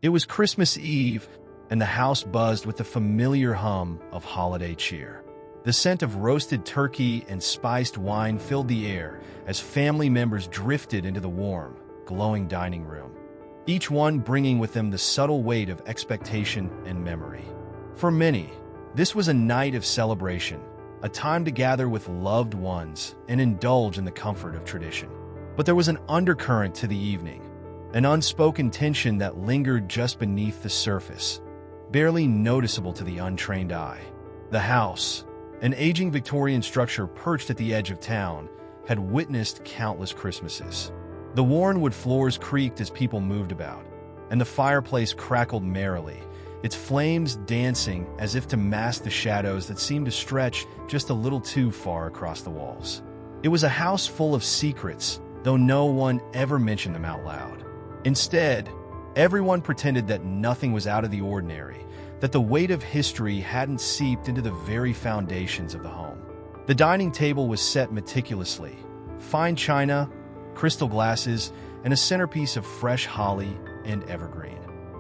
It was Christmas Eve, and the house buzzed with the familiar hum of holiday cheer. The scent of roasted turkey and spiced wine filled the air as family members drifted into the warm, glowing dining room, each one bringing with them the subtle weight of expectation and memory. For many, this was a night of celebration, a time to gather with loved ones and indulge in the comfort of tradition. But there was an undercurrent to the evening, an unspoken tension that lingered just beneath the surface, barely noticeable to the untrained eye. The house, an aging Victorian structure perched at the edge of town, had witnessed countless Christmases. The worn wood floors creaked as people moved about, and the fireplace crackled merrily, its flames dancing as if to mask the shadows that seemed to stretch just a little too far across the walls. It was a house full of secrets, though no one ever mentioned them out loud. Instead, everyone pretended that nothing was out of the ordinary, that the weight of history hadn't seeped into the very foundations of the home. The dining table was set meticulously, fine china, crystal glasses, and a centerpiece of fresh holly and evergreen.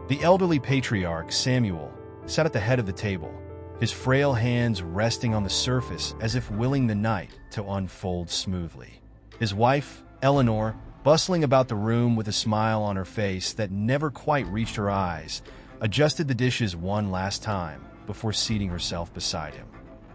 The elderly patriarch, Samuel, sat at the head of the table, his frail hands resting on the surface as if willing the night to unfold smoothly. His wife, Eleanor, bustling about the room with a smile on her face that never quite reached her eyes, adjusted the dishes one last time before seating herself beside him.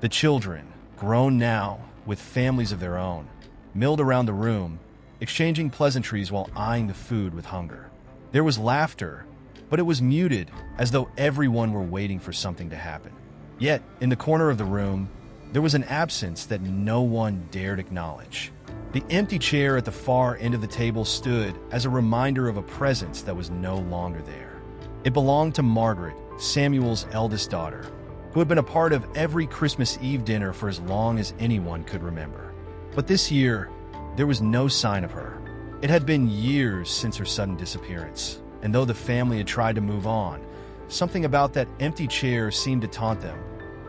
The children, grown now, with families of their own, milled around the room, exchanging pleasantries while eyeing the food with hunger. There was laughter, but it was muted, as though everyone were waiting for something to happen. Yet, in the corner of the room, there was an absence that no one dared acknowledge. The empty chair at the far end of the table stood as a reminder of a presence that was no longer there. It belonged to Margaret, Samuel's eldest daughter, who had been a part of every Christmas Eve dinner for as long as anyone could remember. But this year, there was no sign of her. It had been years since her sudden disappearance, and though the family had tried to move on, something about that empty chair seemed to taunt them,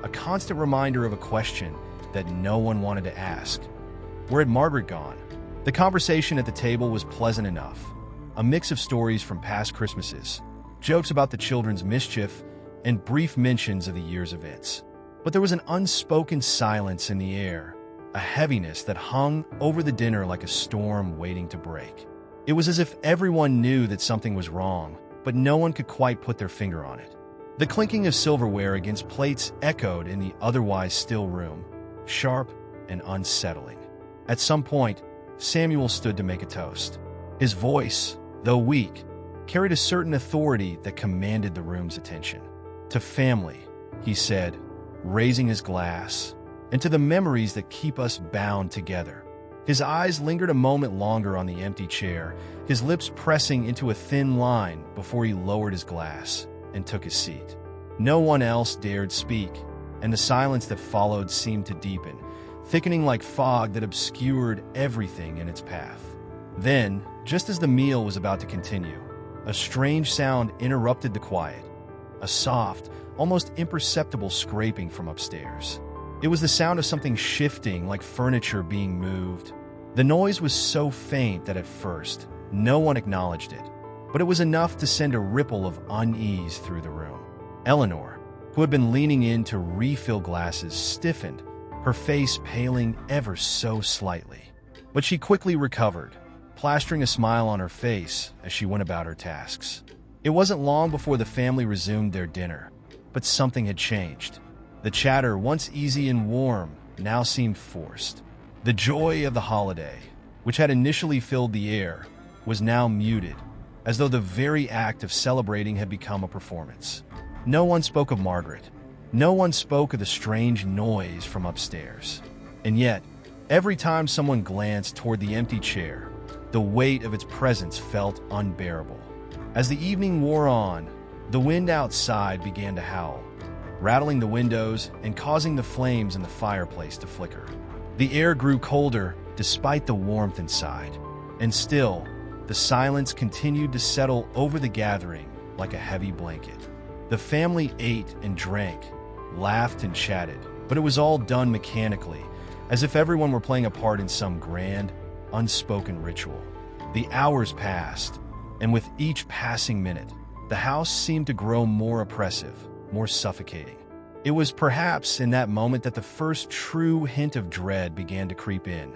a constant reminder of a question that no one wanted to ask. Where had Margaret gone? The conversation at the table was pleasant enough, a mix of stories from past Christmases, jokes about the children's mischief, and brief mentions of the year's events. But there was an unspoken silence in the air, a heaviness that hung over the dinner like a storm waiting to break. It was as if everyone knew that something was wrong, but no one could quite put their finger on it. The clinking of silverware against plates echoed in the otherwise still room, sharp and unsettling. At some point, Samuel stood to make a toast. His voice, though weak, carried a certain authority that commanded the room's attention. To family, he said, raising his glass, and to the memories that keep us bound together. His eyes lingered a moment longer on the empty chair, his lips pressing into a thin line before he lowered his glass and took his seat. No one else dared speak, and the silence that followed seemed to deepen, thickening like fog that obscured everything in its path. Then, just as the meal was about to continue, a strange sound interrupted the quiet, a soft, almost imperceptible scraping from upstairs. It was the sound of something shifting, like furniture being moved. The noise was so faint that at first, no one acknowledged it, but it was enough to send a ripple of unease through the room. Eleanor, who had been leaning in to refill glasses, stiffened, her face paling ever so slightly. But she quickly recovered, plastering a smile on her face as she went about her tasks. It wasn't long before the family resumed their dinner, but something had changed. The chatter, once easy and warm, now seemed forced. The joy of the holiday, which had initially filled the air, was now muted, as though the very act of celebrating had become a performance. No one spoke of Margaret. No one spoke of the strange noise from upstairs. And yet, every time someone glanced toward the empty chair, the weight of its presence felt unbearable. As the evening wore on, the wind outside began to howl, rattling the windows and causing the flames in the fireplace to flicker. The air grew colder despite the warmth inside, and still, the silence continued to settle over the gathering like a heavy blanket. The family ate and drank, laughed and chatted, but it was all done mechanically, as if everyone were playing a part in some grand, unspoken ritual. The hours passed, and with each passing minute, the house seemed to grow more oppressive, more suffocating. It was perhaps in that moment that the first true hint of dread began to creep in.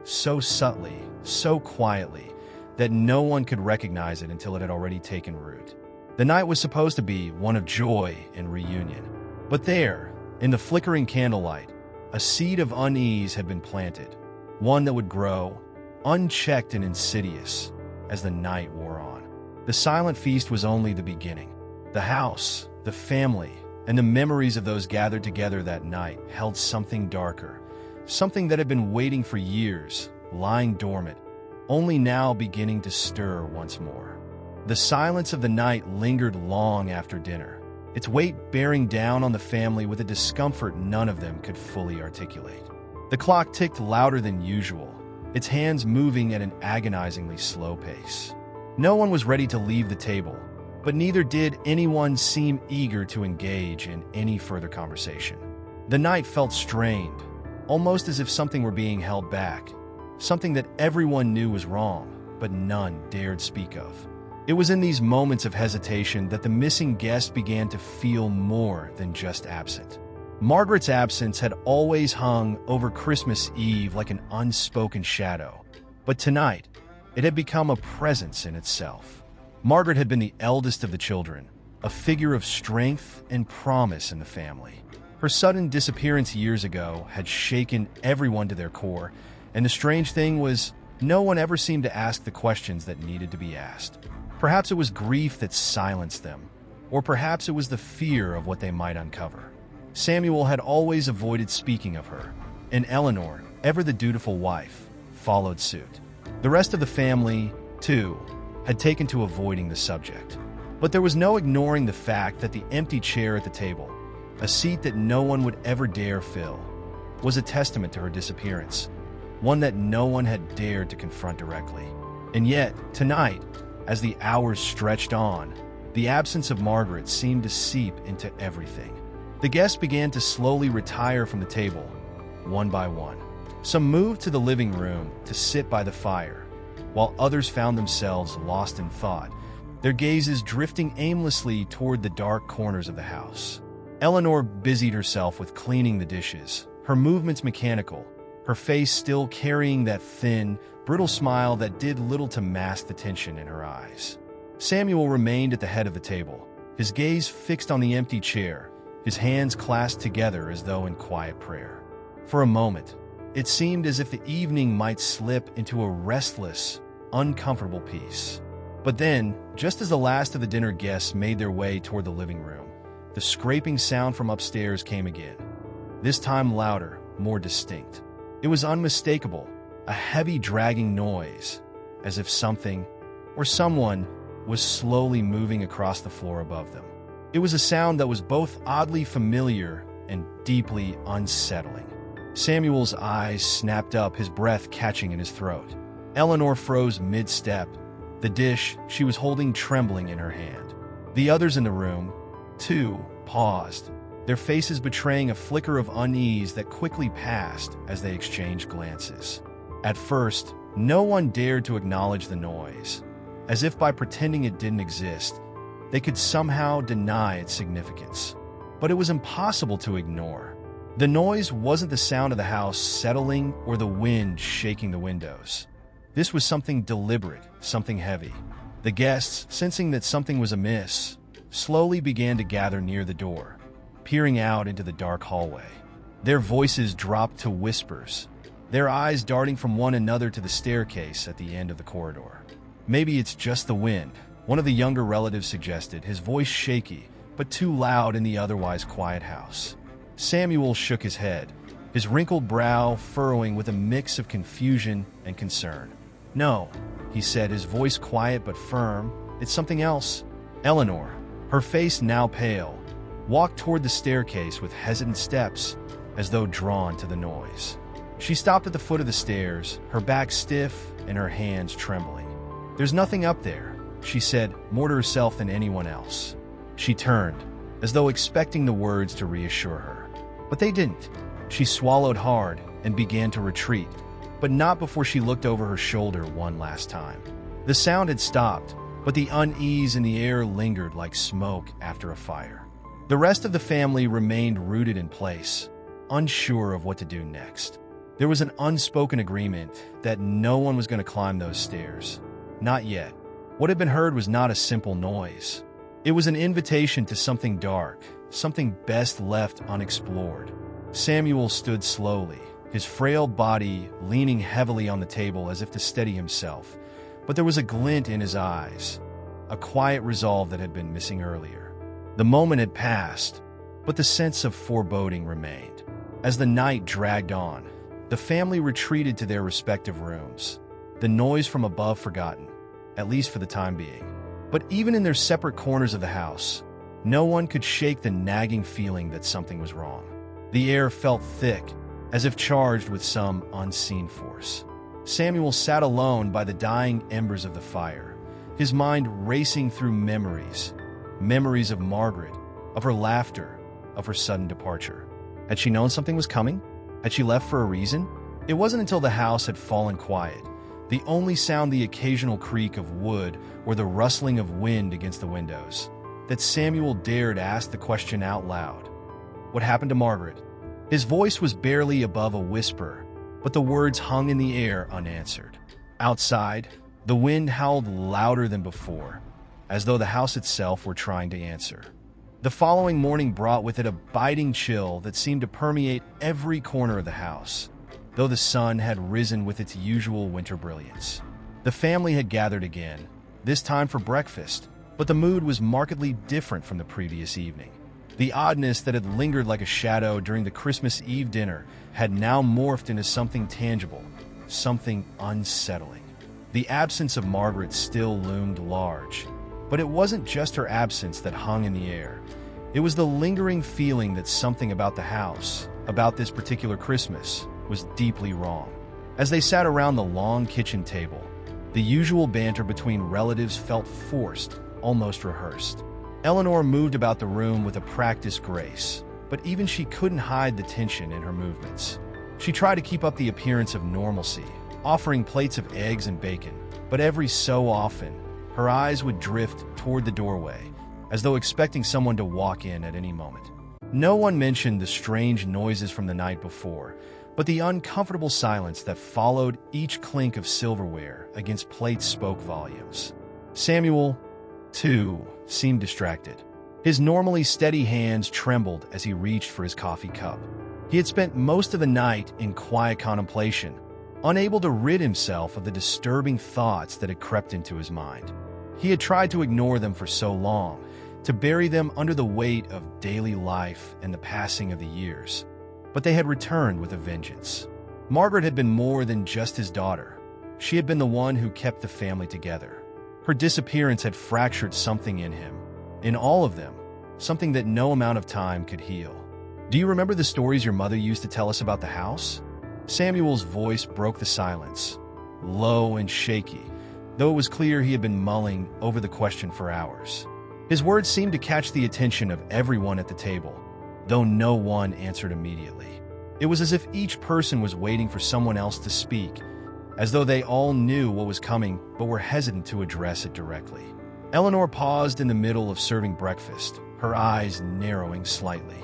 So subtly, so quietly, that no one could recognize it until it had already taken root. The night was supposed to be one of joy and reunion. But there, in the flickering candlelight, a seed of unease had been planted, one that would grow, unchecked and insidious, as the night wore on. The silent feast was only the beginning. The house, the family, and the memories of those gathered together that night held something darker, something that had been waiting for years, lying dormant, only now beginning to stir once more. The silence of the night lingered long after dinner, its weight bearing down on the family with a discomfort none of them could fully articulate. The clock ticked louder than usual, its hands moving at an agonizingly slow pace. No one was ready to leave the table, but neither did anyone seem eager to engage in any further conversation. The night felt strained, almost as if something were being held back, something that everyone knew was wrong, but none dared speak of. It was in these moments of hesitation that the missing guest began to feel more than just absent. Margaret's absence had always hung over Christmas Eve like an unspoken shadow, but tonight, it had become a presence in itself. Margaret had been the eldest of the children, a figure of strength and promise in the family. Her sudden disappearance years ago had shaken everyone to their core, and the strange thing was, no one ever seemed to ask the questions that needed to be asked. Perhaps it was grief that silenced them, or perhaps it was the fear of what they might uncover. Samuel had always avoided speaking of her, and Eleanor, ever the dutiful wife, followed suit. The rest of the family, too, had taken to avoiding the subject. But there was no ignoring the fact that the empty chair at the table, a seat that no one would ever dare fill, was a testament to her disappearance, one that no one had dared to confront directly. And yet, tonight, as the hours stretched on, the absence of Margaret seemed to seep into everything. The guests began to slowly retire from the table, one by one. Some moved to the living room to sit by the fire, while others found themselves lost in thought, their gazes drifting aimlessly toward the dark corners of the house. Eleanor busied herself with cleaning the dishes, her movements mechanical, her face still carrying that thin, brittle smile that did little to mask the tension in her eyes. Samuel remained at the head of the table, his gaze fixed on the empty chair, his hands clasped together as though in quiet prayer. For a moment, it seemed as if the evening might slip into a restless, uncomfortable peace. But then, just as the last of the dinner guests made their way toward the living room, the scraping sound from upstairs came again, this time louder, more distinct. It was unmistakable, a heavy dragging noise, as if something, or someone, was slowly moving across the floor above them. It was a sound that was both oddly familiar and deeply unsettling. Samuel's eyes snapped up, his breath catching in his throat. Eleanor froze mid-step, the dish she was holding trembling in her hand. The others in the room, too, paused, their faces betraying a flicker of unease that quickly passed as they exchanged glances. At first, no one dared to acknowledge the noise, as if by pretending it didn't exist, they could somehow deny its significance. But it was impossible to ignore. The noise wasn't the sound of the house settling or the wind shaking the windows. This was something deliberate, something heavy. The guests, sensing that something was amiss, slowly began to gather near the door, peering out into the dark hallway. Their voices dropped to whispers, their eyes darting from one another to the staircase at the end of the corridor. "Maybe it's just the wind," one of the younger relatives suggested, his voice shaky, but too loud in the otherwise quiet house. Samuel shook his head, his wrinkled brow furrowing with a mix of confusion and concern. "No," he said, his voice quiet but firm, "it's something else." Eleanor, her face now pale, walked toward the staircase with hesitant steps, as though drawn to the noise. She stopped at the foot of the stairs, her back stiff and her hands trembling. "There's nothing up there," she said, more to herself than anyone else. She turned, as though expecting the words to reassure her. But they didn't. She swallowed hard and began to retreat, but not before she looked over her shoulder one last time. The sound had stopped, but the unease in the air lingered like smoke after a fire. The rest of the family remained rooted in place, unsure of what to do next. There was an unspoken agreement that no one was going to climb those stairs. Not yet. What had been heard was not a simple noise. It was an invitation to something dark, something best left unexplored. Samuel stood slowly, his frail body leaning heavily on the table as if to steady himself. But there was a glint in his eyes, a quiet resolve that had been missing earlier. The moment had passed, but the sense of foreboding remained. As the night dragged on, the family retreated to their respective rooms, the noise from above forgotten, at least for the time being. But even in their separate corners of the house, no one could shake the nagging feeling that something was wrong. The air felt thick, as if charged with some unseen force. Samuel sat alone by the dying embers of the fire, his mind racing through memories of Margaret, of her laughter, of her sudden departure. Had she known something was coming? Had she left for a reason? It wasn't until the house had fallen quiet, the only sound the occasional creak of wood or the rustling of wind against the windows, that Samuel dared ask the question out loud. What happened to Margaret? His voice was barely above a whisper, but the words hung in the air unanswered. Outside, the wind howled louder than before, as though the house itself were trying to answer. The following morning brought with it a biting chill that seemed to permeate every corner of the house, though the sun had risen with its usual winter brilliance. The family had gathered again, this time for breakfast, but the mood was markedly different from the previous evening. The oddness that had lingered like a shadow during the Christmas Eve dinner had now morphed into something tangible, something unsettling. The absence of Margaret still loomed large, but it wasn't just her absence that hung in the air. It was the lingering feeling that something about the house, about this particular Christmas, was deeply wrong. As they sat around the long kitchen table, the usual banter between relatives felt forced, almost rehearsed. Eleanor moved about the room with a practiced grace, but even she couldn't hide the tension in her movements. She tried to keep up the appearance of normalcy, offering plates of eggs and bacon, but every so often, her eyes would drift toward the doorway, as though expecting someone to walk in at any moment. No one mentioned the strange noises from the night before, but the uncomfortable silence that followed each clink of silverware against plates spoke volumes. Samuel, too, seemed distracted. His normally steady hands trembled as he reached for his coffee cup. He had spent most of the night in quiet contemplation, unable to rid himself of the disturbing thoughts that had crept into his mind. He had tried to ignore them for so long, to bury them under the weight of daily life and the passing of the years. But they had returned with a vengeance. Margaret had been more than just his daughter. She had been the one who kept the family together. Her disappearance had fractured something in him, in all of them, something that no amount of time could heal. Do you remember the stories your mother used to tell us about the house? Samuel's voice broke the silence, low and shaky, though it was clear he had been mulling over the question for hours. His words seemed to catch the attention of everyone at the table, though no one answered immediately. It was as if each person was waiting for someone else to speak, as though they all knew what was coming but were hesitant to address it directly. Eleanor paused in the middle of serving breakfast, her eyes narrowing slightly.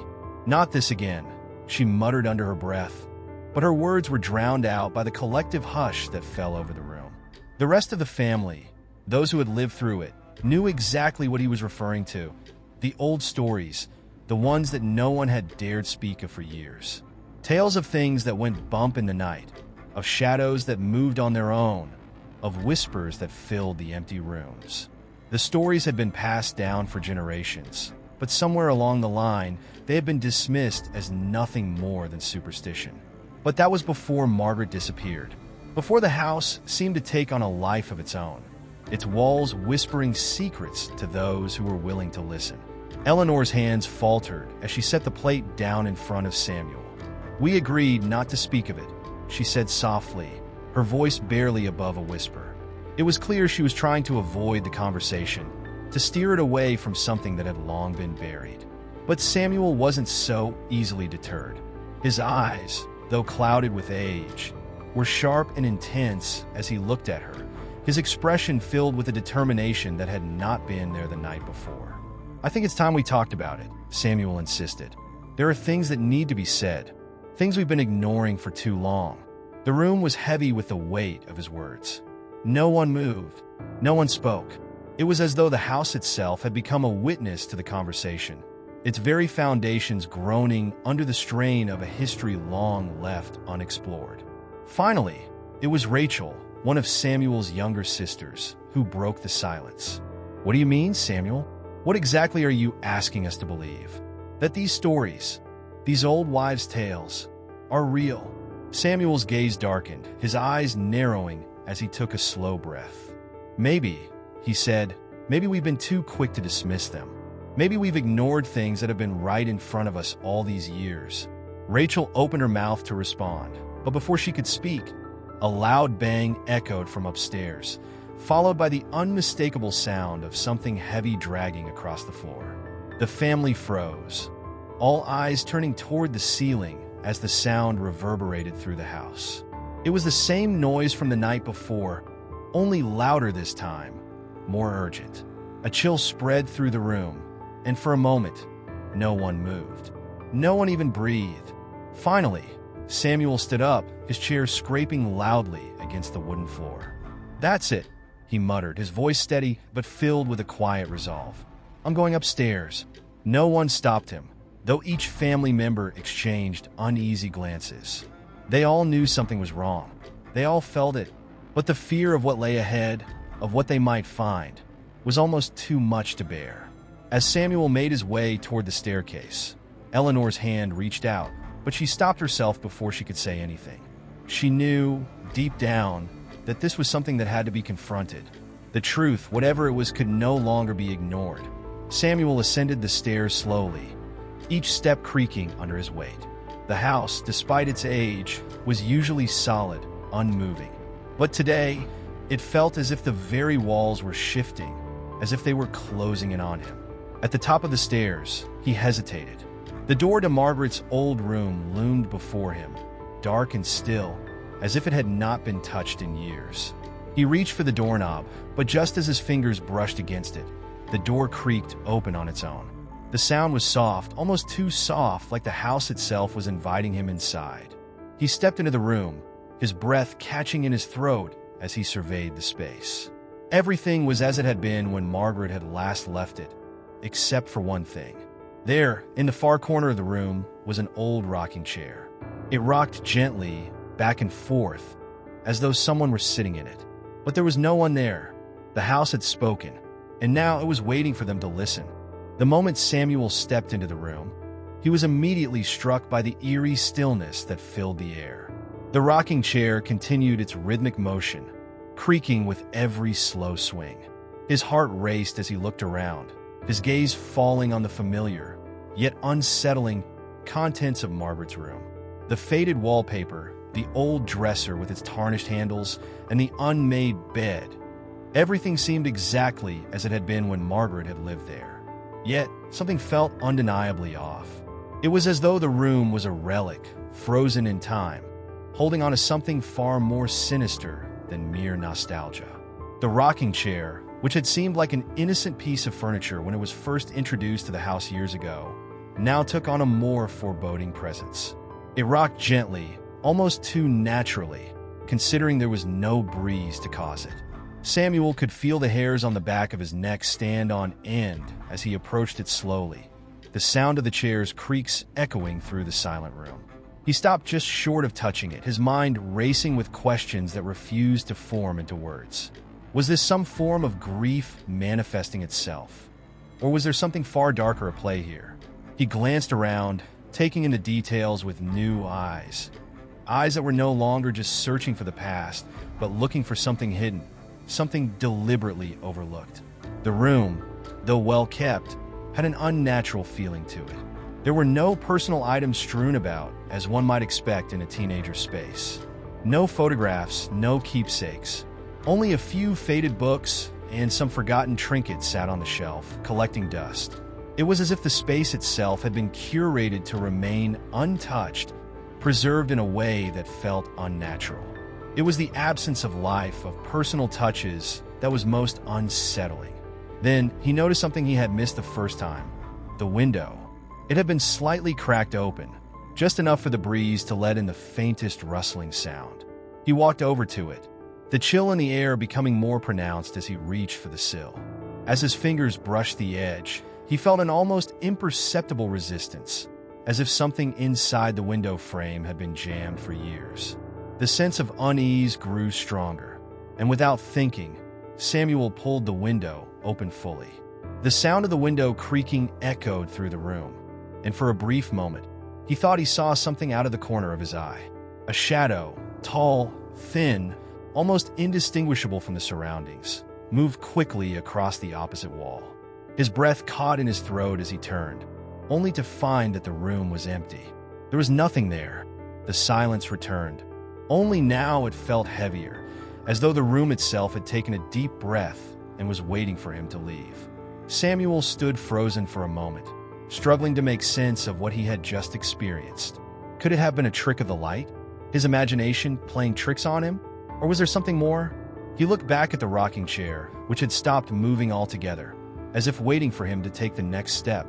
"Not this again," she muttered under her breath, but her words were drowned out by the collective hush that fell over the room. The rest of the family, those who had lived through it, knew exactly what he was referring to. The old stories, the ones that no one had dared speak of for years. Tales of things that went bump in the night, of shadows that moved on their own, of whispers that filled the empty rooms. The stories had been passed down for generations, but somewhere along the line, they had been dismissed as nothing more than superstition. But that was before Margaret disappeared, before the house seemed to take on a life of its own, its walls whispering secrets to those who were willing to listen. Eleanor's hands faltered as she set the plate down in front of Samuel. "We agreed not to speak of it," she said softly, her voice barely above a whisper. It was clear she was trying to avoid the conversation, to steer it away from something that had long been buried. But Samuel wasn't so easily deterred. His eyes, though clouded with age, were sharp and intense as he looked at her, his expression filled with a determination that had not been there the night before. "I think it's time we talked about it," Samuel insisted. "There are things that need to be said, things we've been ignoring for too long." The room was heavy with the weight of his words. No one moved. No one spoke. It was as though the house itself had become a witness to the conversation, its very foundations groaning under the strain of a history long left unexplored. Finally, it was Rachel, one of Samuel's younger sisters, who broke the silence. "What do you mean, Samuel? What exactly are you asking us to believe? That these stories, these old wives' tales, are real?" Samuel's gaze darkened, his eyes narrowing as he took a slow breath. "Maybe," he said, "maybe we've been too quick to dismiss them. Maybe we've ignored things that have been right in front of us all these years." Rachel opened her mouth to respond, but before she could speak, a loud bang echoed from upstairs, followed by the unmistakable sound of something heavy dragging across the floor. The family froze, all eyes turning toward the ceiling as the sound reverberated through the house. It was the same noise from the night before, only louder this time, more urgent. A chill spread through the room, and for a moment, no one moved. No one even breathed. Finally, Samuel stood up, his chair scraping loudly against the wooden floor. "That's it," he muttered, his voice steady but filled with a quiet resolve. "I'm going upstairs." No one stopped him, though each family member exchanged uneasy glances. They all knew something was wrong. They all felt it, but the fear of what lay ahead, of what they might find, was almost too much to bear. As Samuel made his way toward the staircase, Eleanor's hand reached out, but she stopped herself before she could say anything. She knew, deep down, that this was something that had to be confronted. The truth, whatever it was, could no longer be ignored. Samuel ascended the stairs slowly, each step creaking under his weight. The house, despite its age, was usually solid, unmoving. But today, it felt as if the very walls were shifting, as if they were closing in on him. At the top of the stairs, he hesitated. The door to Margaret's old room loomed before him, dark and still, as if it had not been touched in years. He reached for the doorknob, but just as his fingers brushed against it, the door creaked open on its own. The sound was soft, almost too soft, like the house itself was inviting him inside. He stepped into the room, his breath catching in his throat as he surveyed the space. Everything was as it had been when Margaret had last left it, except for one thing. There, in the far corner of the room, was an old rocking chair. It rocked gently, back and forth, as though someone were sitting in it. But there was no one there. The house had spoken, and now it was waiting for them to listen. The moment Samuel stepped into the room, he was immediately struck by the eerie stillness that filled the air. The rocking chair continued its rhythmic motion, creaking with every slow swing. His heart raced as he looked around, his gaze falling on the familiar, yet unsettling, contents of Margaret's room. The faded wallpaper, the old dresser with its tarnished handles, and the unmade bed. Everything seemed exactly as it had been when Margaret had lived there. Yet, something felt undeniably off. It was as though the room was a relic, frozen in time, holding on to something far more sinister than mere nostalgia. The rocking chair, which had seemed like an innocent piece of furniture when it was first introduced to the house years ago, now took on a more foreboding presence. It rocked gently, almost too naturally, considering there was no breeze to cause it. Samuel could feel the hairs on the back of his neck stand on end as he approached it slowly, the sound of the chair's creaks echoing through the silent room. He stopped just short of touching it, his mind racing with questions that refused to form into words. Was this some form of grief manifesting itself? Or was there something far darker at play here? He glanced around, taking in the details with new eyes. Eyes that were no longer just searching for the past, but looking for something hidden, something deliberately overlooked. The room, though well kept, had an unnatural feeling to it. There were no personal items strewn about, as one might expect in a teenager's space. No photographs, no keepsakes. Only a few faded books and some forgotten trinkets sat on the shelf, collecting dust. It was as if the space itself had been curated to remain untouched, preserved in a way that felt unnatural. It was the absence of life, of personal touches, that was most unsettling. Then, he noticed something he had missed the first time. The window. It had been slightly cracked open, just enough for the breeze to let in the faintest rustling sound. He walked over to it, the chill in the air becoming more pronounced as he reached for the sill. As his fingers brushed the edge, he felt an almost imperceptible resistance, as if something inside the window frame had been jammed for years. The sense of unease grew stronger, and without thinking, Samuel pulled the window open fully. The sound of the window creaking echoed through the room, and for a brief moment, he thought he saw something out of the corner of his eye. A shadow, tall, thin, almost indistinguishable from the surroundings, moved quickly across the opposite wall. His breath caught in his throat as he turned, only to find that the room was empty. There was nothing there. The silence returned. Only now it felt heavier, as though the room itself had taken a deep breath and was waiting for him to leave. Samuel stood frozen for a moment, struggling to make sense of what he had just experienced. Could it have been a trick of the light? His imagination playing tricks on him? Or was there something more? He looked back at the rocking chair, which had stopped moving altogether, as if waiting for him to take the next step.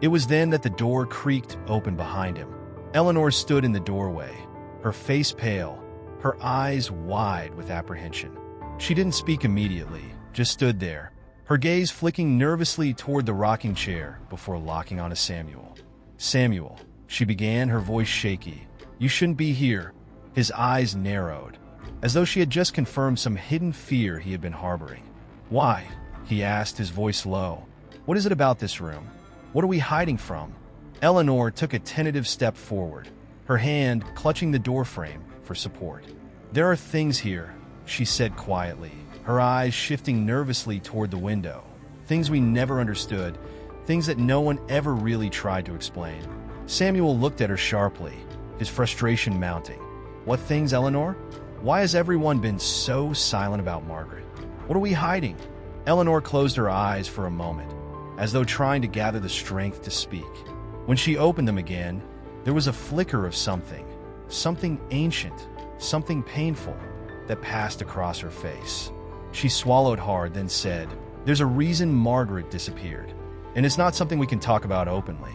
It was then that the door creaked open behind him. Eleanor stood in the doorway, her face pale, her eyes wide with apprehension. She didn't speak immediately, just stood there, her gaze flicking nervously toward the rocking chair before locking onto Samuel. "Samuel," she began, her voice shaky. "You shouldn't be here." His eyes narrowed, as though she had just confirmed some hidden fear he had been harboring. "Why?" he asked, his voice low. "What is it about this room? What are we hiding from?" Eleanor took a tentative step forward, her hand clutching the doorframe for support. "There are things here," she said quietly, her eyes shifting nervously toward the window. "Things we never understood, things that no one ever really tried to explain." Samuel looked at her sharply, his frustration mounting. "What things, Eleanor? Why has everyone been so silent about Margaret? What are we hiding?" Eleanor closed her eyes for a moment, as though trying to gather the strength to speak. When she opened them again, there was a flicker of something ancient, something painful, that passed across her face. She swallowed hard, then said, "There's a reason Margaret disappeared, and it's not something we can talk about openly."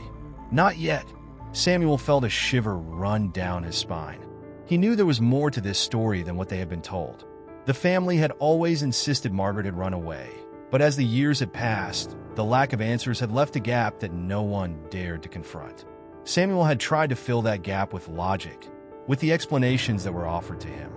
"Not yet." Samuel felt a shiver run down his spine. He knew there was more to this story than what they had been told. The family had always insisted Margaret had run away, but as the years had passed, the lack of answers had left a gap that no one dared to confront. Samuel had tried to fill that gap with logic, with the explanations that were offered to him.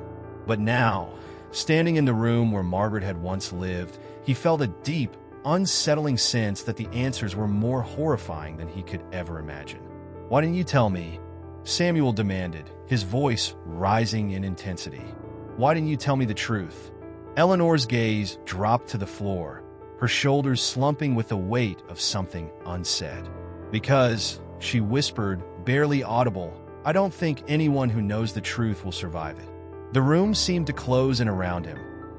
But now, standing in the room where Margaret had once lived, he felt a deep, unsettling sense that the answers were more horrifying than he could ever imagine. "Why didn't you tell me?" Samuel demanded, his voice rising in intensity. "Why didn't you tell me the truth?" Eleanor's gaze dropped to the floor, her shoulders slumping with the weight of something unsaid. "Because," she whispered, barely audible, "I don't think anyone who knows the truth will survive it." The room seemed to close in around him,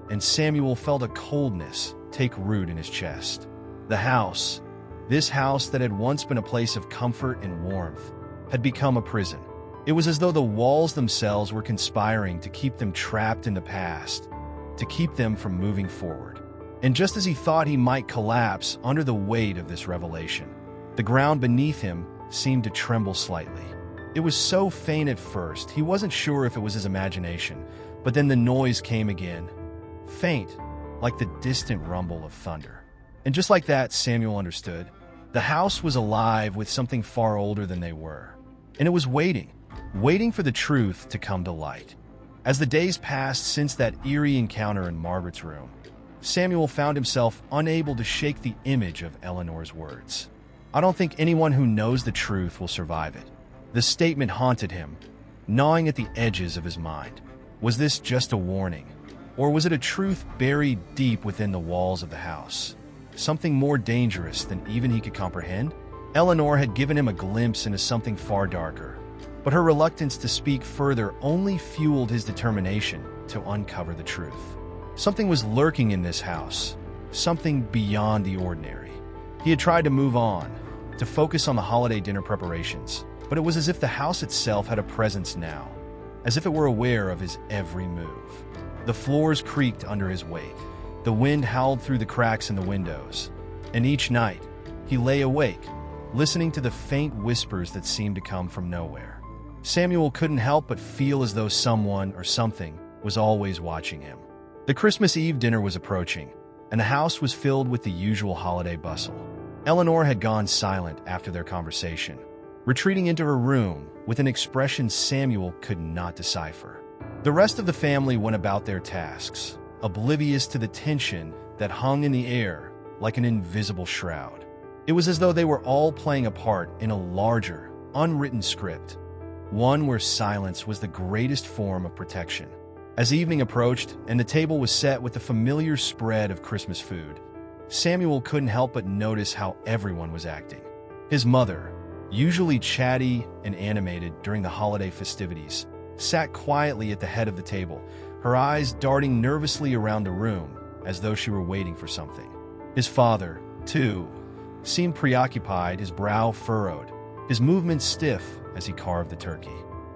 and Samuel felt a coldness take root in his chest. The house, this house that had once been a place of comfort and warmth, had become a prison. It was as though the walls themselves were conspiring to keep them trapped in the past, to keep them from moving forward. And just as he thought he might collapse under the weight of this revelation, the ground beneath him seemed to tremble slightly. It was so faint at first, he wasn't sure if it was his imagination, but then the noise came again. Faint, like the distant rumble of thunder. And just like that, Samuel understood. The house was alive with something far older than they were. And it was waiting for the truth to come to light. As the days passed since that eerie encounter in Margaret's room, Samuel found himself unable to shake the image of Eleanor's words. "I don't think anyone who knows the truth will survive it." The statement haunted him, gnawing at the edges of his mind. Was this just a warning? Or was it a truth buried deep within the walls of the house? Something more dangerous than even he could comprehend? Eleanor had given him a glimpse into something far darker, but her reluctance to speak further only fueled his determination to uncover the truth. Something was lurking in this house, something beyond the ordinary. He had tried to move on, to focus on the holiday dinner preparations, but it was as if the house itself had a presence now, as if it were aware of his every move. The floors creaked under his weight. The wind howled through the cracks in the windows. And each night, he lay awake, listening to the faint whispers that seemed to come from nowhere. Samuel couldn't help but feel as though someone or something was always watching him. The Christmas Eve dinner was approaching, and the house was filled with the usual holiday bustle. Eleanor had gone silent after their conversation, retreating into her room with an expression Samuel could not decipher. The rest of the family went about their tasks, oblivious to the tension that hung in the air like an invisible shroud. It was as though they were all playing a part in a larger, unwritten script, one where silence was the greatest form of protection. As evening approached and the table was set with the familiar spread of Christmas food, Samuel couldn't help but notice how everyone was acting. His mother, usually chatty and animated during the holiday festivities, sat quietly at the head of the table, her eyes darting nervously around the room as though she were waiting for something. His father, too, seemed preoccupied, his brow furrowed, his movements stiff as he carved the turkey.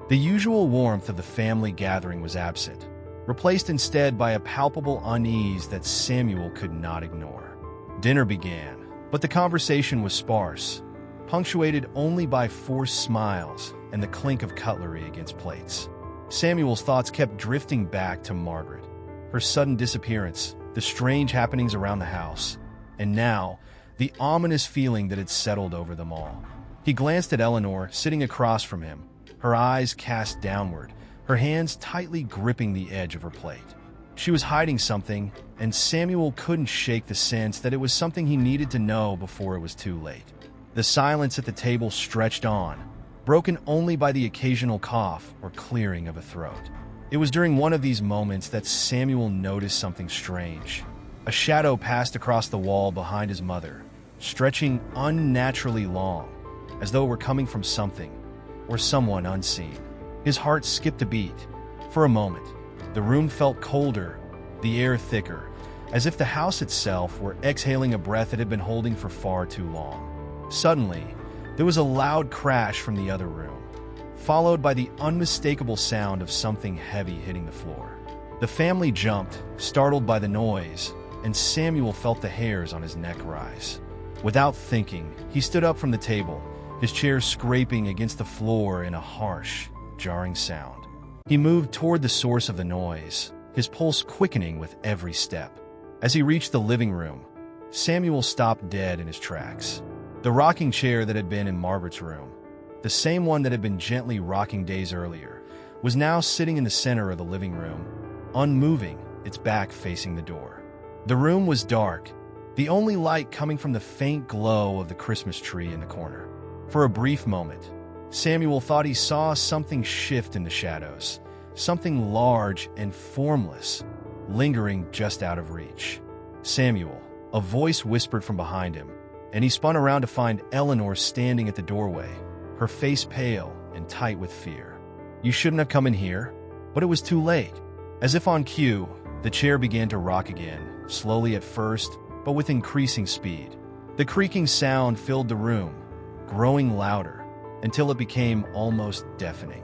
The usual warmth of the family gathering was absent, replaced instead by a palpable unease that Samuel could not ignore. Dinner began, but the conversation was sparse, punctuated only by forced smiles and the clink of cutlery against plates. Samuel's thoughts kept drifting back to Margaret, her sudden disappearance, the strange happenings around the house, and now, the ominous feeling that had settled over them all. He glanced at Eleanor, sitting across from him, her eyes cast downward, her hands tightly gripping the edge of her plate. She was hiding something, and Samuel couldn't shake the sense that it was something he needed to know before it was too late. The silence at the table stretched on, broken only by the occasional cough or clearing of a throat. It was during one of these moments that Samuel noticed something strange. A shadow passed across the wall behind his mother, stretching unnaturally long, as though it were coming from something or someone unseen. His heart skipped a beat. For a moment, the room felt colder, the air thicker, as if the house itself were exhaling a breath it had been holding for far too long. Suddenly, there was a loud crash from the other room, followed by the unmistakable sound of something heavy hitting the floor. The family jumped, startled by the noise, and Samuel felt the hairs on his neck rise. Without thinking, he stood up from the table, his chair scraping against the floor in a harsh, jarring sound. He moved toward the source of the noise, his pulse quickening with every step. As he reached the living room, Samuel stopped dead in his tracks. The rocking chair that had been in Margaret's room, the same one that had been gently rocking days earlier, was now sitting in the center of the living room, unmoving, its back facing the door. The room was dark, the only light coming from the faint glow of the Christmas tree in the corner. For a brief moment, Samuel thought he saw something shift in the shadows, something large and formless, lingering just out of reach. "Samuel," a voice whispered from behind him, and he spun around to find Eleanor standing at the doorway, her face pale and tight with fear. "You shouldn't have come in here," but it was too late. As if on cue, the chair began to rock again, slowly at first, but with increasing speed. The creaking sound filled the room, growing louder, until it became almost deafening.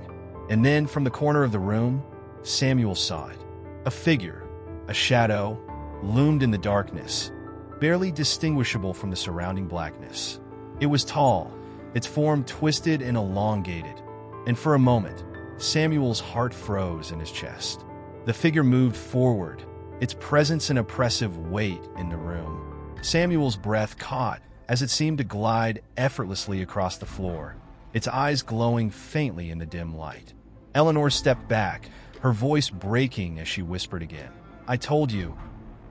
And then, from the corner of the room, Samuel saw it. A figure, a shadow, loomed in the darkness, barely distinguishable from the surrounding blackness. It was tall, its form twisted and elongated, and for a moment, Samuel's heart froze in his chest. The figure moved forward, its presence an oppressive weight in the room. Samuel's breath caught as it seemed to glide effortlessly across the floor, its eyes glowing faintly in the dim light. Eleanor stepped back, her voice breaking as she whispered again, "I told you,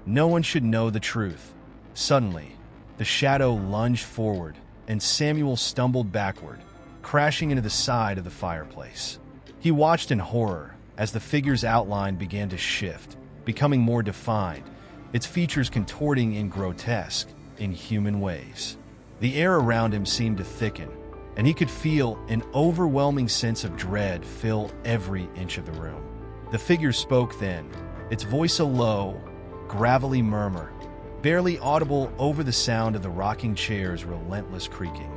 no one should know the truth." Suddenly, the shadow lunged forward, and Samuel stumbled backward, crashing into the side of the fireplace. He watched in horror as the figure's outline began to shift, becoming more defined, its features contorting in grotesque, inhuman ways. The air around him seemed to thicken, and he could feel an overwhelming sense of dread fill every inch of the room. The figure spoke then, its voice a low, gravelly murmur, barely audible over the sound of the rocking chair's relentless creaking.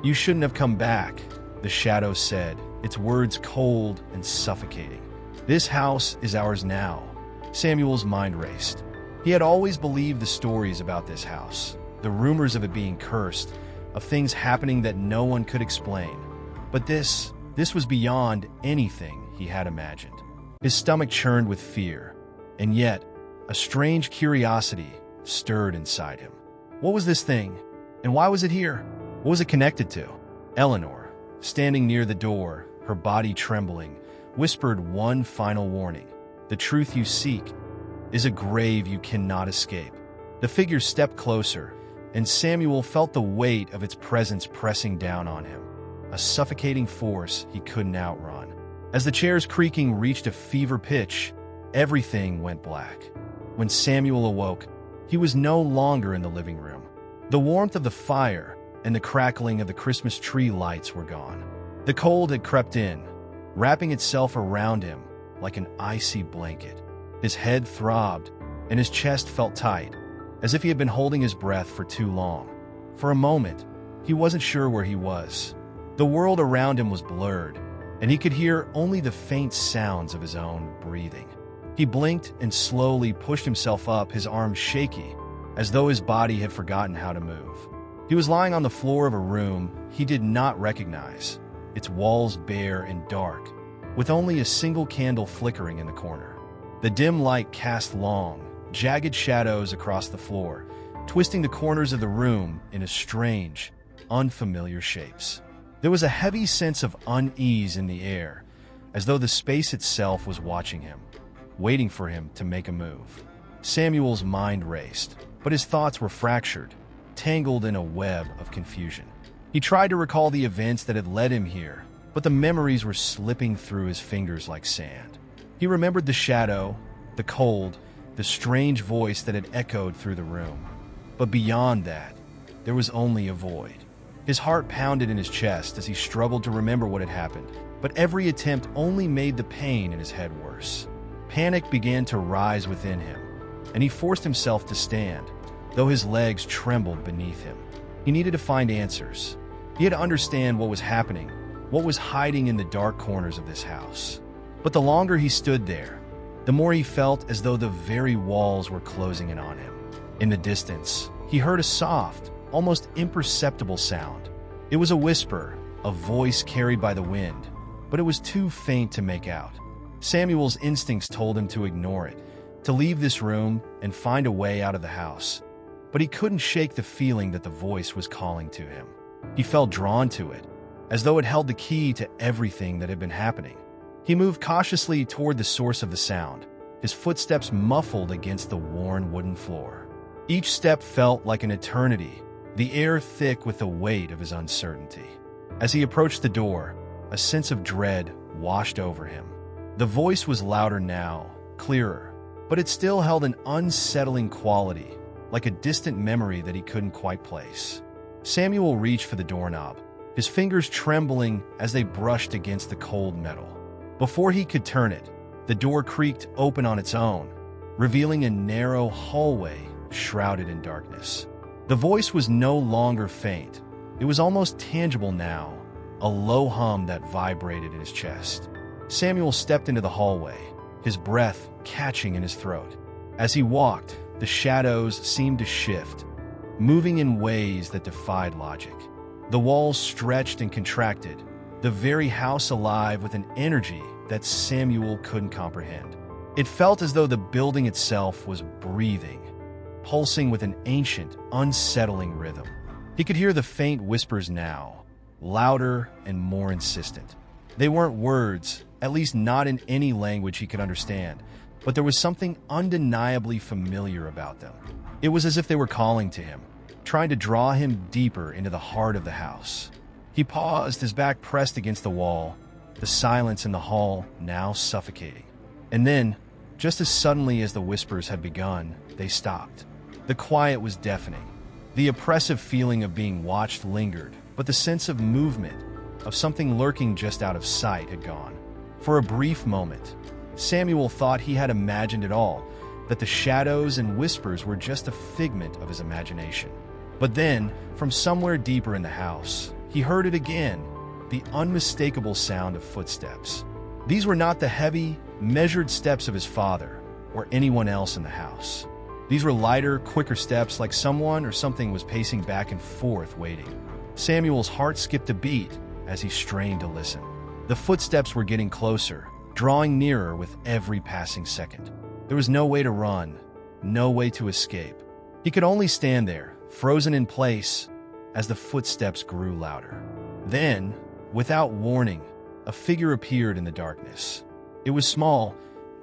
"You shouldn't have come back," the shadow said, its words cold and suffocating. This house is ours now. Samuel's mind raced. He had always believed the stories about this house, the rumors of it being cursed, of things happening that no one could explain. But this was beyond anything he had imagined. His stomach churned with fear, and yet a strange curiosity stirred inside him. What was this thing? And why was it here? What was it connected to? Eleanor, standing near the door, her body trembling, whispered one final warning. The truth you seek is a grave you cannot escape. The figure stepped closer, and Samuel felt the weight of its presence pressing down on him, a suffocating force he couldn't outrun. As the chair's creaking reached a fever pitch, everything went black. When Samuel awoke, he was no longer in the living room. The warmth of the fire and the crackling of the Christmas tree lights were gone. The cold had crept in, wrapping itself around him like an icy blanket. His head throbbed, and his chest felt tight, as if he had been holding his breath for too long. For a moment, he wasn't sure where he was. The world around him was blurred, and he could hear only the faint sounds of his own breathing. He blinked and slowly pushed himself up, his arms shaky, as though his body had forgotten how to move. He was lying on the floor of a room he did not recognize, its walls bare and dark, with only a single candle flickering in the corner. The dim light cast long, jagged shadows across the floor, twisting the corners of the room into strange, unfamiliar shapes. There was a heavy sense of unease in the air, as though the space itself was watching him, waiting for him to make a move. Samuel's mind raced, but his thoughts were fractured, tangled in a web of confusion. He tried to recall the events that had led him here, but the memories were slipping through his fingers like sand. He remembered the shadow, the cold, the strange voice that had echoed through the room. But beyond that, there was only a void. His heart pounded in his chest as he struggled to remember what had happened, but every attempt only made the pain in his head worse. Panic began to rise within him, and he forced himself to stand, though his legs trembled beneath him. He needed to find answers. He had to understand what was happening, what was hiding in the dark corners of this house. But the longer he stood there, the more he felt as though the very walls were closing in on him. In the distance, he heard a soft, almost imperceptible sound. It was a whisper, a voice carried by the wind, but it was too faint to make out. Samuel's instincts told him to ignore it, to leave this room and find a way out of the house. But he couldn't shake the feeling that the voice was calling to him. He felt drawn to it, as though it held the key to everything that had been happening. He moved cautiously toward the source of the sound, his footsteps muffled against the worn wooden floor. Each step felt like an eternity, the air thick with the weight of his uncertainty. As he approached the door, a sense of dread washed over him. The voice was louder now, clearer, but it still held an unsettling quality, like a distant memory that he couldn't quite place. Samuel reached for the doorknob, his fingers trembling as they brushed against the cold metal. Before he could turn it, the door creaked open on its own, revealing a narrow hallway shrouded in darkness. The voice was no longer faint. It was almost tangible now, a low hum that vibrated in his chest. Samuel stepped into the hallway, his breath catching in his throat. As he walked, the shadows seemed to shift, moving in ways that defied logic. The walls stretched and contracted, the very house alive with an energy that Samuel couldn't comprehend. It felt as though the building itself was breathing, pulsing with an ancient, unsettling rhythm. He could hear the faint whispers now, louder and more insistent. They weren't words, at least not in any language he could understand, but there was something undeniably familiar about them. It was as if they were calling to him, trying to draw him deeper into the heart of the house. He paused, his back pressed against the wall, the silence in the hall now suffocating. And then, just as suddenly as the whispers had begun, they stopped. The quiet was deafening. The oppressive feeling of being watched lingered, but the sense of movement, of something lurking just out of sight, had gone. For a brief moment, Samuel thought he had imagined it all, that the shadows and whispers were just a figment of his imagination. But then, from somewhere deeper in the house, he heard it again, the unmistakable sound of footsteps. These were not the heavy, measured steps of his father or anyone else in the house. These were lighter, quicker steps, like someone or something was pacing back and forth, waiting. Samuel's heart skipped a beat as he strained to listen. The footsteps were getting closer, drawing nearer with every passing second. There was no way to run, no way to escape. He could only stand there, frozen in place, as the footsteps grew louder. Then, without warning, a figure appeared in the darkness. It was small,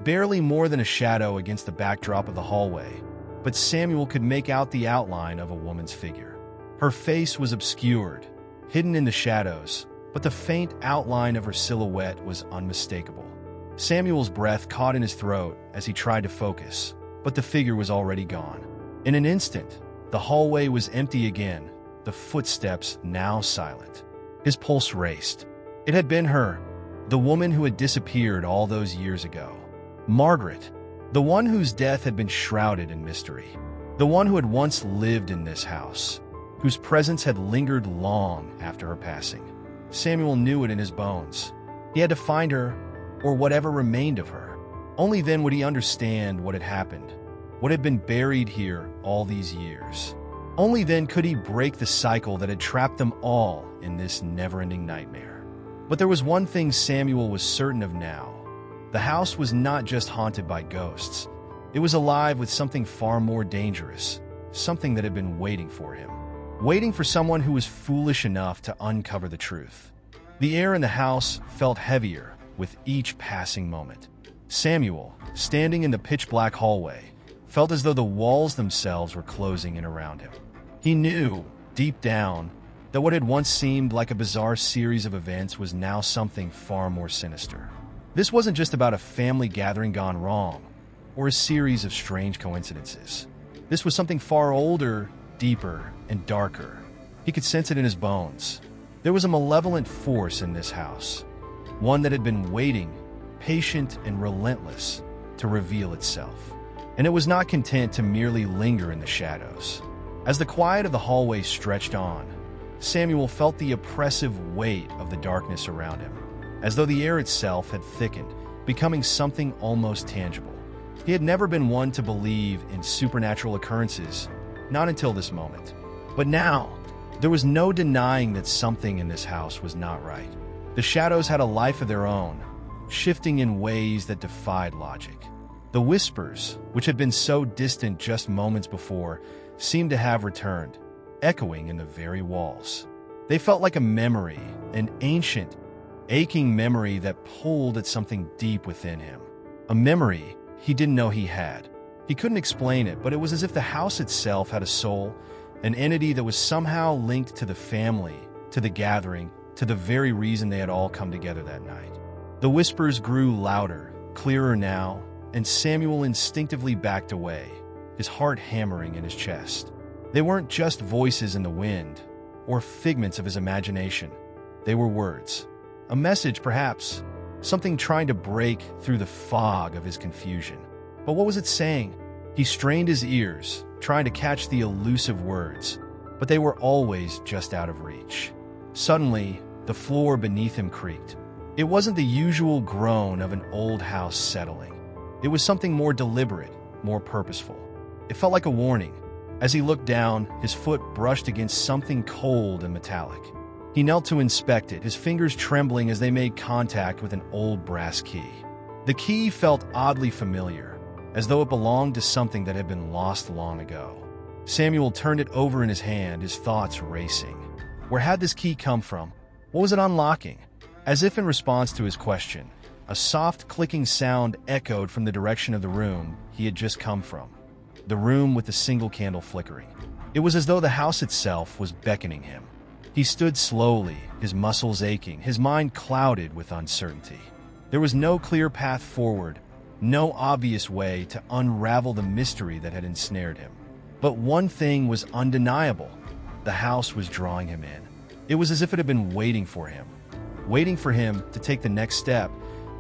barely more than a shadow against the backdrop of the hallway, but Samuel could make out the outline of a woman's figure. Her face was obscured, hidden in the shadows, but the faint outline of her silhouette was unmistakable. Samuel's breath caught in his throat as he tried to focus, but the figure was already gone. In an instant, the hallway was empty again, the footsteps now silent. His pulse raced. It had been her, the woman who had disappeared all those years ago. Margaret, the one whose death had been shrouded in mystery. The one who had once lived in this house, whose presence had lingered long after her passing. Samuel knew it in his bones. He had to find her, or whatever remained of her. Only then would he understand what had happened, what had been buried here all these years. Only then could he break the cycle that had trapped them all in this never-ending nightmare. But there was one thing Samuel was certain of now. The house was not just haunted by ghosts. It was alive with something far more dangerous, something that had been waiting for him. Waiting for someone who was foolish enough to uncover the truth. The air in the house felt heavier with each passing moment. Samuel, standing in the pitch-black hallway, felt as though the walls themselves were closing in around him. He knew, deep down, that what had once seemed like a bizarre series of events was now something far more sinister. This wasn't just about a family gathering gone wrong, or a series of strange coincidences. This was something far older, deeper, and darker. He could sense it in his bones. There was a malevolent force in this house, one that had been waiting, patient and relentless, to reveal itself. And it was not content to merely linger in the shadows. As the quiet of the hallway stretched on, Samuel felt the oppressive weight of the darkness around him, as though the air itself had thickened, becoming something almost tangible. He had never been one to believe in supernatural occurrences, not until this moment. But now, there was no denying that something in this house was not right. The shadows had a life of their own, shifting in ways that defied logic. The whispers, which had been so distant just moments before, seemed to have returned, echoing in the very walls. They felt like a memory, an ancient, aching memory that pulled at something deep within him. A memory he didn't know he had. He couldn't explain it, but it was as if the house itself had a soul, an entity that was somehow linked to the family, to the gathering, to the very reason they had all come together that night. The whispers grew louder, clearer now, and Samuel instinctively backed away, his heart hammering in his chest. They weren't just voices in the wind, or figments of his imagination. They were words. A message, perhaps, something trying to break through the fog of his confusion. But what was it saying? He strained his ears, trying to catch the elusive words, but they were always just out of reach. Suddenly, the floor beneath him creaked. It wasn't the usual groan of an old house settling. It was something more deliberate, more purposeful. It felt like a warning. As he looked down, his foot brushed against something cold and metallic. He knelt to inspect it, his fingers trembling as they made contact with an old brass key. The key felt oddly familiar, as though it belonged to something that had been lost long ago. Samuel turned it over in his hand, his thoughts racing. Where had this key come from? What was it unlocking? As if in response to his question, a soft clicking sound echoed from the direction of the room he had just come from. The room with the single candle flickering. It was as though the house itself was beckoning him. He stood slowly, his muscles aching, his mind clouded with uncertainty. There was no clear path forward, no obvious way to unravel the mystery that had ensnared him. But one thing was undeniable. The house was drawing him in. It was as if it had been waiting for him to take the next step,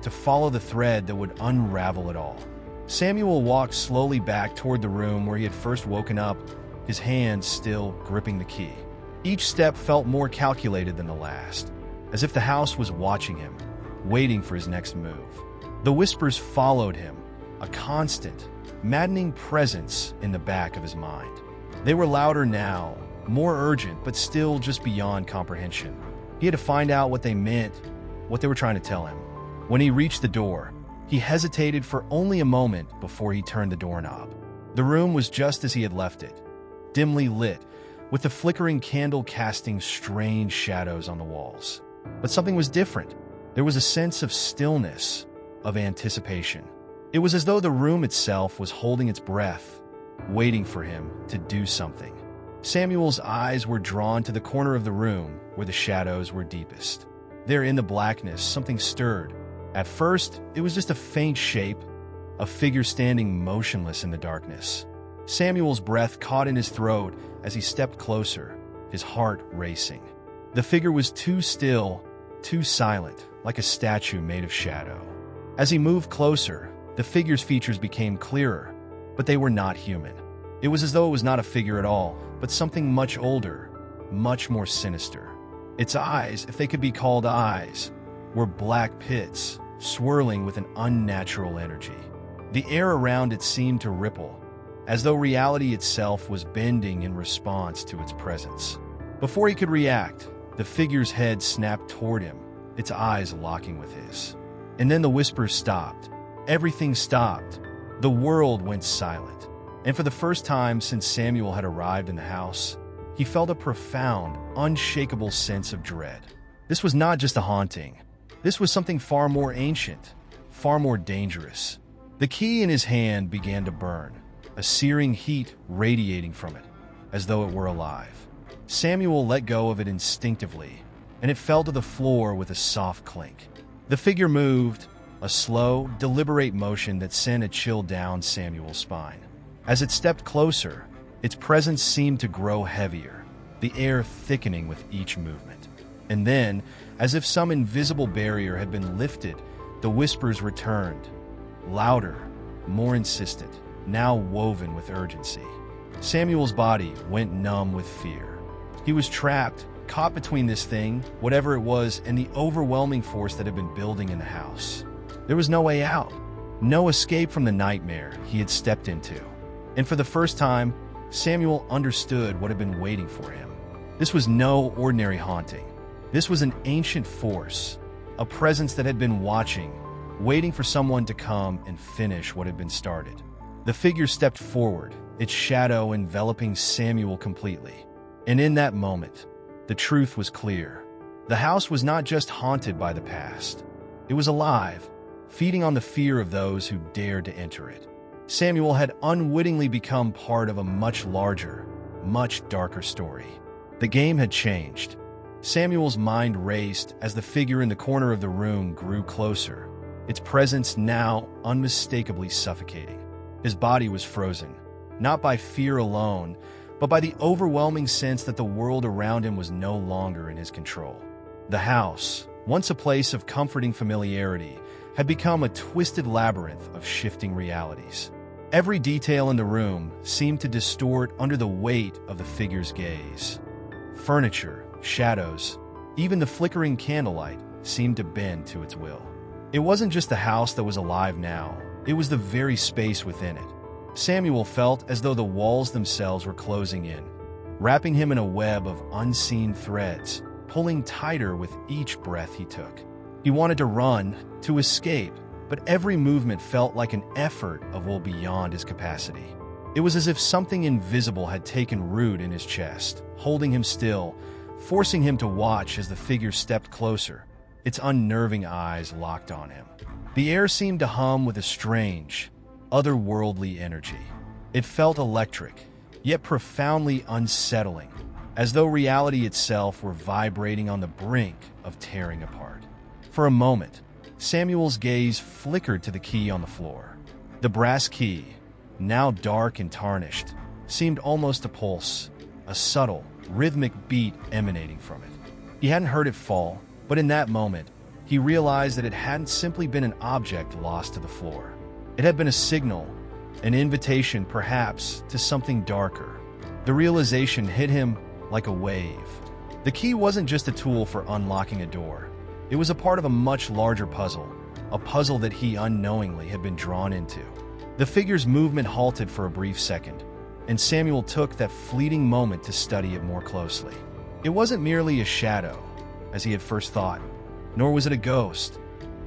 to follow the thread that would unravel it all. Samuel walked slowly back toward the room where he had first woken up, his hands still gripping the key. Each step felt more calculated than the last, as if the house was watching him, waiting for his next move. The whispers followed him, a constant, maddening presence in the back of his mind. They were louder now, more urgent, but still just beyond comprehension. He had to find out what they meant, what they were trying to tell him. When he reached the door, he hesitated for only a moment before he turned the doorknob. The room was just as he had left it, dimly lit, with the flickering candle casting strange shadows on the walls. But something was different. There was a sense of stillness, of anticipation. It was as though the room itself was holding its breath, waiting for him to do something. Samuel's eyes were drawn to the corner of the room where the shadows were deepest. There in the blackness, something stirred. At first, it was just a faint shape, a figure standing motionless in the darkness. Samuel's breath caught in his throat as he stepped closer, his heart racing. The figure was too still, too silent, like a statue made of shadow. As he moved closer, the figure's features became clearer, but they were not human. It was as though it was not a figure at all, but something much older, much more sinister. Its eyes, if they could be called eyes, were black pits, swirling with an unnatural energy. The air around it seemed to ripple, as though reality itself was bending in response to its presence. Before he could react, the figure's head snapped toward him, its eyes locking with his. And then the whispers stopped. Everything stopped. The world went silent. And for the first time since Samuel had arrived in the house, he felt a profound, unshakable sense of dread. This was not just a haunting. This was something far more ancient, far more dangerous. The key in his hand began to burn, a searing heat radiating from it, as though it were alive. Samuel let go of it instinctively, and it fell to the floor with a soft clink. The figure moved, a slow, deliberate motion that sent a chill down Samuel's spine. As it stepped closer, its presence seemed to grow heavier, the air thickening with each movement. And then, as if some invisible barrier had been lifted, the whispers returned, louder, more insistent, now woven with urgency. Samuel's body went numb with fear. He was trapped, caught between this thing, whatever it was, and the overwhelming force that had been building in the house. There was no way out, no escape from the nightmare he had stepped into. And for the first time, Samuel understood what had been waiting for him. This was no ordinary haunting. This was an ancient force, a presence that had been watching, waiting for someone to come and finish what had been started. The figure stepped forward, its shadow enveloping Samuel completely. And in that moment, the truth was clear. The house was not just haunted by the past. It was alive, feeding on the fear of those who dared to enter it. Samuel had unwittingly become part of a much larger, much darker story. The game had changed. Samuel's mind raced as the figure in the corner of the room grew closer, its presence now unmistakably suffocating. His body was frozen, not by fear alone, but by the overwhelming sense that the world around him was no longer in his control. The house, once a place of comforting familiarity, had become a twisted labyrinth of shifting realities. Every detail in the room seemed to distort under the weight of the figure's gaze. Furniture, shadows, even the flickering candlelight seemed to bend to its will. It wasn't just the house that was alive now, it was the very space within it. Samuel felt as though the walls themselves were closing in, wrapping him in a web of unseen threads, pulling tighter with each breath he took. He wanted to run, to escape, but every movement felt like an effort of will beyond his capacity. It was as if something invisible had taken root in his chest, holding him still, forcing him to watch as the figure stepped closer, its unnerving eyes locked on him. The air seemed to hum with a strange, otherworldly energy. It felt electric, yet profoundly unsettling, as though reality itself were vibrating on the brink of tearing apart. For a moment, Samuel's gaze flickered to the key on the floor. The brass key, now dark and tarnished, seemed almost to pulse, a subtle, rhythmic beat emanating from it. He hadn't heard it fall, but in that moment, he realized that it hadn't simply been an object lost to the floor. It had been a signal, an invitation perhaps to something darker. The realization hit him like a wave. The key wasn't just a tool for unlocking a door. It was a part of a much larger puzzle, a puzzle that he unknowingly had been drawn into. The figure's movement halted for a brief second, and Samuel took that fleeting moment to study it more closely. It wasn't merely a shadow, as he had first thought, nor was it a ghost,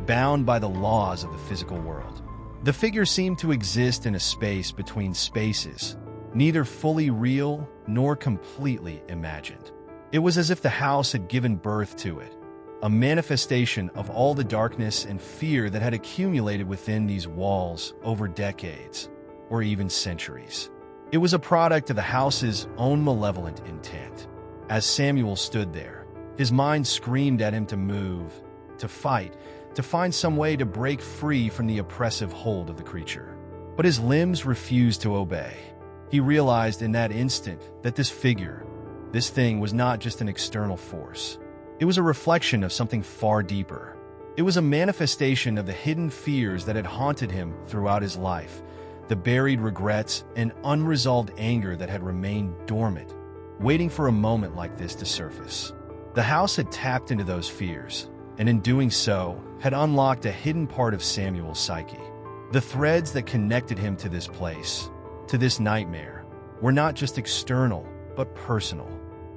bound by the laws of the physical world. The figure seemed to exist in a space between spaces, neither fully real nor completely imagined. It was as if the house had given birth to it, a manifestation of all the darkness and fear that had accumulated within these walls over decades, or even centuries. It was a product of the house's own malevolent intent. As Samuel stood there, his mind screamed at him to move, to fight, to find some way to break free from the oppressive hold of the creature. But his limbs refused to obey. He realized in that instant that this figure, this thing, was not just an external force. It was a reflection of something far deeper. It was a manifestation of the hidden fears that had haunted him throughout his life, the buried regrets and unresolved anger that had remained dormant, waiting for a moment like this to surface. The house had tapped into those fears, and in doing so, had unlocked a hidden part of Samuel's psyche. The threads that connected him to this place, to this nightmare, were not just external, but personal.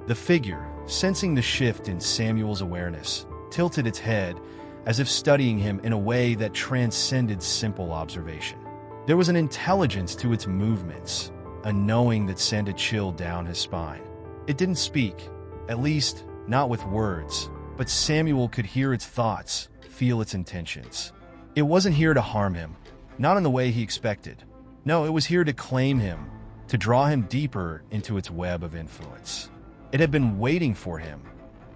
The figure, sensing the shift in Samuel's awareness, tilted its head, as if studying him in a way that transcended simple observation. There was an intelligence to its movements, a knowing that sent a chill down his spine. It didn't speak, at least not with words, but Samuel could hear its thoughts, feel its intentions. It wasn't here to harm him, not in the way he expected. No, it was here to claim him, to draw him deeper into its web of influence. It had been waiting for him,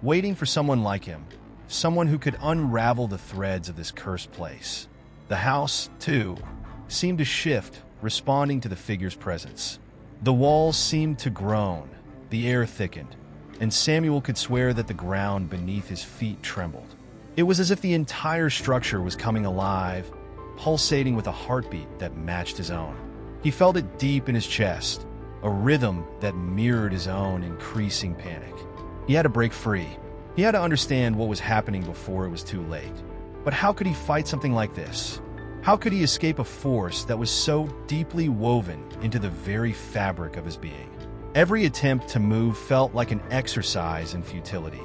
waiting for someone like him, someone who could unravel the threads of this cursed place. The house, too, seemed to shift, responding to the figure's presence. The walls seemed to groan, the air thickened, and Samuel could swear that the ground beneath his feet trembled. It was as if the entire structure was coming alive, pulsating with a heartbeat that matched his own. He felt it deep in his chest, a rhythm that mirrored his own increasing panic. He had to break free. He had to understand what was happening before it was too late. But how could he fight something like this? How could he escape a force that was so deeply woven into the very fabric of his being? Every attempt to move felt like an exercise in futility,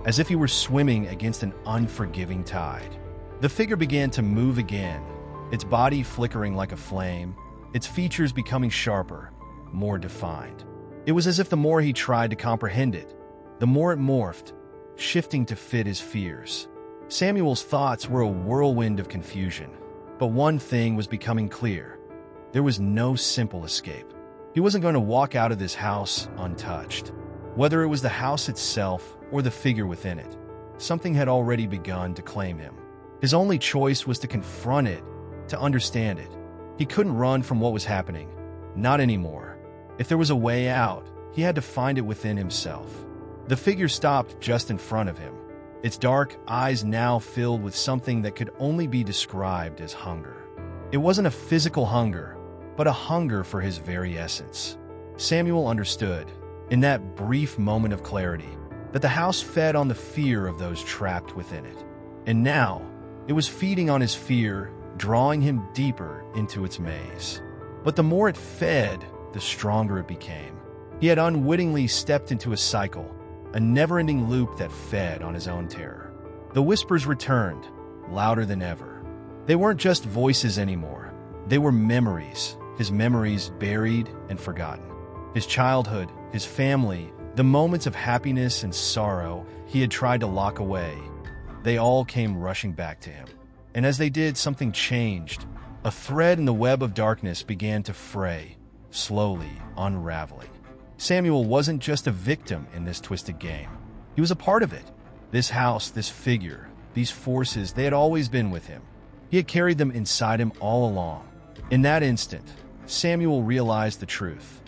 as if he were swimming against an unforgiving tide. The figure began to move again, its body flickering like a flame, its features becoming sharper, more defined. It was as if the more he tried to comprehend it, the more it morphed, shifting to fit his fears. Samuel's thoughts were a whirlwind of confusion, but one thing was becoming clear. There was no simple escape. He wasn't going to walk out of this house untouched. Whether it was the house itself or the figure within it, something had already begun to claim him. His only choice was to confront it, to understand it. He couldn't run from what was happening. Not anymore. If there was a way out, he had to find it within himself. The figure stopped just in front of him, its dark eyes now filled with something that could only be described as hunger. It wasn't a physical hunger, but a hunger for his very essence. Samuel understood, in that brief moment of clarity, that the house fed on the fear of those trapped within it. And now, it was feeding on his fear, drawing him deeper into its maze. But the more it fed, the stronger it became. He had unwittingly stepped into a cycle, a never-ending loop that fed on his own terror. The whispers returned, louder than ever. They weren't just voices anymore. They were memories, his memories buried and forgotten. His childhood, his family, the moments of happiness and sorrow he had tried to lock away, they all came rushing back to him. And as they did, something changed. A thread in the web of darkness began to fray, slowly unraveling. Samuel wasn't just a victim in this twisted game. He was a part of it. This house, this figure, these forces, they had always been with him. He had carried them inside him all along. In that instant, Samuel realized the truth.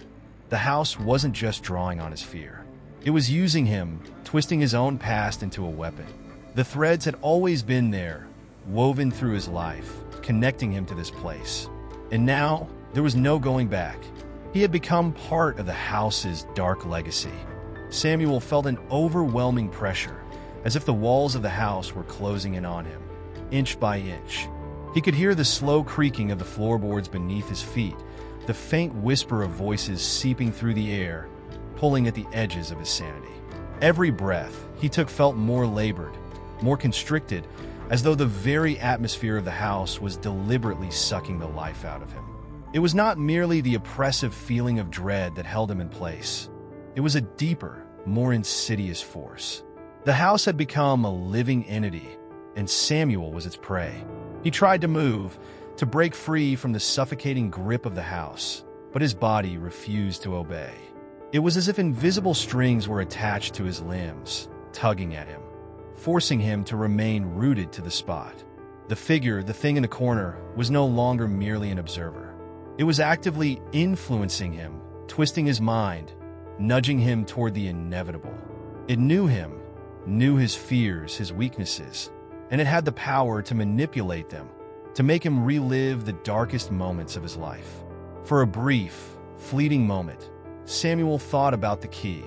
The house wasn't just drawing on his fear. It was using him, twisting his own past into a weapon. The threads had always been there, woven through his life, connecting him to this place. And now, there was no going back. He had become part of the house's dark legacy. Samuel felt an overwhelming pressure, as if the walls of the house were closing in on him. inch by inch. He could hear the slow creaking of the floorboards beneath his feet, the faint whisper of voices seeping through the air, pulling at the edges of his sanity. Every breath he took felt more labored, more constricted, as though the very atmosphere of the house was deliberately sucking the life out of him. It was not merely the oppressive feeling of dread that held him in place. It was a deeper, more insidious force. The house had become a living entity, and Samuel was its prey. He tried to move, to break free from the suffocating grip of the house, but his body refused to obey. It was as if invisible strings were attached to his limbs, tugging at him, forcing him to remain rooted to the spot. The figure, the thing in the corner, was no longer merely an observer. It was actively influencing him, twisting his mind, nudging him toward the inevitable. It knew him, knew his fears, his weaknesses, and it had the power to manipulate them, to make him relive the darkest moments of his life. For a brief, fleeting moment, Samuel thought about the key,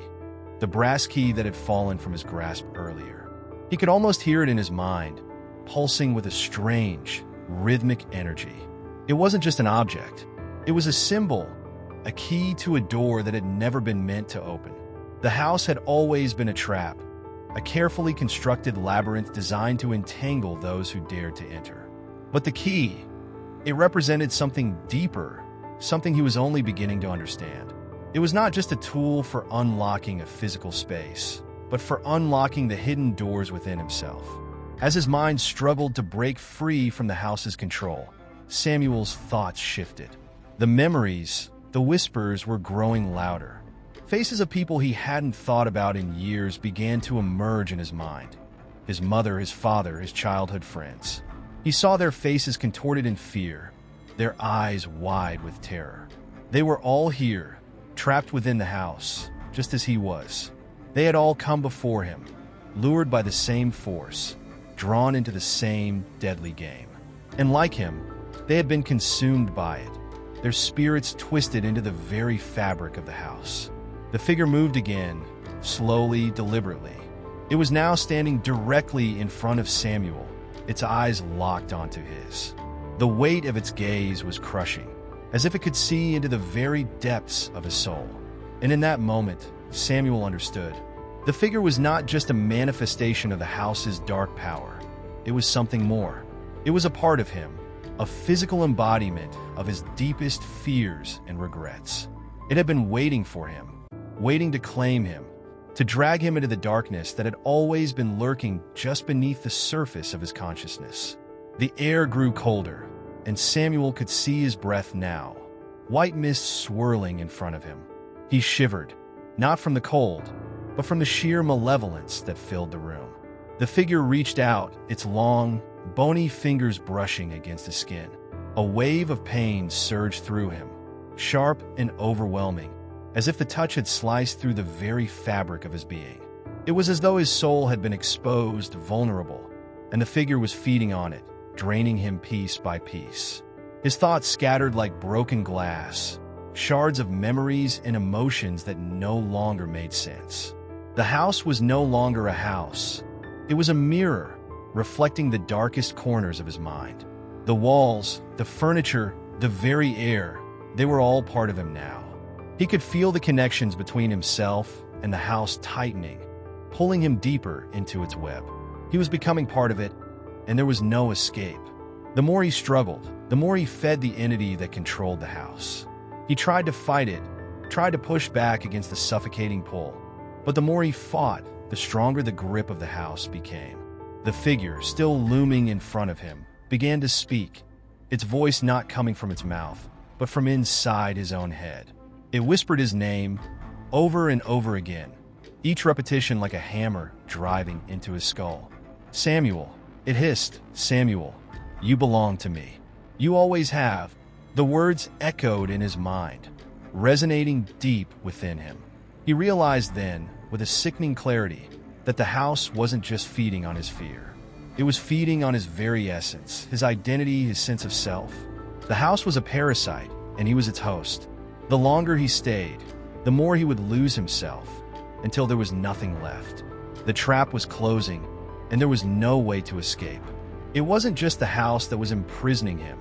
the brass key that had fallen from his grasp earlier. He could almost hear it in his mind, pulsing with a strange, rhythmic energy. It wasn't just an object. It was a symbol, a key to a door that had never been meant to open. The house had always been a trap, a carefully constructed labyrinth designed to entangle those who dared to enter. But the key, it represented something deeper, something he was only beginning to understand. It was not just a tool for unlocking a physical space, but for unlocking the hidden doors within himself. As his mind struggled to break free from the house's control, Samuel's thoughts shifted. The memories, the whispers were growing louder. Faces of people he hadn't thought about in years began to emerge in his mind. His mother, his father, his childhood friends. He saw their faces contorted in fear, their eyes wide with terror. They were all here, trapped within the house, just as he was. They had all come before him, lured by the same force, drawn into the same deadly game. And like him, they had been consumed by it, their spirits twisted into the very fabric of the house. The figure moved again, slowly, deliberately. It was now standing directly in front of Samuel, its eyes locked onto his. The weight of its gaze was crushing, as if it could see into the very depths of his soul. And in that moment, Samuel understood. The figure was not just a manifestation of the house's dark power. It was something more. It was a part of him, a physical embodiment of his deepest fears and regrets. It had been waiting for him, waiting to claim him, to drag him into the darkness that had always been lurking just beneath the surface of his consciousness. The air grew colder, and Samuel could see his breath now, white mist swirling in front of him. He shivered, not from the cold, but from the sheer malevolence that filled the room. The figure reached out, its long, bony fingers brushing against his skin. A wave of pain surged through him, sharp and overwhelming, as if the touch had sliced through the very fabric of his being. It was as though his soul had been exposed, vulnerable, and the figure was feeding on it, draining him piece by piece. His thoughts scattered like broken glass, shards of memories and emotions that no longer made sense. The house was no longer a house. It was a mirror, reflecting the darkest corners of his mind. The walls, the furniture, the very air, they were all part of him now. He could feel the connections between himself and the house tightening, pulling him deeper into its web. He was becoming part of it, and there was no escape. The more he struggled, the more he fed the entity that controlled the house. He tried to fight it, tried to push back against the suffocating pull, but the more he fought, the stronger the grip of the house became. The figure, still looming in front of him, began to speak, its voice not coming from its mouth, but from inside his own head. It whispered his name over and over again, each repetition like a hammer driving into his skull. "Samuel," it hissed, "Samuel, you belong to me. You always have." The words echoed in his mind, resonating deep within him. He realized then, with a sickening clarity, that the house wasn't just feeding on his fear. It was feeding on his very essence, his identity, his sense of self. The house was a parasite, and he was its host. The longer he stayed, the more he would lose himself, until there was nothing left. The trap was closing, and there was no way to escape. It wasn't just the house that was imprisoning him.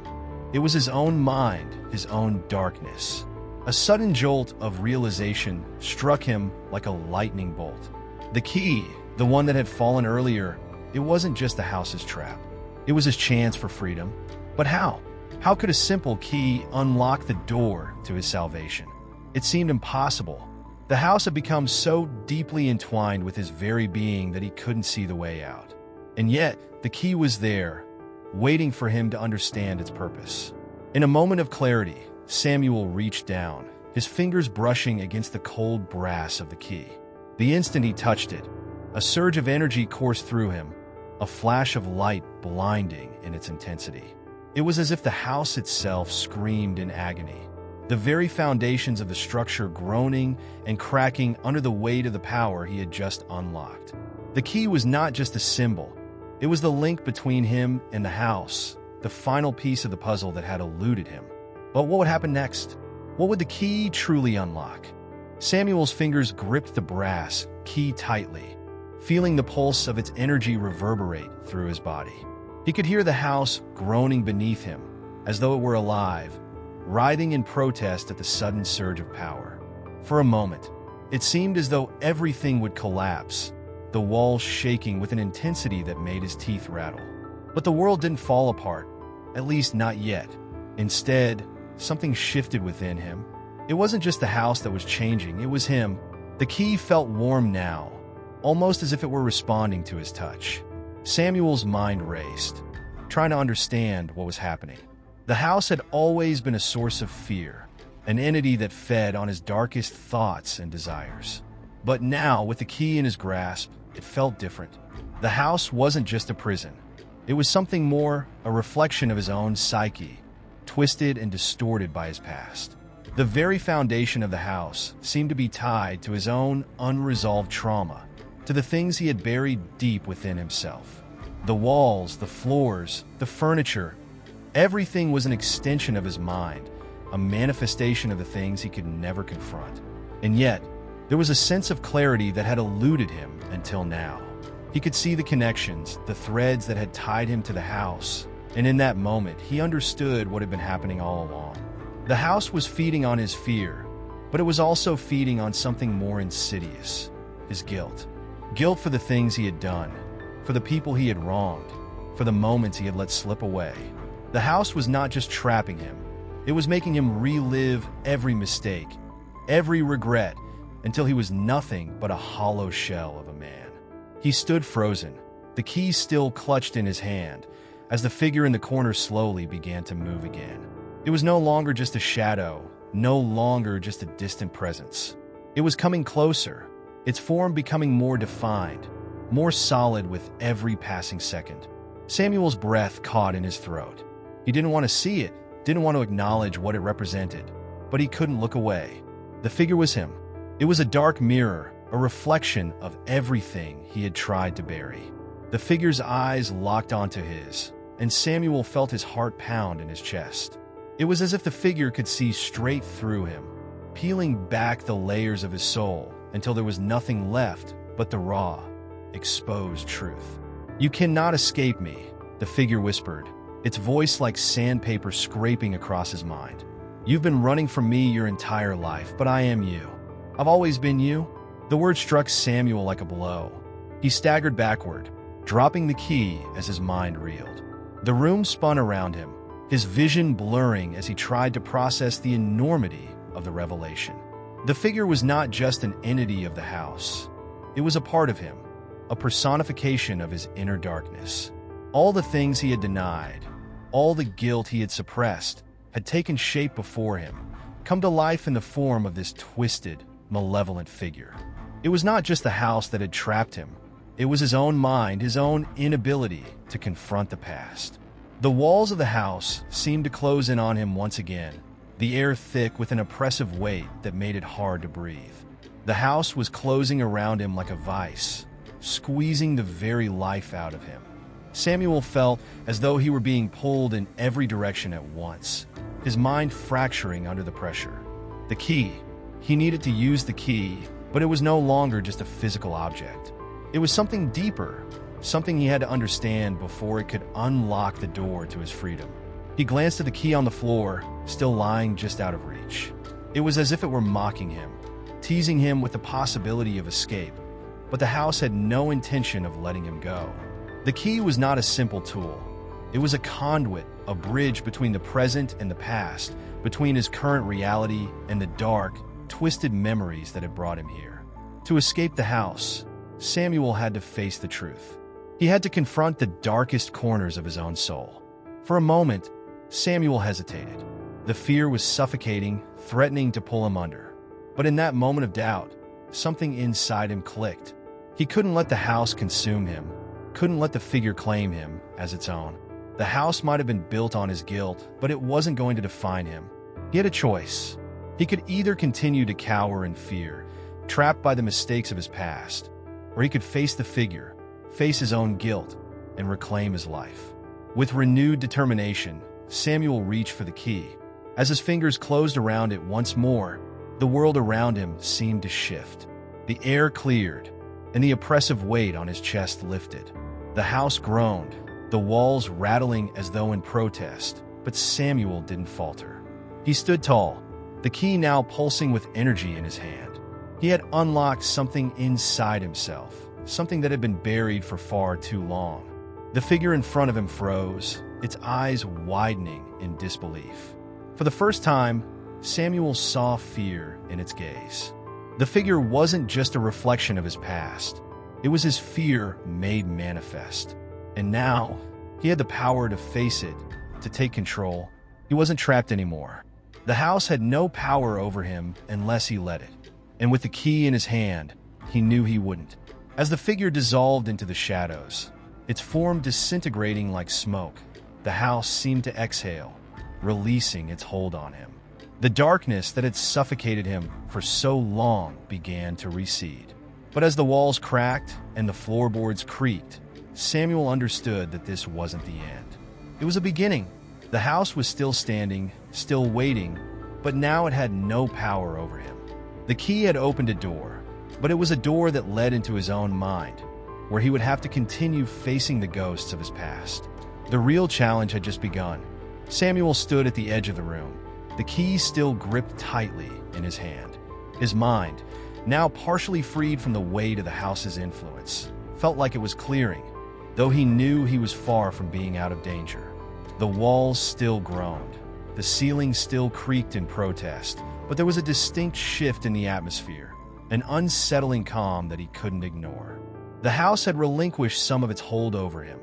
It was his own mind, his own darkness. A sudden jolt of realization struck him like a lightning bolt. The key, the one that had fallen earlier, it wasn't just the house's trap. It was his chance for freedom. But how? How could a simple key unlock the door to his salvation? It seemed impossible. The house had become so deeply entwined with his very being that he couldn't see the way out. And yet, the key was there, waiting for him to understand its purpose. In a moment of clarity, Samuel reached down, his fingers brushing against the cold brass of the key. The instant he touched it, a surge of energy coursed through him, a flash of light blinding in its intensity. It was as if the house itself screamed in agony, the very foundations of the structure groaning and cracking under the weight of the power he had just unlocked. The key was not just a symbol, it was the link between him and the house, the final piece of the puzzle that had eluded him. But what would happen next? What would the key truly unlock? Samuel's fingers gripped the brass key tightly, feeling the pulse of its energy reverberate through his body. He could hear the house groaning beneath him, as though it were alive, writhing in protest at the sudden surge of power. For a moment, it seemed as though everything would collapse, the walls shaking with an intensity that made his teeth rattle. But the world didn't fall apart, at least not yet. Instead, something shifted within him. It wasn't just the house that was changing, it was him. The key felt warm now, almost as if it were responding to his touch. Samuel's mind raced, trying to understand what was happening. The house had always been a source of fear, an entity that fed on his darkest thoughts and desires. But now, with the key in his grasp, it felt different. The house wasn't just a prison. It was something more, a reflection of his own psyche, twisted and distorted by his past. The very foundation of the house seemed to be tied to his own unresolved trauma, to the things he had buried deep within himself. The walls, the floors, the furniture, everything was an extension of his mind, a manifestation of the things he could never confront. And yet, there was a sense of clarity that had eluded him until now. He could see the connections, the threads that had tied him to the house, and in that moment, he understood what had been happening all along. The house was feeding on his fear, but it was also feeding on something more insidious, his guilt. Guilt for the things he had done, for the people he had wronged, for the moments he had let slip away. The house was not just trapping him, it was making him relive every mistake, every regret, until he was nothing but a hollow shell of a man. He stood frozen, the key still clutched in his hand, as the figure in the corner slowly began to move again. It was no longer just a shadow, no longer just a distant presence. It was coming closer, its form becoming more defined, more solid with every passing second. Samuel's breath caught in his throat. He didn't want to see it, didn't want to acknowledge what it represented, but he couldn't look away. The figure was him. It was a dark mirror, a reflection of everything he had tried to bury. The figure's eyes locked onto his, and Samuel felt his heart pound in his chest. It was as if the figure could see straight through him, peeling back the layers of his soul until there was nothing left but the raw, exposed truth. "You cannot escape me," the figure whispered, its voice like sandpaper scraping across his mind. "You've been running from me your entire life, but I am you. I've always been you." The word struck Samuel like a blow. He staggered backward, dropping the key as his mind reeled. The room spun around him, his vision blurring as he tried to process the enormity of the revelation. The figure was not just an entity of the house. It was a part of him, a personification of his inner darkness. All the things he had denied, all the guilt he had suppressed, had taken shape before him, come to life in the form of this twisted, malevolent figure. It was not just the house that had trapped him. It was his own mind, his own inability to confront the past. The walls of the house seemed to close in on him once again, the air thick with an oppressive weight that made it hard to breathe. The house was closing around him like a vice, squeezing the very life out of him. Samuel felt as though he were being pulled in every direction at once, his mind fracturing under the pressure. The key. He needed to use the key, but it was no longer just a physical object. It was something deeper, something he had to understand before it could unlock the door to his freedom. He glanced at the key on the floor, still lying just out of reach. It was as if it were mocking him, teasing him with the possibility of escape, but the house had no intention of letting him go. The key was not a simple tool. It was a conduit, a bridge between the present and the past, between his current reality and the dark, twisted memories that had brought him here. To escape the house, Samuel had to face the truth. He had to confront the darkest corners of his own soul. For a moment, Samuel hesitated. The fear was suffocating, threatening to pull him under. But in that moment of doubt, something inside him clicked. He couldn't let the house consume him, couldn't let the figure claim him as its own. The house might have been built on his guilt, but it wasn't going to define him. He had a choice. He could either continue to cower in fear, trapped by the mistakes of his past, or he could face the figure, face his own guilt, and reclaim his life. With renewed determination, Samuel reached for the key. As his fingers closed around it once more, the world around him seemed to shift. The air cleared, and the oppressive weight on his chest lifted. The house groaned, the walls rattling as though in protest, but Samuel didn't falter. He stood tall, the key now pulsing with energy in his hand. He had unlocked something inside himself, something that had been buried for far too long. The figure in front of him froze, its eyes widening in disbelief. For the first time, Samuel saw fear in its gaze. The figure wasn't just a reflection of his past. It was his fear made manifest. And now, he had the power to face it, to take control. He wasn't trapped anymore. The house had no power over him unless he let it. And with the key in his hand, he knew he wouldn't. As the figure dissolved into the shadows, its form disintegrating like smoke, the house seemed to exhale, releasing its hold on him. The darkness that had suffocated him for so long began to recede. But as the walls cracked and the floorboards creaked, Samuel understood that this wasn't the end. It was a beginning. The house was still standing, still waiting, but now it had no power over him. The key had opened a door, but it was a door that led into his own mind, where he would have to continue facing the ghosts of his past. The real challenge had just begun. Samuel stood at the edge of the room, the key still gripped tightly in his hand. His mind, now partially freed from the weight of the house's influence, felt like it was clearing, though he knew he was far from being out of danger. The walls still groaned, the ceiling still creaked in protest, but there was a distinct shift in the atmosphere, an unsettling calm that he couldn't ignore. The house had relinquished some of its hold over him,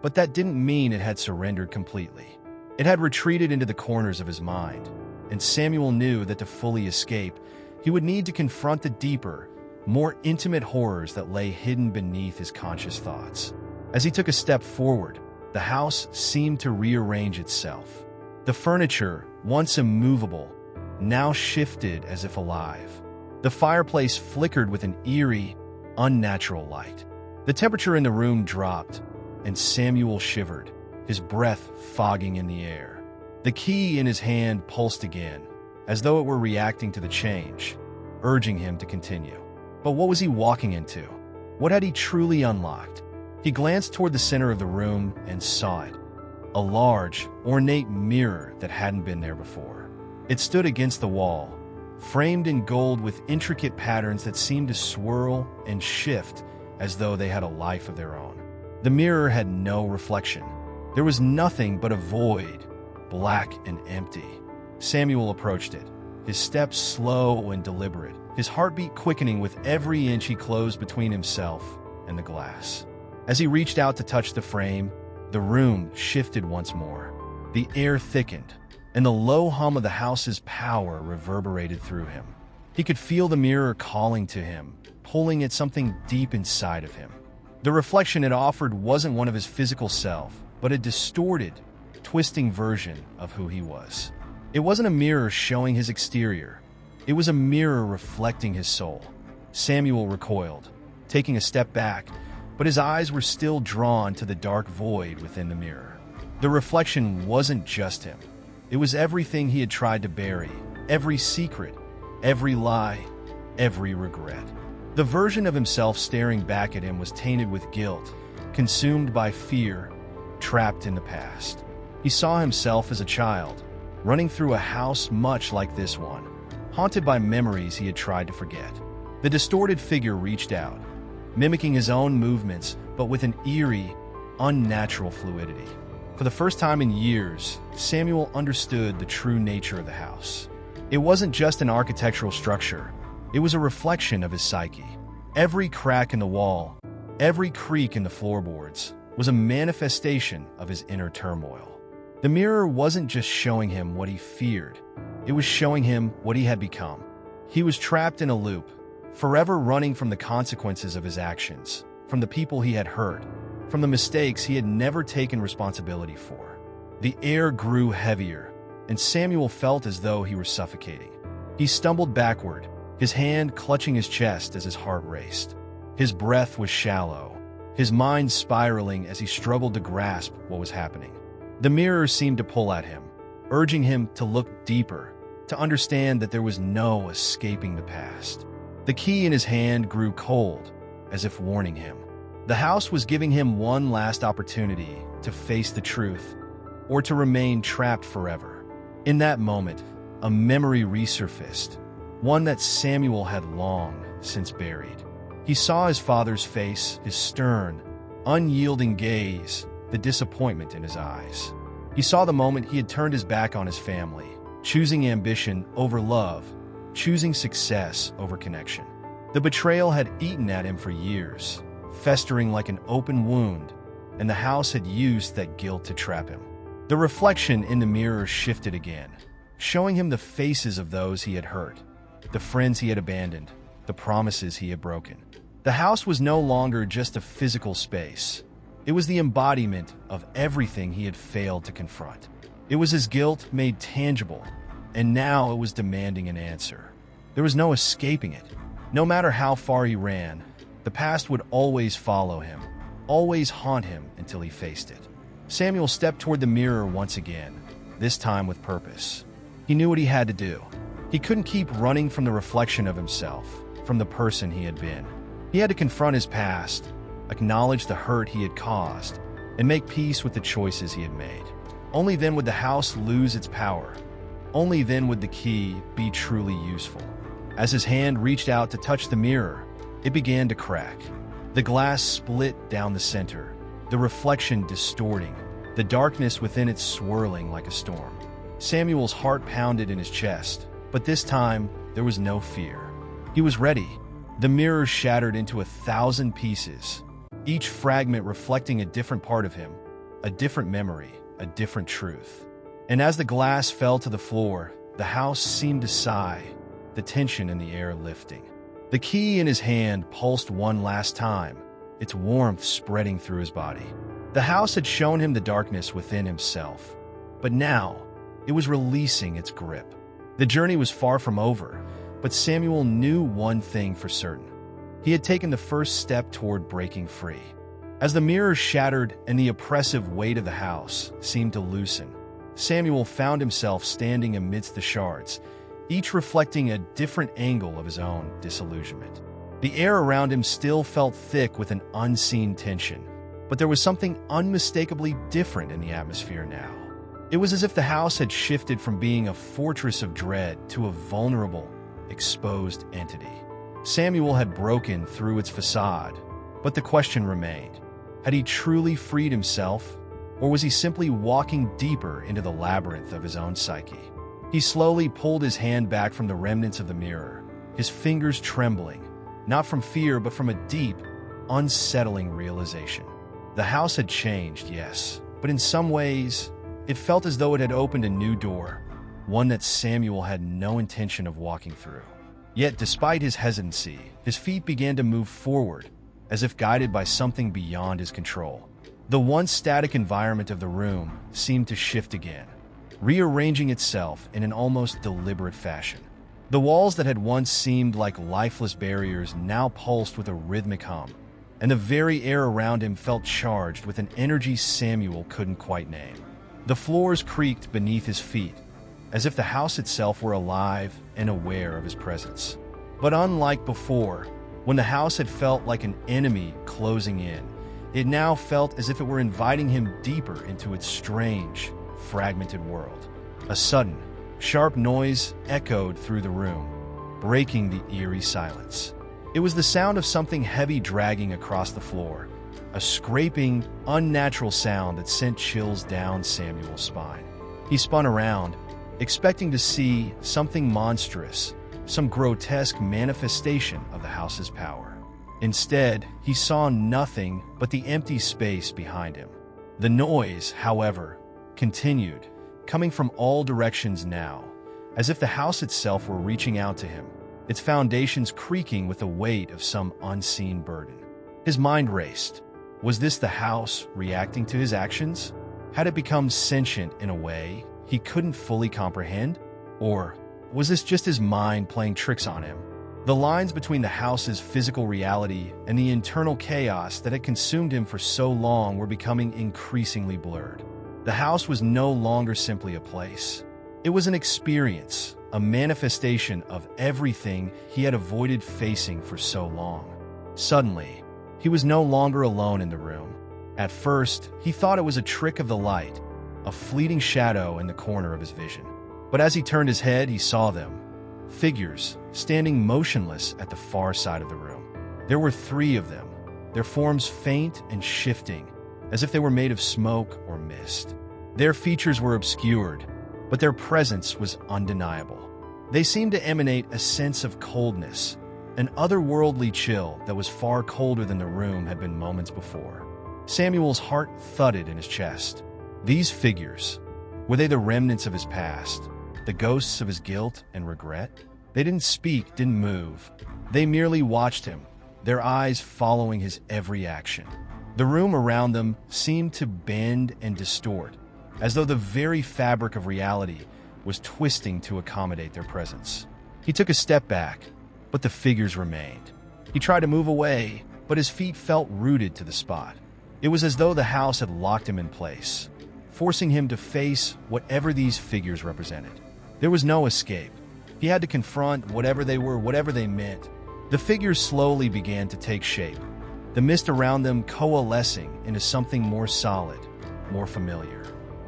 but that didn't mean it had surrendered completely. It had retreated into the corners of his mind, and Samuel knew that to fully escape, he would need to confront the deeper, more intimate horrors that lay hidden beneath his conscious thoughts. As he took a step forward, the house seemed to rearrange itself. The furniture, once immovable, now shifted as if alive. The fireplace flickered with an eerie, unnatural light. The temperature in the room dropped, and Samuel shivered, his breath fogging in the air. The key in his hand pulsed again, as though it were reacting to the change, urging him to continue. But what was he walking into? What had he truly unlocked? He glanced toward the center of the room and saw it. A large, ornate mirror that hadn't been there before. It stood against the wall, framed in gold with intricate patterns that seemed to swirl and shift as though they had a life of their own. The mirror had no reflection. There was nothing but a void, black and empty. Samuel approached it, his steps slow and deliberate, his heartbeat quickening with every inch he closed between himself and the glass. As he reached out to touch the frame, the room shifted once more. The air thickened, and the low hum of the house's power reverberated through him. He could feel the mirror calling to him, pulling at something deep inside of him. The reflection it offered wasn't one of his physical self, but a distorted, twisting version of who he was. It wasn't a mirror showing his exterior. It was a mirror reflecting his soul. Samuel recoiled, taking a step back, but his eyes were still drawn to the dark void within the mirror. The reflection wasn't just him. It was everything he had tried to bury, every secret, every lie, every regret. The version of himself staring back at him was tainted with guilt, consumed by fear, trapped in the past. He saw himself as a child, running through a house much like this one, haunted by memories he had tried to forget. The distorted figure reached out, mimicking his own movements, but with an eerie, unnatural fluidity. For the first time in years, Samuel understood the true nature of the house. It wasn't just an architectural structure, it was a reflection of his psyche. Every crack in the wall, every creak in the floorboards, was a manifestation of his inner turmoil. The mirror wasn't just showing him what he feared, it was showing him what he had become. He was trapped in a loop, forever running from the consequences of his actions, from the people he had hurt, from the mistakes he had never taken responsibility for. The air grew heavier, and Samuel felt as though he were suffocating. He stumbled backward, his hand clutching his chest as his heart raced. His breath was shallow, his mind spiraling as he struggled to grasp what was happening. The mirror seemed to pull at him, urging him to look deeper, to understand that there was no escaping the past. The key in his hand grew cold, as if warning him. The house was giving him one last opportunity to face the truth, or to remain trapped forever. In that moment, a memory resurfaced, one that Samuel had long since buried. He saw his father's face, his stern, unyielding gaze, the disappointment in his eyes. He saw the moment he had turned his back on his family, choosing ambition over love, choosing success over connection. The betrayal had eaten at him for years, festering like an open wound, and the house had used that guilt to trap him. The reflection in the mirror shifted again, showing him the faces of those he had hurt, the friends he had abandoned, the promises he had broken. The house was no longer just a physical space. It was the embodiment of everything he had failed to confront. It was his guilt made tangible, and now it was demanding an answer. There was no escaping it. No matter how far he ran, the past would always follow him, always haunt him until he faced it. Samuel stepped toward the mirror once again, this time with purpose. He knew what he had to do. He couldn't keep running from the reflection of himself, from the person he had been. He had to confront his past, acknowledge the hurt he had caused, and make peace with the choices he had made. Only then would the house lose its power. Only then would the key be truly useful. As his hand reached out to touch the mirror, it began to crack. The glass split down the center, the reflection distorting, the darkness within it swirling like a storm. Samuel's heart pounded in his chest, but this time there was no fear. He was ready. The mirror shattered into 1,000 pieces, each fragment reflecting a different part of him, a different memory, a different truth. And as the glass fell to the floor, the house seemed to sigh, the tension in the air lifting. The key in his hand pulsed one last time, its warmth spreading through his body. The house had shown him the darkness within himself, but now it was releasing its grip. The journey was far from over, but Samuel knew one thing for certain. He had taken the first step toward breaking free. As the mirror shattered and the oppressive weight of the house seemed to loosen, Samuel found himself standing amidst the shards, each reflecting a different angle of his own disillusionment. The air around him still felt thick with an unseen tension, but there was something unmistakably different in the atmosphere now. It was as if the house had shifted from being a fortress of dread to a vulnerable, exposed entity. Samuel had broken through its facade, but the question remained. Had he truly freed himself, or was he simply walking deeper into the labyrinth of his own psyche? He slowly pulled his hand back from the remnants of the mirror, his fingers trembling, not from fear but from a deep, unsettling realization. The house had changed, yes, but in some ways, it felt as though it had opened a new door, one that Samuel had no intention of walking through. Yet, despite his hesitancy, his feet began to move forward, as if guided by something beyond his control. The once static environment of the room seemed to shift again, rearranging itself in an almost deliberate fashion. The walls that had once seemed like lifeless barriers now pulsed with a rhythmic hum, and the very air around him felt charged with an energy Samuel couldn't quite name. The floors creaked beneath his feet, as if the house itself were alive and aware of his presence. But unlike before, when the house had felt like an enemy closing in, It now felt as if it were inviting him deeper into its strange, fragmented world. A sudden, sharp noise echoed through the room, breaking the eerie silence. It was the sound of something heavy dragging across the floor, a scraping, unnatural sound that sent chills down Samuel's spine. He spun around, expecting to see something monstrous, some grotesque manifestation of the house's power. Instead, he saw nothing but the empty space behind him. The noise, however, continued, coming from all directions now, as if the house itself were reaching out to him, its foundations creaking with the weight of some unseen burden. His mind raced. Was this the house reacting to his actions? Had it become sentient in a way he couldn't fully comprehend? Or was this just his mind playing tricks on him? The lines between the house's physical reality and the internal chaos that had consumed him for so long were becoming increasingly blurred. The house was no longer simply a place. It was an experience, a manifestation of everything he had avoided facing for so long. Suddenly, he was no longer alone in the room. At first, he thought it was a trick of the light, a fleeting shadow in the corner of his vision. But as he turned his head, he saw them. Figures, standing motionless at the far side of the room. There were 3 of them, their forms faint and shifting, as if they were made of smoke or mist. Their features were obscured, but their presence was undeniable. They seemed to emanate a sense of coldness, an otherworldly chill that was far colder than the room had been moments before. Samuel's heart thudded in his chest. These figures, were they the remnants of his past? The ghosts of his guilt and regret? They didn't speak, didn't move. They merely watched him, their eyes following his every action. The room around them seemed to bend and distort, as though the very fabric of reality was twisting to accommodate their presence. He took a step back, but the figures remained. He tried to move away, but his feet felt rooted to the spot. It was as though the house had locked him in place, forcing him to face whatever these figures represented. There was no escape. He had to confront whatever they were, whatever they meant. The figures slowly began to take shape, the mist around them coalescing into something more solid, more familiar.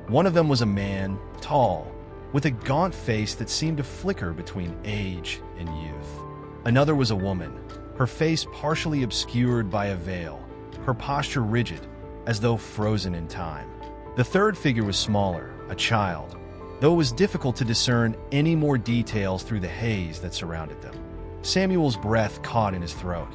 One of them was a man, tall, with a gaunt face that seemed to flicker between age and youth. Another was a woman, her face partially obscured by a veil, her posture rigid, as though frozen in time. The third figure was smaller, a child, though it was difficult to discern any more details through the haze that surrounded them. Samuel's breath caught in his throat.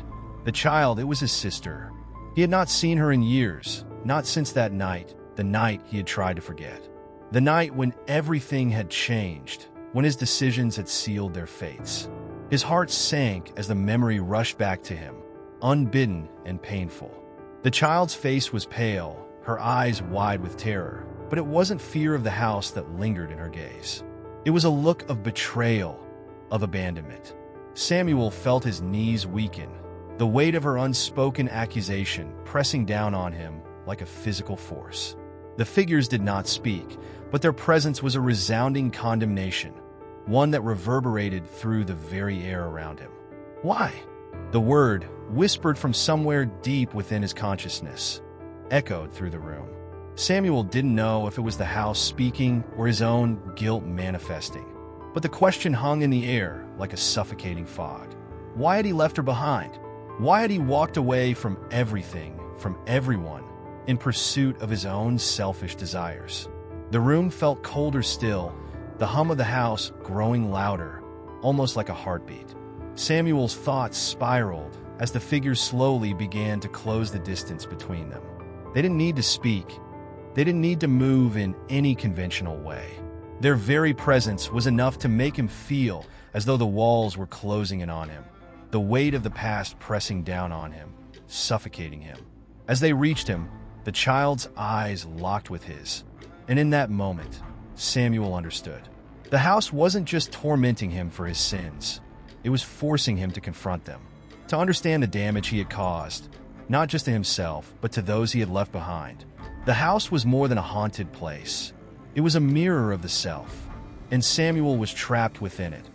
The child, it was his sister. He had not seen her in years, not since that night, the night he had tried to forget. The night when everything had changed, when his decisions had sealed their fates. His heart sank as the memory rushed back to him, unbidden and painful. The child's face was pale, her eyes wide with terror, but it wasn't fear of the house that lingered in her gaze. It was a look of betrayal, of abandonment. Samuel felt his knees weaken, the weight of her unspoken accusation pressing down on him like a physical force. The figures did not speak, but their presence was a resounding condemnation, one that reverberated through the very air around him. Why? The word, whispered from somewhere deep within his consciousness, echoed through the room. Samuel didn't know if it was the house speaking or his own guilt manifesting, but the question hung in the air like a suffocating fog. Why had he left her behind? Why had he walked away from everything, from everyone, in pursuit of his own selfish desires? The room felt colder still, the hum of the house growing louder, almost like a heartbeat. Samuel's thoughts spiraled as the figures slowly began to close the distance between them. They didn't need to speak. They didn't need to move in any conventional way. Their very presence was enough to make him feel as though the walls were closing in on him, the weight of the past pressing down on him, suffocating him. As they reached him, the child's eyes locked with his, and in that moment, Samuel understood. The house wasn't just tormenting him for his sins. It was forcing him to confront them, to understand the damage he had caused, not just to himself, but to those he had left behind. The house was more than a haunted place. It was a mirror of the self, and Samuel was trapped within it,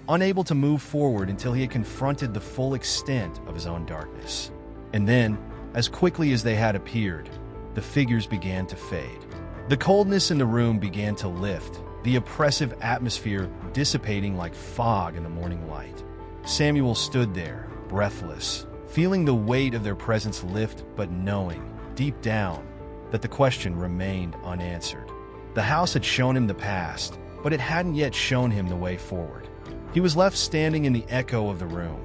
unable to move forward until he had confronted the full extent of his own darkness. And then, As quickly as they had appeared, the figures began to fade. The coldness in the room began to lift, the oppressive atmosphere dissipating like fog in the morning light. Samuel stood there, breathless, feeling the weight of their presence lift, but knowing, deep down, that the question remained unanswered. The house had shown him the past, but it hadn't yet shown him the way forward. He was left standing in the echo of the room,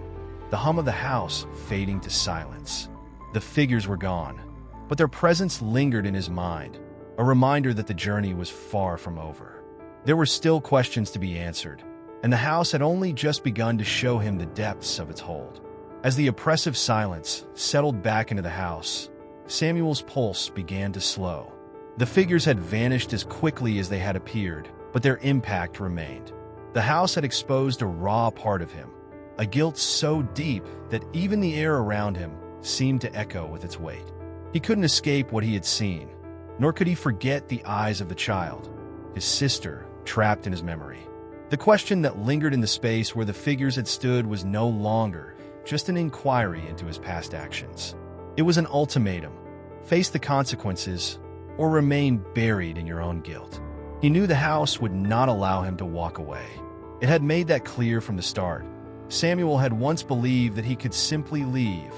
the hum of the house fading to silence. The figures were gone, but their presence lingered in his mind, a reminder that the journey was far from over. There were still questions to be answered, and the house had only just begun to show him the depths of its hold. As the oppressive silence settled back into the house, Samuel's pulse began to slow. The figures had vanished as quickly as they had appeared, but their impact remained. The house had exposed a raw part of him, a guilt so deep that even the air around him seemed to echo with its weight. He couldn't escape what he had seen, nor could he forget the eyes of the child, his sister, trapped in his memory. The question that lingered in the space where the figures had stood was no longer just an inquiry into his past actions. It was an ultimatum: face the consequences or remain buried in your own guilt. He knew the house would not allow him to walk away. It had made that clear from the start. Samuel had once believed that he could simply leave,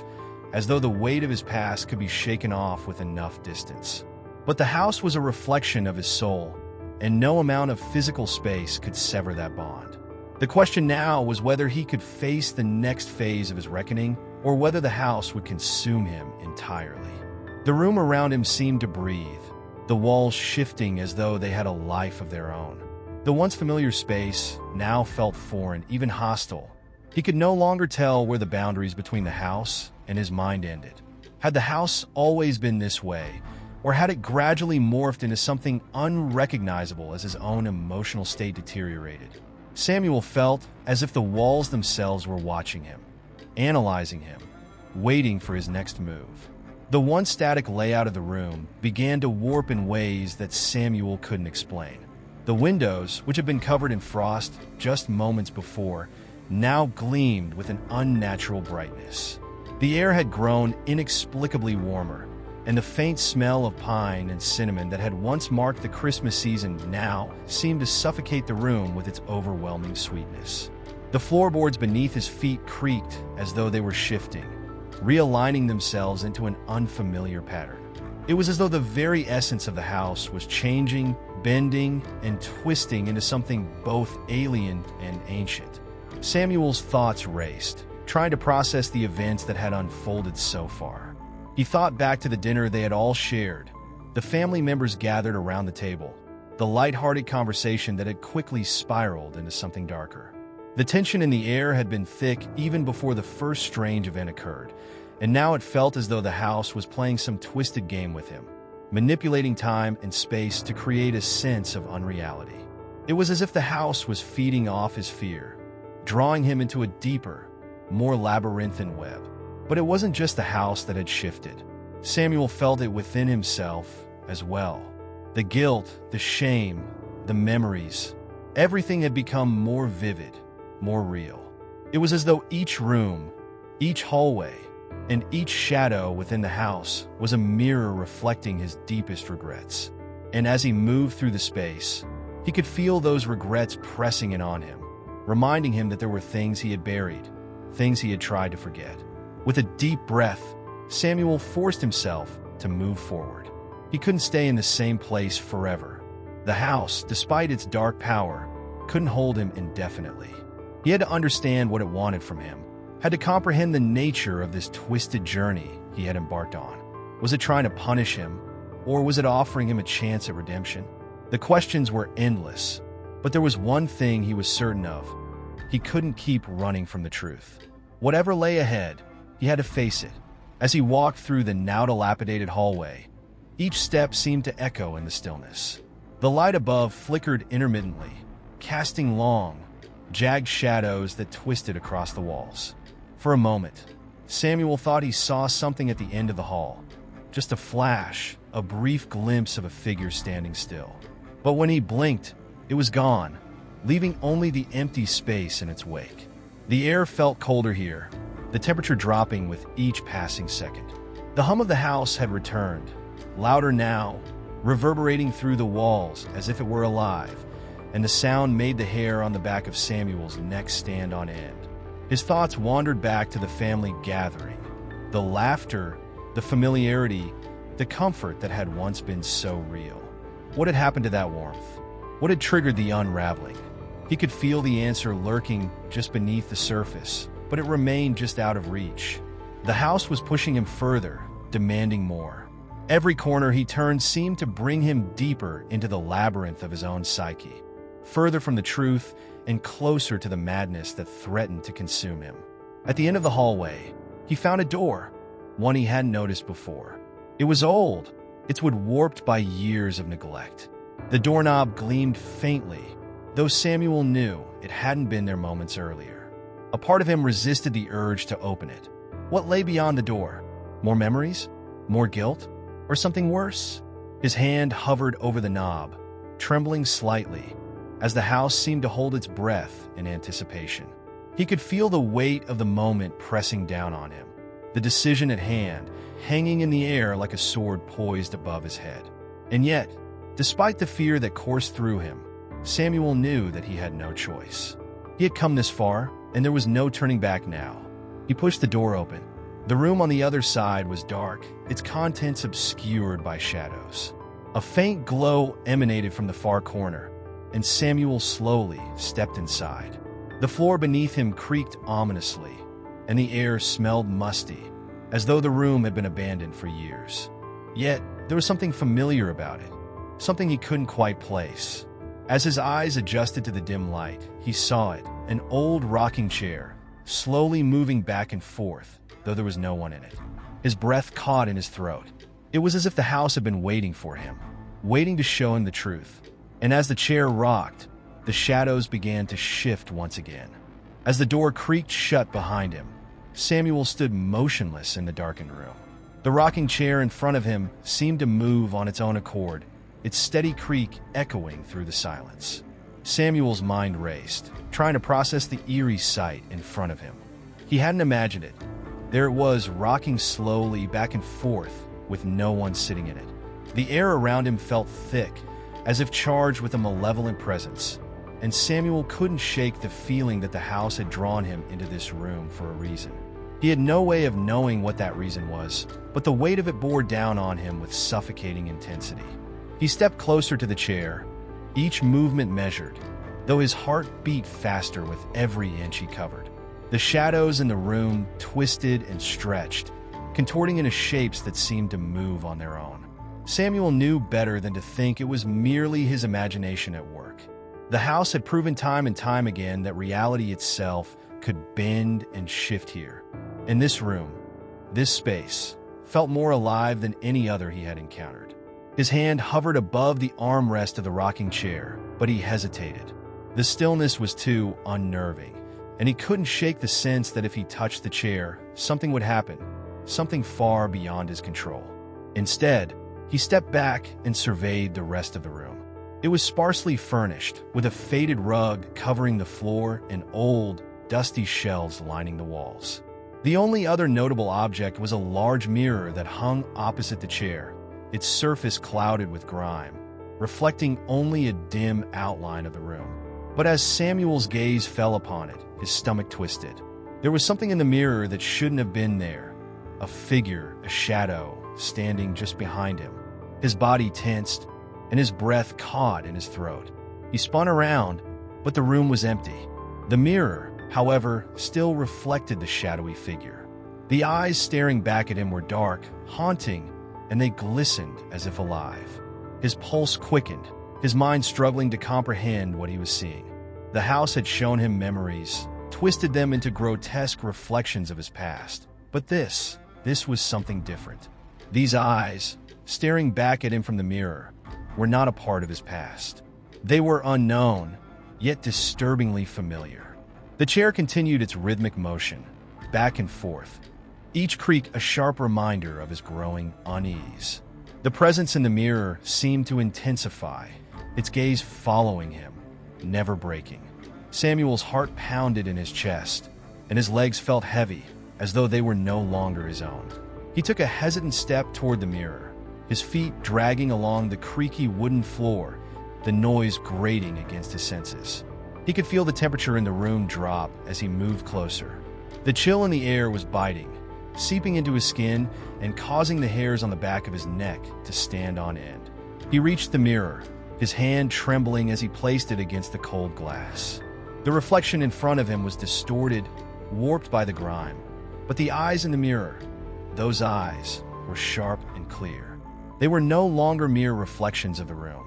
as though the weight of his past could be shaken off with enough distance. But the house was a reflection of his soul, and no amount of physical space could sever that bond. The question now was whether he could face the next phase of his reckoning, or whether the house would consume him entirely. The room around him seemed to breathe, the walls shifting as though they had a life of their own. The once familiar space now felt foreign, even hostile. He could no longer tell where the boundaries between the house and his mind ended. Had the house always been this way, or had it gradually morphed into something unrecognizable as his own emotional state deteriorated? Samuel felt as if the walls themselves were watching him, analyzing him, waiting for his next move. The once static layout of the room began to warp in ways that Samuel couldn't explain. The windows, which had been covered in frost just moments before, now gleamed with an unnatural brightness. The air had grown inexplicably warmer, and the faint smell of pine and cinnamon that had once marked the Christmas season now seemed to suffocate the room with its overwhelming sweetness. The floorboards beneath his feet creaked as though they were shifting, realigning themselves into an unfamiliar pattern. It was as though the very essence of the house was changing, bending, and twisting into something both alien and ancient. Samuel's thoughts raced, trying to process the events that had unfolded so far. He thought back to the dinner they had all shared, the family members gathered around the table, the light-hearted conversation that had quickly spiraled into something darker. The tension in the air had been thick even before the first strange event occurred, and now it felt as though the house was playing some twisted game with him, manipulating time and space to create a sense of unreality. It was as if the house was feeding off his fear, drawing him into a deeper, more labyrinthine web. But it wasn't just the house that had shifted. Samuel felt it within himself as well. The guilt, the shame, the memories, everything had become more vivid, more real. It was as though each room, each hallway, and each shadow within the house was a mirror reflecting his deepest regrets. And as he moved through the space, he could feel those regrets pressing in on him, reminding him that there were things he had buried, things he had tried to forget. With a deep breath, Samuel forced himself to move forward. He couldn't stay in the same place forever. The house, despite its dark power, couldn't hold him indefinitely. He had to understand what it wanted from him, had to comprehend the nature of this twisted journey he had embarked on. Was it trying to punish him, or was it offering him a chance at redemption? The questions were endless, but there was one thing he was certain of. He couldn't keep running from the truth. Whatever lay ahead, he had to face it. As he walked through the now dilapidated hallway, each step seemed to echo in the stillness. The light above flickered intermittently, casting long, jagged shadows that twisted across the walls. For a moment, Samuel thought he saw something at the end of the hall. Just a flash, a brief glimpse of a figure standing still. But when he blinked, it was gone, leaving only the empty space in its wake. The air felt colder here, the temperature dropping with each passing second. The hum of the house had returned, louder now, reverberating through the walls as if it were alive, and the sound made the hair on the back of Samuel's neck stand on end. His thoughts wandered back to the family gathering, the laughter, the familiarity, the comfort that had once been so real. What had happened to that warmth? What had triggered the unraveling? He could feel the answer lurking just beneath the surface, but it remained just out of reach. The house was pushing him further, demanding more. Every corner he turned seemed to bring him deeper into the labyrinth of his own psyche, further from the truth and closer to the madness that threatened to consume him. At the end of the hallway, he found a door, one he hadn't noticed before. It was old, its wood warped by years of neglect. The doorknob gleamed faintly, though Samuel knew it hadn't been there moments earlier. A part of him resisted the urge to open it. What lay beyond the door? More memories? More guilt? Or something worse? His hand hovered over the knob, trembling slightly, as the house seemed to hold its breath in anticipation. He could feel the weight of the moment pressing down on him, the decision at hand, hanging in the air like a sword poised above his head. And yet, despite the fear that coursed through him, Samuel knew that he had no choice. He had come this far, and there was no turning back now. He pushed the door open. The room on the other side was dark, its contents obscured by shadows. A faint glow emanated from the far corner, and Samuel slowly stepped inside. The floor beneath him creaked ominously, and the air smelled musty, as though the room had been abandoned for years. Yet, there was something familiar about it, something he couldn't quite place. As his eyes adjusted to the dim light, he saw it, an old rocking chair, slowly moving back and forth, though there was no one in it. His breath caught in his throat. It was as if the house had been waiting for him, waiting to show him the truth. And as the chair rocked, the shadows began to shift once again. As the door creaked shut behind him, Samuel stood motionless in the darkened room. The rocking chair in front of him seemed to move on its own accord, its steady creak echoing through the silence. Samuel's mind raced, trying to process the eerie sight in front of him. He hadn't imagined it. There it was, rocking slowly back and forth, with no one sitting in it. The air around him felt thick, as if charged with a malevolent presence, and Samuel couldn't shake the feeling that the house had drawn him into this room for a reason. He had no way of knowing what that reason was, but the weight of it bore down on him with suffocating intensity. He stepped closer to the chair, each movement measured, though his heart beat faster with every inch he covered. The shadows in the room twisted and stretched, contorting into shapes that seemed to move on their own. Samuel knew better than to think it was merely his imagination at work. The house had proven time and time again that reality itself could bend and shift here. In this room, this space, felt more alive than any other he had encountered. His hand hovered above the armrest of the rocking chair, but he hesitated. The stillness was too unnerving, and he couldn't shake the sense that if he touched the chair, something would happen, something far beyond his control. Instead, he stepped back and surveyed the rest of the room. It was sparsely furnished, with a faded rug covering the floor and old, dusty shelves lining the walls. The only other notable object was a large mirror that hung opposite the chair, its surface clouded with grime, reflecting only a dim outline of the room. But as Samuel's gaze fell upon it, his stomach twisted. There was something in the mirror that shouldn't have been there. A figure, a shadow, standing just behind him. His body tensed, and his breath caught in his throat. He spun around, but the room was empty. The mirror, however, still reflected the shadowy figure. The eyes staring back at him were dark, haunting, and they glistened as if alive. His pulse quickened, his mind struggling to comprehend what he was seeing. The house had shown him memories, twisted them into grotesque reflections of his past. But this was something different. These eyes, staring back at him from the mirror, were not a part of his past. They were unknown, yet disturbingly familiar. The chair continued its rhythmic motion, back and forth, each creak a sharp reminder of his growing unease. The presence in the mirror seemed to intensify, its gaze following him, never breaking. Samuel's heart pounded in his chest, and his legs felt heavy, as though they were no longer his own. He took a hesitant step toward the mirror, his feet dragging along the creaky wooden floor, the noise grating against his senses. He could feel the temperature in the room drop as he moved closer. The chill in the air was biting, seeping into his skin and causing the hairs on the back of his neck to stand on end. He reached the mirror, his hand trembling as he placed it against the cold glass. The reflection in front of him was distorted, warped by the grime. But the eyes in the mirror, those eyes, were sharp and clear. They were no longer mere reflections of the room.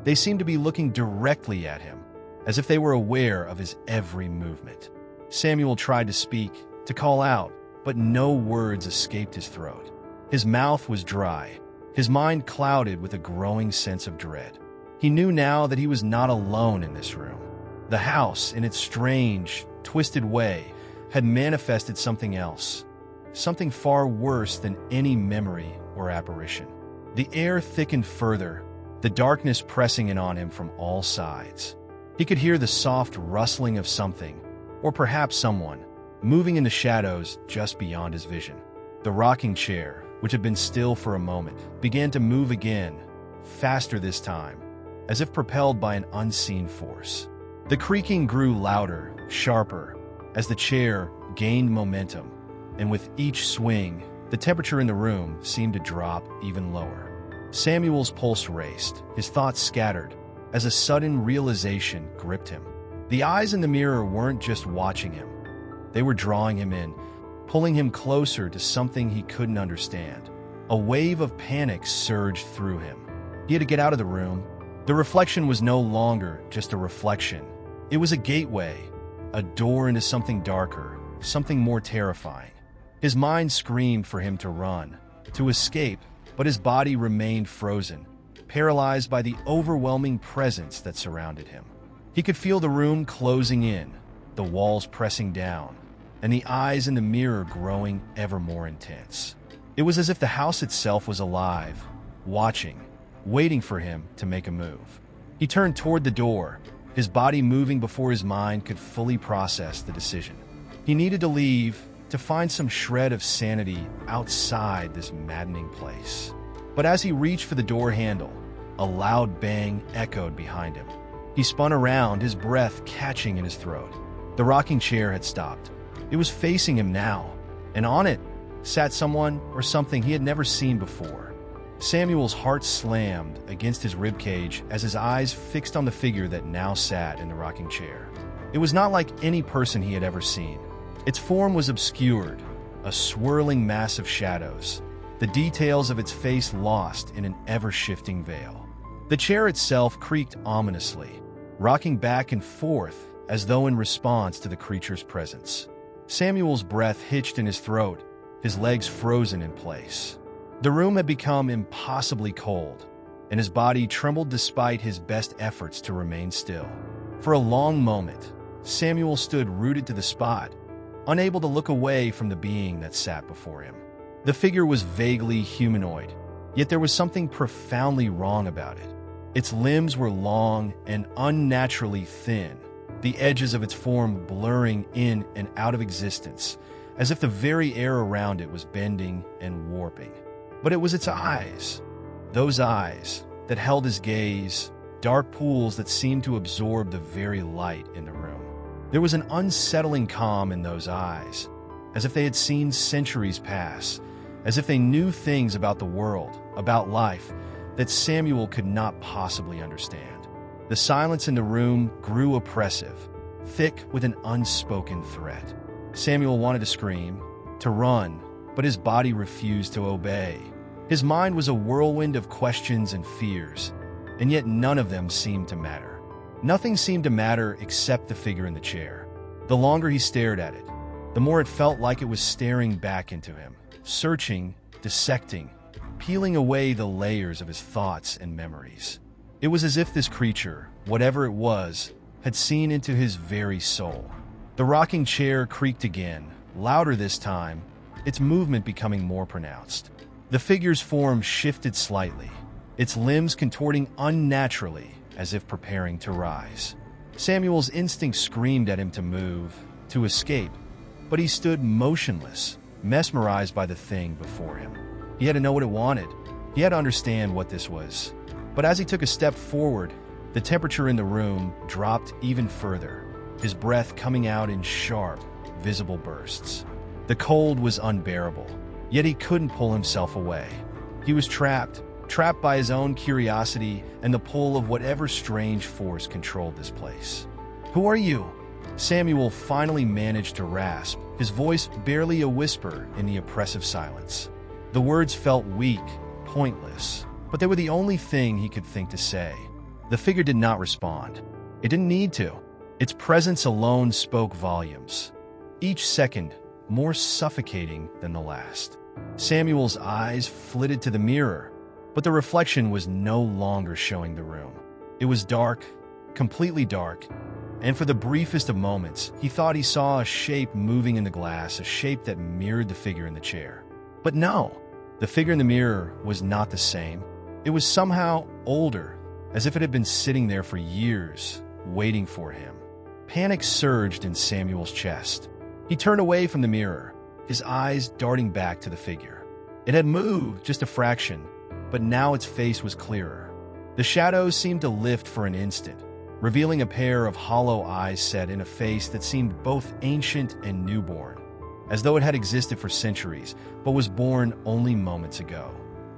They seemed to be looking directly at him, as if they were aware of his every movement. Samuel tried to speak, to call out, but no words escaped his throat. His mouth was dry, his mind clouded with a growing sense of dread. He knew now that he was not alone in this room. The house, in its strange, twisted way, had manifested something else, something far worse than any memory or apparition. The air thickened further, the darkness pressing in on him from all sides. He could hear the soft rustling of something, or perhaps someone, moving in the shadows just beyond his vision. The rocking chair, which had been still for a moment, began to move again, faster this time, as if propelled by an unseen force. The creaking grew louder, sharper, as the chair gained momentum, and with each swing, the temperature in the room seemed to drop even lower. Samuel's pulse raced, his thoughts scattered, as a sudden realization gripped him. The eyes in the mirror weren't just watching him. They were drawing him in, pulling him closer to something he couldn't understand. A wave of panic surged through him. He had to get out of the room. The reflection was no longer just a reflection. It was a gateway, a door into something darker, something more terrifying. His mind screamed for him to run, to escape, but his body remained frozen, paralyzed by the overwhelming presence that surrounded him. He could feel the room closing in, the walls pressing down, and the eyes in the mirror growing ever more intense. It was as if the house itself was alive, watching, waiting for him to make a move. He turned toward the door, his body moving before his mind could fully process the decision. He needed to leave, to find some shred of sanity outside this maddening place. But as he reached for the door handle, a loud bang echoed behind him. He spun around, his breath catching in his throat. The rocking chair had stopped. It was facing him now, and on it sat someone or something he had never seen before. Samuel's heart slammed against his ribcage as his eyes fixed on the figure that now sat in the rocking chair. It was not like any person he had ever seen. Its form was obscured, a swirling mass of shadows, the details of its face lost in an ever-shifting veil. The chair itself creaked ominously, rocking back and forth as though in response to the creature's presence. Samuel's breath hitched in his throat, his legs frozen in place. The room had become impossibly cold, and his body trembled despite his best efforts to remain still. For a long moment, Samuel stood rooted to the spot, unable to look away from the being that sat before him. The figure was vaguely humanoid, yet there was something profoundly wrong about it. Its limbs were long and unnaturally thin, the edges of its form blurring in and out of existence, as if the very air around it was bending and warping. But it was its eyes, those eyes that held his gaze, dark pools that seemed to absorb the very light in the room. There was an unsettling calm in those eyes, as if they had seen centuries pass, as if they knew things about the world, about life, that Samuel could not possibly understand. The silence in the room grew oppressive, thick with an unspoken threat. Samuel wanted to scream, to run, but his body refused to obey. His mind was a whirlwind of questions and fears, and yet none of them seemed to matter. Nothing seemed to matter except the figure in the chair. The longer he stared at it, the more it felt like it was staring back into him, searching, dissecting, peeling away the layers of his thoughts and memories. It was as if this creature, whatever it was, had seen into his very soul. The rocking chair creaked again, louder this time, its movement becoming more pronounced. The figure's form shifted slightly, its limbs contorting unnaturally as if preparing to rise. Samuel's instinct screamed at him to move, to escape, but he stood motionless, mesmerized by the thing before him. He had to know what it wanted. He had to understand what this was. But as he took a step forward, the temperature in the room dropped even further, his breath coming out in sharp, visible bursts. The cold was unbearable, yet he couldn't pull himself away. He was trapped by his own curiosity and the pull of whatever strange force controlled this place. "Who are you?" Samuel finally managed to rasp, his voice barely a whisper in the oppressive silence. The words felt weak, pointless, but they were the only thing he could think to say. The figure did not respond. It didn't need to. Its presence alone spoke volumes, each second more suffocating than the last. Samuel's eyes flitted to the mirror, but the reflection was no longer showing the room. It was dark, completely dark, and for the briefest of moments, he thought he saw a shape moving in the glass, a shape that mirrored the figure in the chair. But no, the figure in the mirror was not the same. It was somehow older, as if it had been sitting there for years, waiting for him. Panic surged in Samuel's chest. He turned away from the mirror, his eyes darting back to the figure. It had moved just a fraction, but now its face was clearer. The shadows seemed to lift for an instant, revealing a pair of hollow eyes set in a face that seemed both ancient and newborn, as though it had existed for centuries, but was born only moments ago.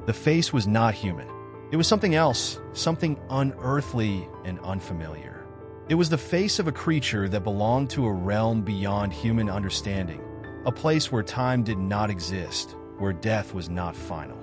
The face was not human. It was something else, something unearthly and unfamiliar. It was the face of a creature that belonged to a realm beyond human understanding, a place where time did not exist, where death was not final.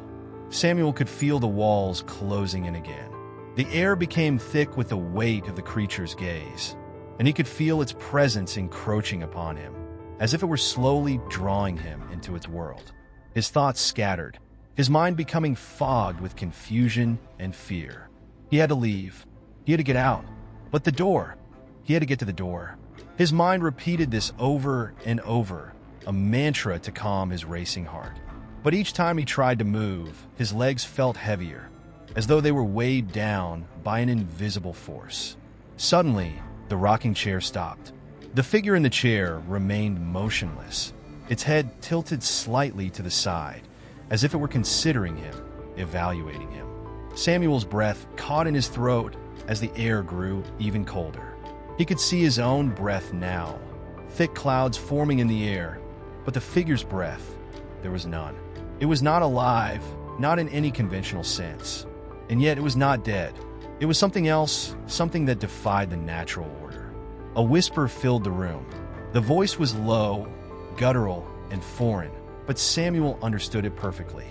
Samuel could feel the walls closing in again. The air became thick with the weight of the creature's gaze, and he could feel its presence encroaching upon him, as if it were slowly drawing him into its world. His thoughts scattered, his mind becoming fogged with confusion and fear. He had to leave. He had to get out. But the door. He had to get to the door. His mind repeated this over and over, a mantra to calm his racing heart. But each time he tried to move, his legs felt heavier, as though they were weighed down by an invisible force. Suddenly, the rocking chair stopped. The figure in the chair remained motionless, its head tilted slightly to the side, as if it were considering him, evaluating him. Samuel's breath caught in his throat as the air grew even colder. He could see his own breath now, thick clouds forming in the air, but the figure's breath, there was none. It was not alive, not in any conventional sense. And yet it was not dead. It was something else, something that defied the natural order. A whisper filled the room. The voice was low, guttural, and foreign, but Samuel understood it perfectly.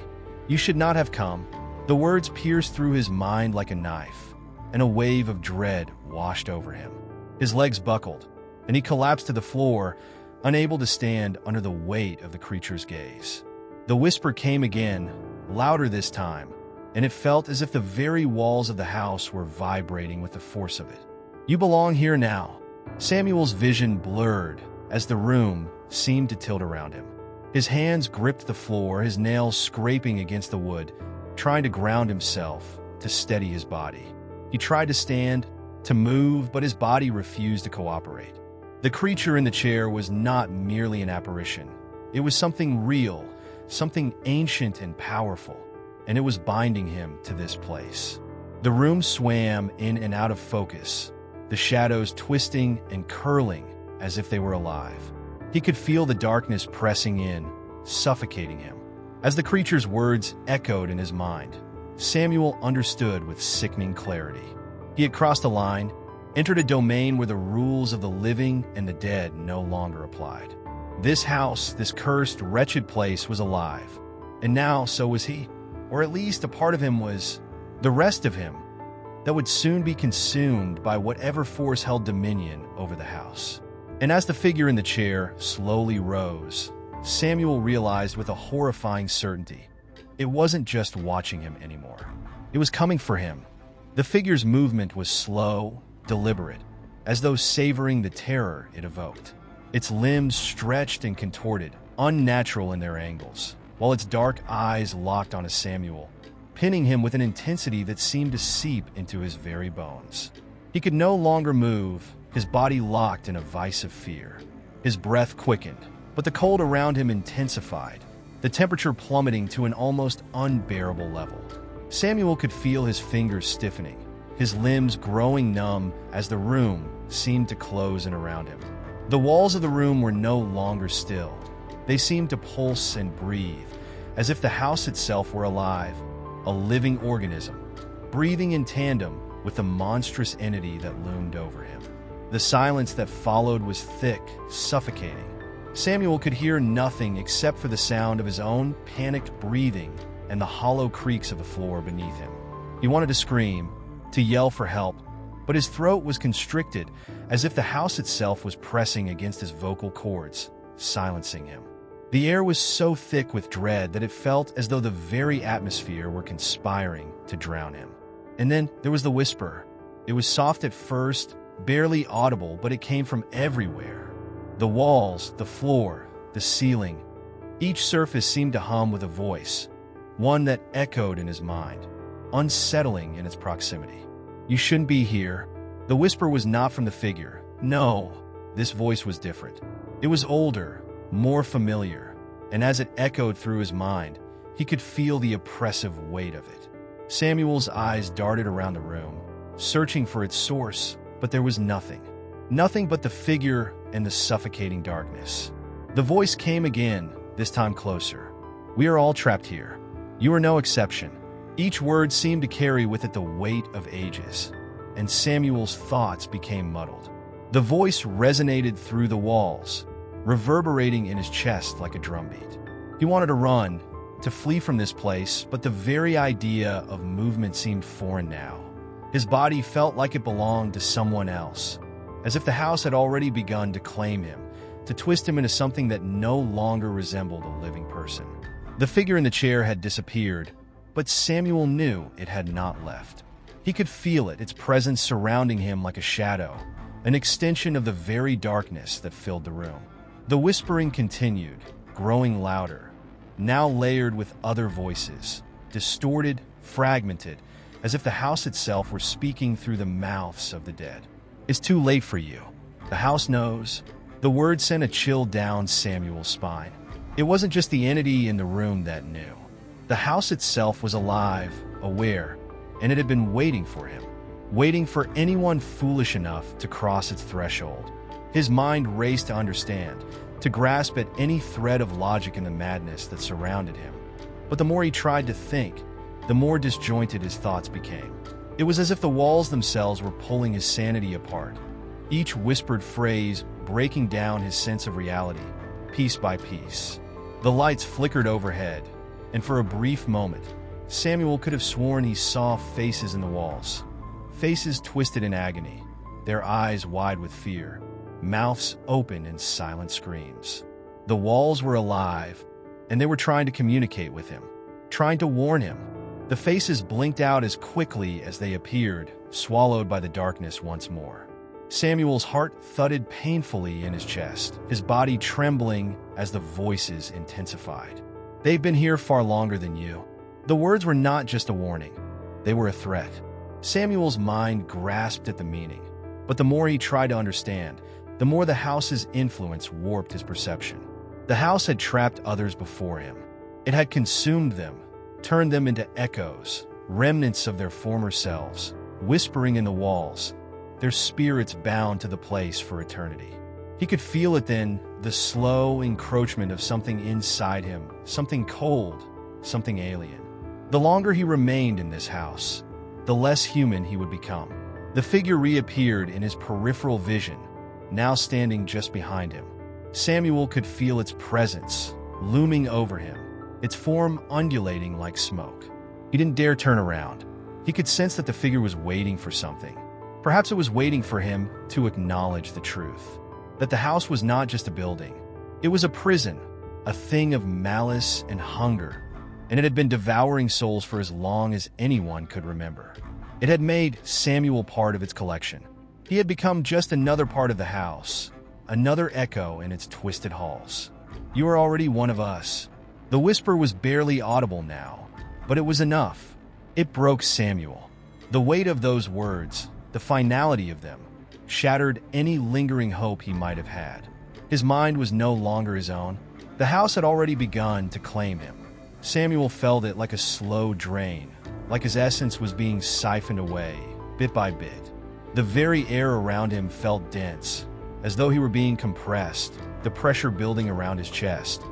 "You should not have come." The words pierced through his mind like a knife, and a wave of dread washed over him. His legs buckled, and he collapsed to the floor, unable to stand under the weight of the creature's gaze. The whisper came again, louder this time, and it felt as if the very walls of the house were vibrating with the force of it. "You belong here now." Samuel's vision blurred as the room seemed to tilt around him. His hands gripped the floor, his nails scraping against the wood, trying to ground himself, to steady his body. He tried to stand, to move, but his body refused to cooperate. The creature in the chair was not merely an apparition. It was something real, something ancient and powerful, and it was binding him to this place. The room swam in and out of focus, the shadows twisting and curling as if they were alive. He could feel the darkness pressing in, suffocating him. As the creature's words echoed in his mind, Samuel understood with sickening clarity. He had crossed a line, entered a domain where the rules of the living and the dead no longer applied. This house, this cursed, wretched place was alive, and now so was he. Or at least a part of him was the rest of him that would soon be consumed by whatever force held dominion over the house. And as the figure in the chair slowly rose, Samuel realized with a horrifying certainty, it wasn't just watching him anymore. It was coming for him. The figure's movement was slow, deliberate, as though savoring the terror it evoked. Its limbs stretched and contorted, unnatural in their angles, while its dark eyes locked onto Samuel, pinning him with an intensity that seemed to seep into his very bones. He could no longer move, his body locked in a vice of fear. His breath quickened, But the cold around him intensified, the temperature plummeting to an almost unbearable level. Samuel could feel his fingers stiffening, his limbs growing numb as the room seemed to close in around him. The walls of the room were no longer still. They seemed to pulse and breathe, as if the house itself were alive, a living organism, breathing in tandem with the monstrous entity that loomed over him. The silence that followed was thick, suffocating. Samuel could hear nothing except for the sound of his own panicked breathing and the hollow creaks of the floor beneath him. He wanted to scream, to yell for help, but his throat was constricted as if the house itself was pressing against his vocal cords, silencing him. The air was so thick with dread that it felt as though the very atmosphere were conspiring to drown him. And then there was the whisper. It was soft at first, barely audible, but it came from everywhere. The walls, the floor, the ceiling. Each surface seemed to hum with a voice, one that echoed in his mind, unsettling in its proximity. "You shouldn't be here." The whisper was not from the figure. No, this voice was different. It was older, more familiar, and as it echoed through his mind, he could feel the oppressive weight of it. Samuel's eyes darted around the room, searching for its source, but there was nothing. Nothing but the figure and the suffocating darkness. The voice came again, this time closer. "We are all trapped here. You are no exception." Each word seemed to carry with it the weight of ages, and Samuel's thoughts became muddled. The voice resonated through the walls, reverberating in his chest like a drumbeat. He wanted to run, to flee from this place, but the very idea of movement seemed foreign now. His body felt like it belonged to someone else, as if the house had already begun to claim him, to twist him into something that no longer resembled a living person. The figure in the chair had disappeared, but Samuel knew it had not left. He could feel it, its presence surrounding him like a shadow, an extension of the very darkness that filled the room. The whispering continued, growing louder, now layered with other voices, distorted, fragmented, as if the house itself were speaking through the mouths of the dead. "It's too late for you. The house knows." The word sent a chill down Samuel's spine. It wasn't just the entity in the room that knew. The house itself was alive, aware, and it had been waiting for him, waiting for anyone foolish enough to cross its threshold. His mind raced to understand, to grasp at any thread of logic in the madness that surrounded him. But the more he tried to think, the more disjointed his thoughts became. It was as if the walls themselves were pulling his sanity apart, each whispered phrase breaking down his sense of reality, piece by piece. The lights flickered overhead, and for a brief moment, Samuel could have sworn he saw faces in the walls. Faces twisted in agony, their eyes wide with fear, mouths open in silent screams. The walls were alive, and they were trying to communicate with him, trying to warn him. The faces blinked out as quickly as they appeared, swallowed by the darkness once more. Samuel's heart thudded painfully in his chest, his body trembling as the voices intensified. "They've been here far longer than you." The words were not just a warning, they were a threat. Samuel's mind grasped at the meaning, but the more he tried to understand, the more the house's influence warped his perception. The house had trapped others before him. It had consumed them, turned them into echoes, remnants of their former selves, whispering in the walls, their spirits bound to the place for eternity. He could feel it then, the slow encroachment of something inside him, something cold, something alien. The longer he remained in this house, the less human he would become. The figure reappeared in his peripheral vision, now standing just behind him. Samuel could feel its presence, looming over him, its form undulating like smoke. He didn't dare turn around. He could sense that the figure was waiting for something. Perhaps it was waiting for him to acknowledge the truth. That the house was not just a building. It was a prison, a thing of malice and hunger, and it had been devouring souls for as long as anyone could remember. It had made Samuel part of its collection. He had become just another part of the house, another echo in its twisted halls. "You are already one of us." The whisper was barely audible now, but it was enough. It broke Samuel. The weight of those words, the finality of them, shattered any lingering hope he might have had. His mind was no longer his own. The house had already begun to claim him. Samuel felt it like a slow drain, like his essence was being siphoned away, bit by bit. The very air around him felt dense, as though he were being compressed, the pressure building around his chest,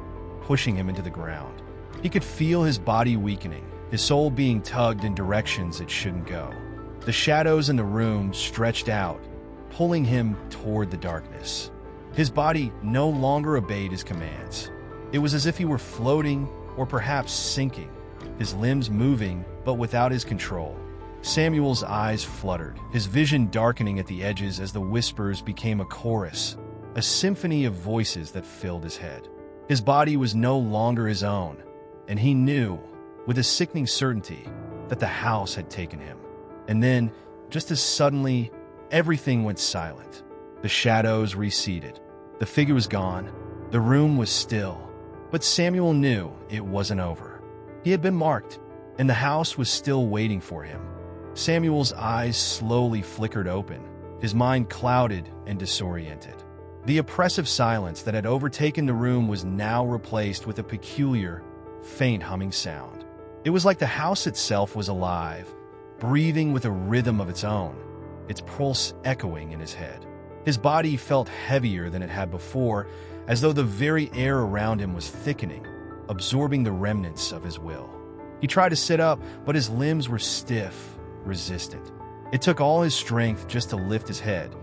pushing him into the ground. He could feel his body weakening, his soul being tugged in directions it shouldn't go. The shadows in the room stretched out, pulling him toward the darkness. His body no longer obeyed his commands. It was as if he were floating or perhaps sinking, his limbs moving but without his control. Samuel's eyes fluttered, his vision darkening at the edges as the whispers became a chorus, a symphony of voices that filled his head. His body was no longer his own, and he knew, with a sickening certainty, that the house had taken him. And then, just as suddenly, everything went silent. The shadows receded. The figure was gone. The room was still. But Samuel knew it wasn't over. He had been marked, and the house was still waiting for him. Samuel's eyes slowly flickered open, his mind clouded and disoriented. The oppressive silence that had overtaken the room was now replaced with a peculiar, faint humming sound. It was like the house itself was alive, breathing with a rhythm of its own, its pulse echoing in his head. His body felt heavier than it had before, as though the very air around him was thickening, absorbing the remnants of his will. He tried to sit up, but his limbs were stiff, resistant. It took all his strength just to lift his head,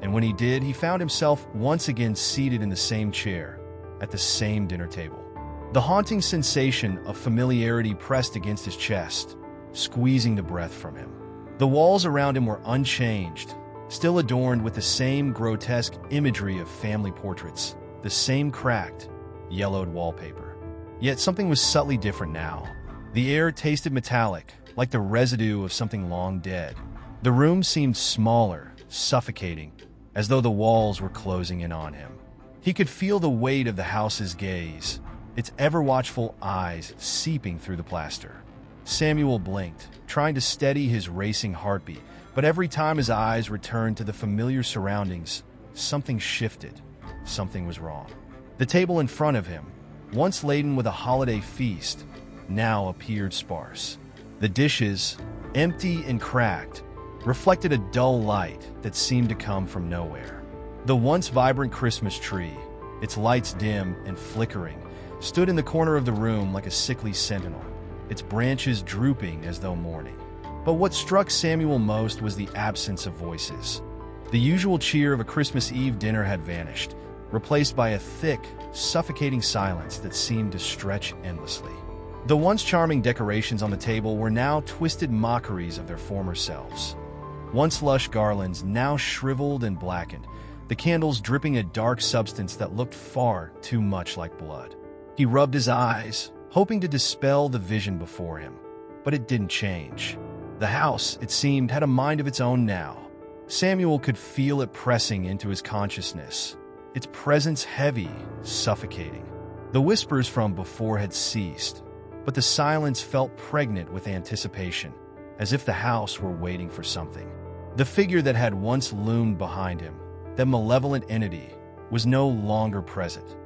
and when he did, he found himself once again seated in the same chair, at the same dinner table. The haunting sensation of familiarity pressed against his chest, squeezing the breath from him. The walls around him were unchanged, still adorned with the same grotesque imagery of family portraits, the same cracked, yellowed wallpaper. Yet something was subtly different now. The air tasted metallic, like the residue of something long dead. The room seemed smaller, suffocating, as though the walls were closing in on him. He could feel the weight of the house's gaze, its ever-watchful eyes seeping through the plaster. Samuel blinked, trying to steady his racing heartbeat, but every time his eyes returned to the familiar surroundings, something shifted. Something was wrong. The table in front of him, once laden with a holiday feast, now appeared sparse. The dishes, empty and cracked, reflected a dull light that seemed to come from nowhere. The once vibrant Christmas tree, its lights dim and flickering, stood in the corner of the room like a sickly sentinel, its branches drooping as though mourning. But what struck Samuel most was the absence of voices. The usual cheer of a Christmas Eve dinner had vanished, replaced by a thick, suffocating silence that seemed to stretch endlessly. The once charming decorations on the table were now twisted mockeries of their former selves. Once lush garlands, now shriveled and blackened, the candles dripping a dark substance that looked far too much like blood. He rubbed his eyes, hoping to dispel the vision before him, but it didn't change. The house, it seemed, had a mind of its own now. Samuel could feel it pressing into his consciousness, its presence heavy, suffocating. The whispers from before had ceased, but the silence felt pregnant with anticipation, as if the house were waiting for something. The figure that had once loomed behind him, that malevolent entity, was no longer present.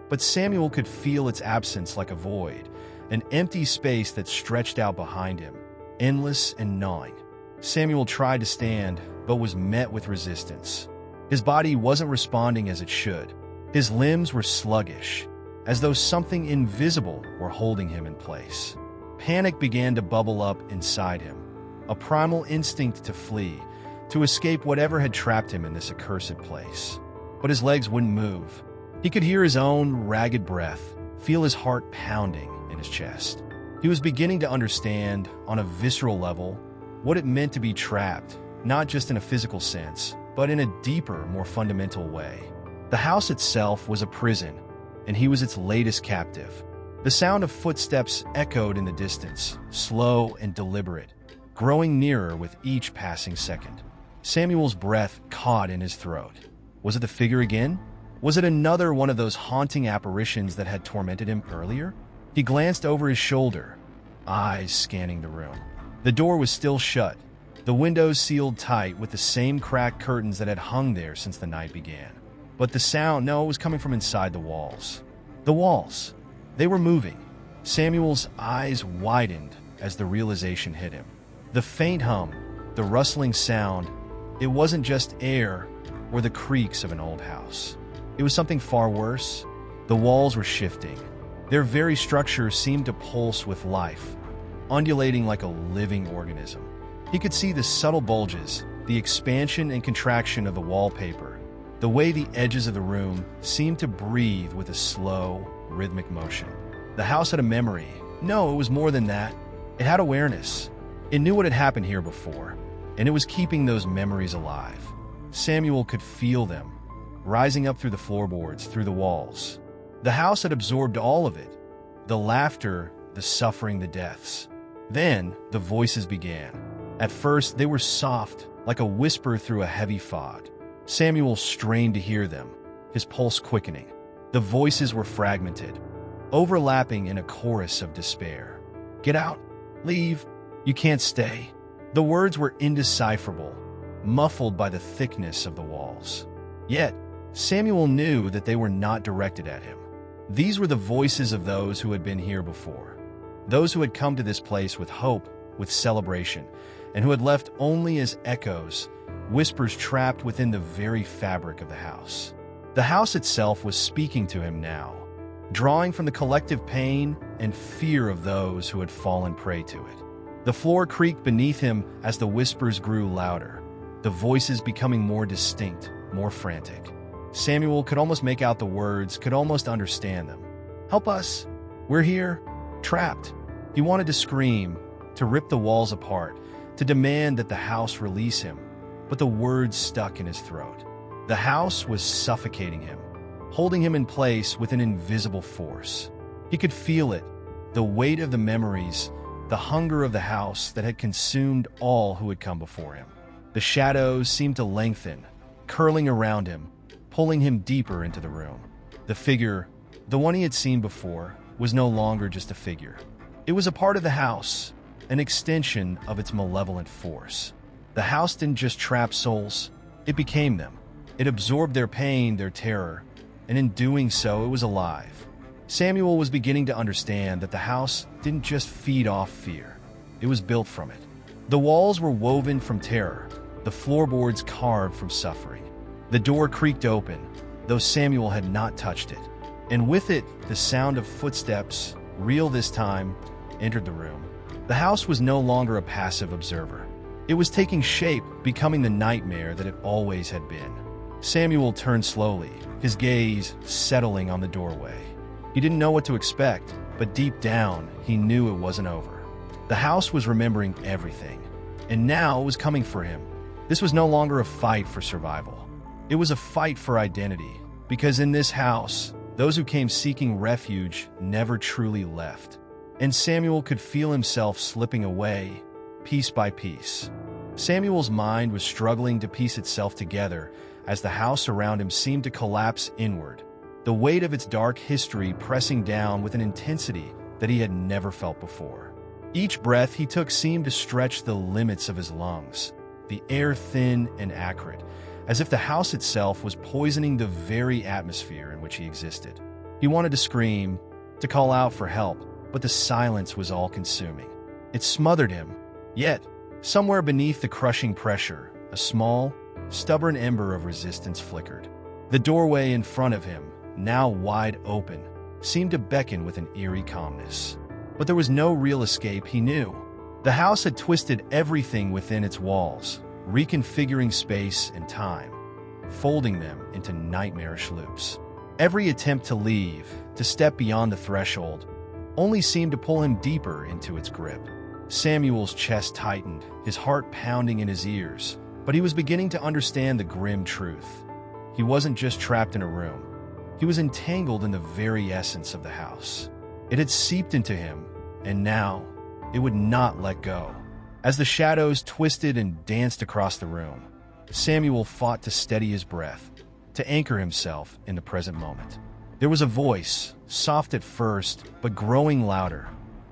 But Samuel could feel its absence like a void, an empty space that stretched out behind him, endless and gnawing. Samuel tried to stand, but was met with resistance. His body wasn't responding as it should. His limbs were sluggish, as though something invisible were holding him in place. Panic began to bubble up inside him, a primal instinct to flee, to escape whatever had trapped him in this accursed place. But his legs wouldn't move. He could hear his own ragged breath, feel his heart pounding in his chest. He was beginning to understand, on a visceral level, what it meant to be trapped, not just in a physical sense, but in a deeper, more fundamental way. The house itself was a prison, and he was its latest captive. The sound of footsteps echoed in the distance, slow and deliberate, growing nearer with each passing second. Samuel's breath caught in his throat. Was it the figure again? Was it another one of those haunting apparitions that had tormented him earlier? He glanced over his shoulder, eyes scanning the room. The door was still shut, the windows sealed tight with the same cracked curtains that had hung there since the night began. But the sound, no, it was coming from inside the walls. The walls. They were moving. Samuel's eyes widened as the realization hit him. The faint hum, the rustling sound, it wasn't just air or the creaks of an old house. It was something far worse. The walls were shifting. Their very structure seemed to pulse with life, undulating like a living organism. He could see the subtle bulges, the expansion and contraction of the wallpaper, the way the edges of the room seemed to breathe with a slow, rhythmic motion. The house had a memory. No, it was more than that. It had awareness. It knew what had happened here before, and it was keeping those memories alive. Samuel could feel them, rising up through the floorboards, through the walls. The house had absorbed all of it, the laughter, the suffering, the deaths. Then the voices began. At first, they were soft, like a whisper through a heavy fog. Samuel strained to hear them, his pulse quickening. The voices were fragmented, overlapping in a chorus of despair. Get out, leave, you can't stay. The words were indecipherable, muffled by the thickness of the walls. Yet, Samuel knew that they were not directed at him. These were the voices of those who had been here before, those who had come to this place with hope, with celebration, and who had left only as echoes, whispers trapped within the very fabric of the house. The house itself was speaking to him now, drawing from the collective pain and fear of those who had fallen prey to it. The floor creaked beneath him as the whispers grew louder, the voices becoming more distinct, more frantic. Samuel could almost make out the words, could almost understand them. Help us! We're here! Trapped! He wanted to scream, to rip the walls apart, to demand that the house release him, but the words stuck in his throat. The house was suffocating him, holding him in place with an invisible force. He could feel it, the weight of the memories, the hunger of the house that had consumed all who had come before him. The shadows seemed to lengthen, curling around him, pulling him deeper into the room. The figure, the one he had seen before, was no longer just a figure. It was a part of the house, an extension of its malevolent force. The house didn't just trap souls, it became them. It absorbed their pain, their terror, and in doing so, it was alive. Samuel was beginning to understand that the house didn't just feed off fear. It was built from it. The walls were woven from terror, the floorboards carved from suffering. The door creaked open, though Samuel had not touched it. And with it, the sound of footsteps, real this time, entered the room. The house was no longer a passive observer. It was taking shape, becoming the nightmare that it always had been. Samuel turned slowly, his gaze settling on the doorway. He didn't know what to expect, but deep down, he knew it wasn't over. The house was remembering everything, and now it was coming for him. This was no longer a fight for survival. It was a fight for identity, because in this house, those who came seeking refuge never truly left. And Samuel could feel himself slipping away, piece by piece. Samuel's mind was struggling to piece itself together as the house around him seemed to collapse inward, the weight of its dark history pressing down with an intensity that he had never felt before. Each breath he took seemed to stretch the limits of his lungs, the air thin and acrid, as if the house itself was poisoning the very atmosphere in which he existed. He wanted to scream, to call out for help, but the silence was all-consuming. It smothered him, yet, somewhere beneath the crushing pressure, a small, stubborn ember of resistance flickered. The doorway in front of him, now wide open, seemed to beckon with an eerie calmness. But there was no real escape, he knew. The house had twisted everything within its walls, reconfiguring space and time, folding them into nightmarish loops. Every attempt to leave, to step beyond the threshold, only seemed to pull him deeper into its grip. Samuel's chest tightened, his heart pounding in his ears, but he was beginning to understand the grim truth. He wasn't just trapped in a room. He was entangled in the very essence of the house. It had seeped into him, and now it would not let go. As the shadows twisted and danced across the room, Samuel fought to steady his breath, to anchor himself in the present moment. There was a voice, soft at first, but growing louder,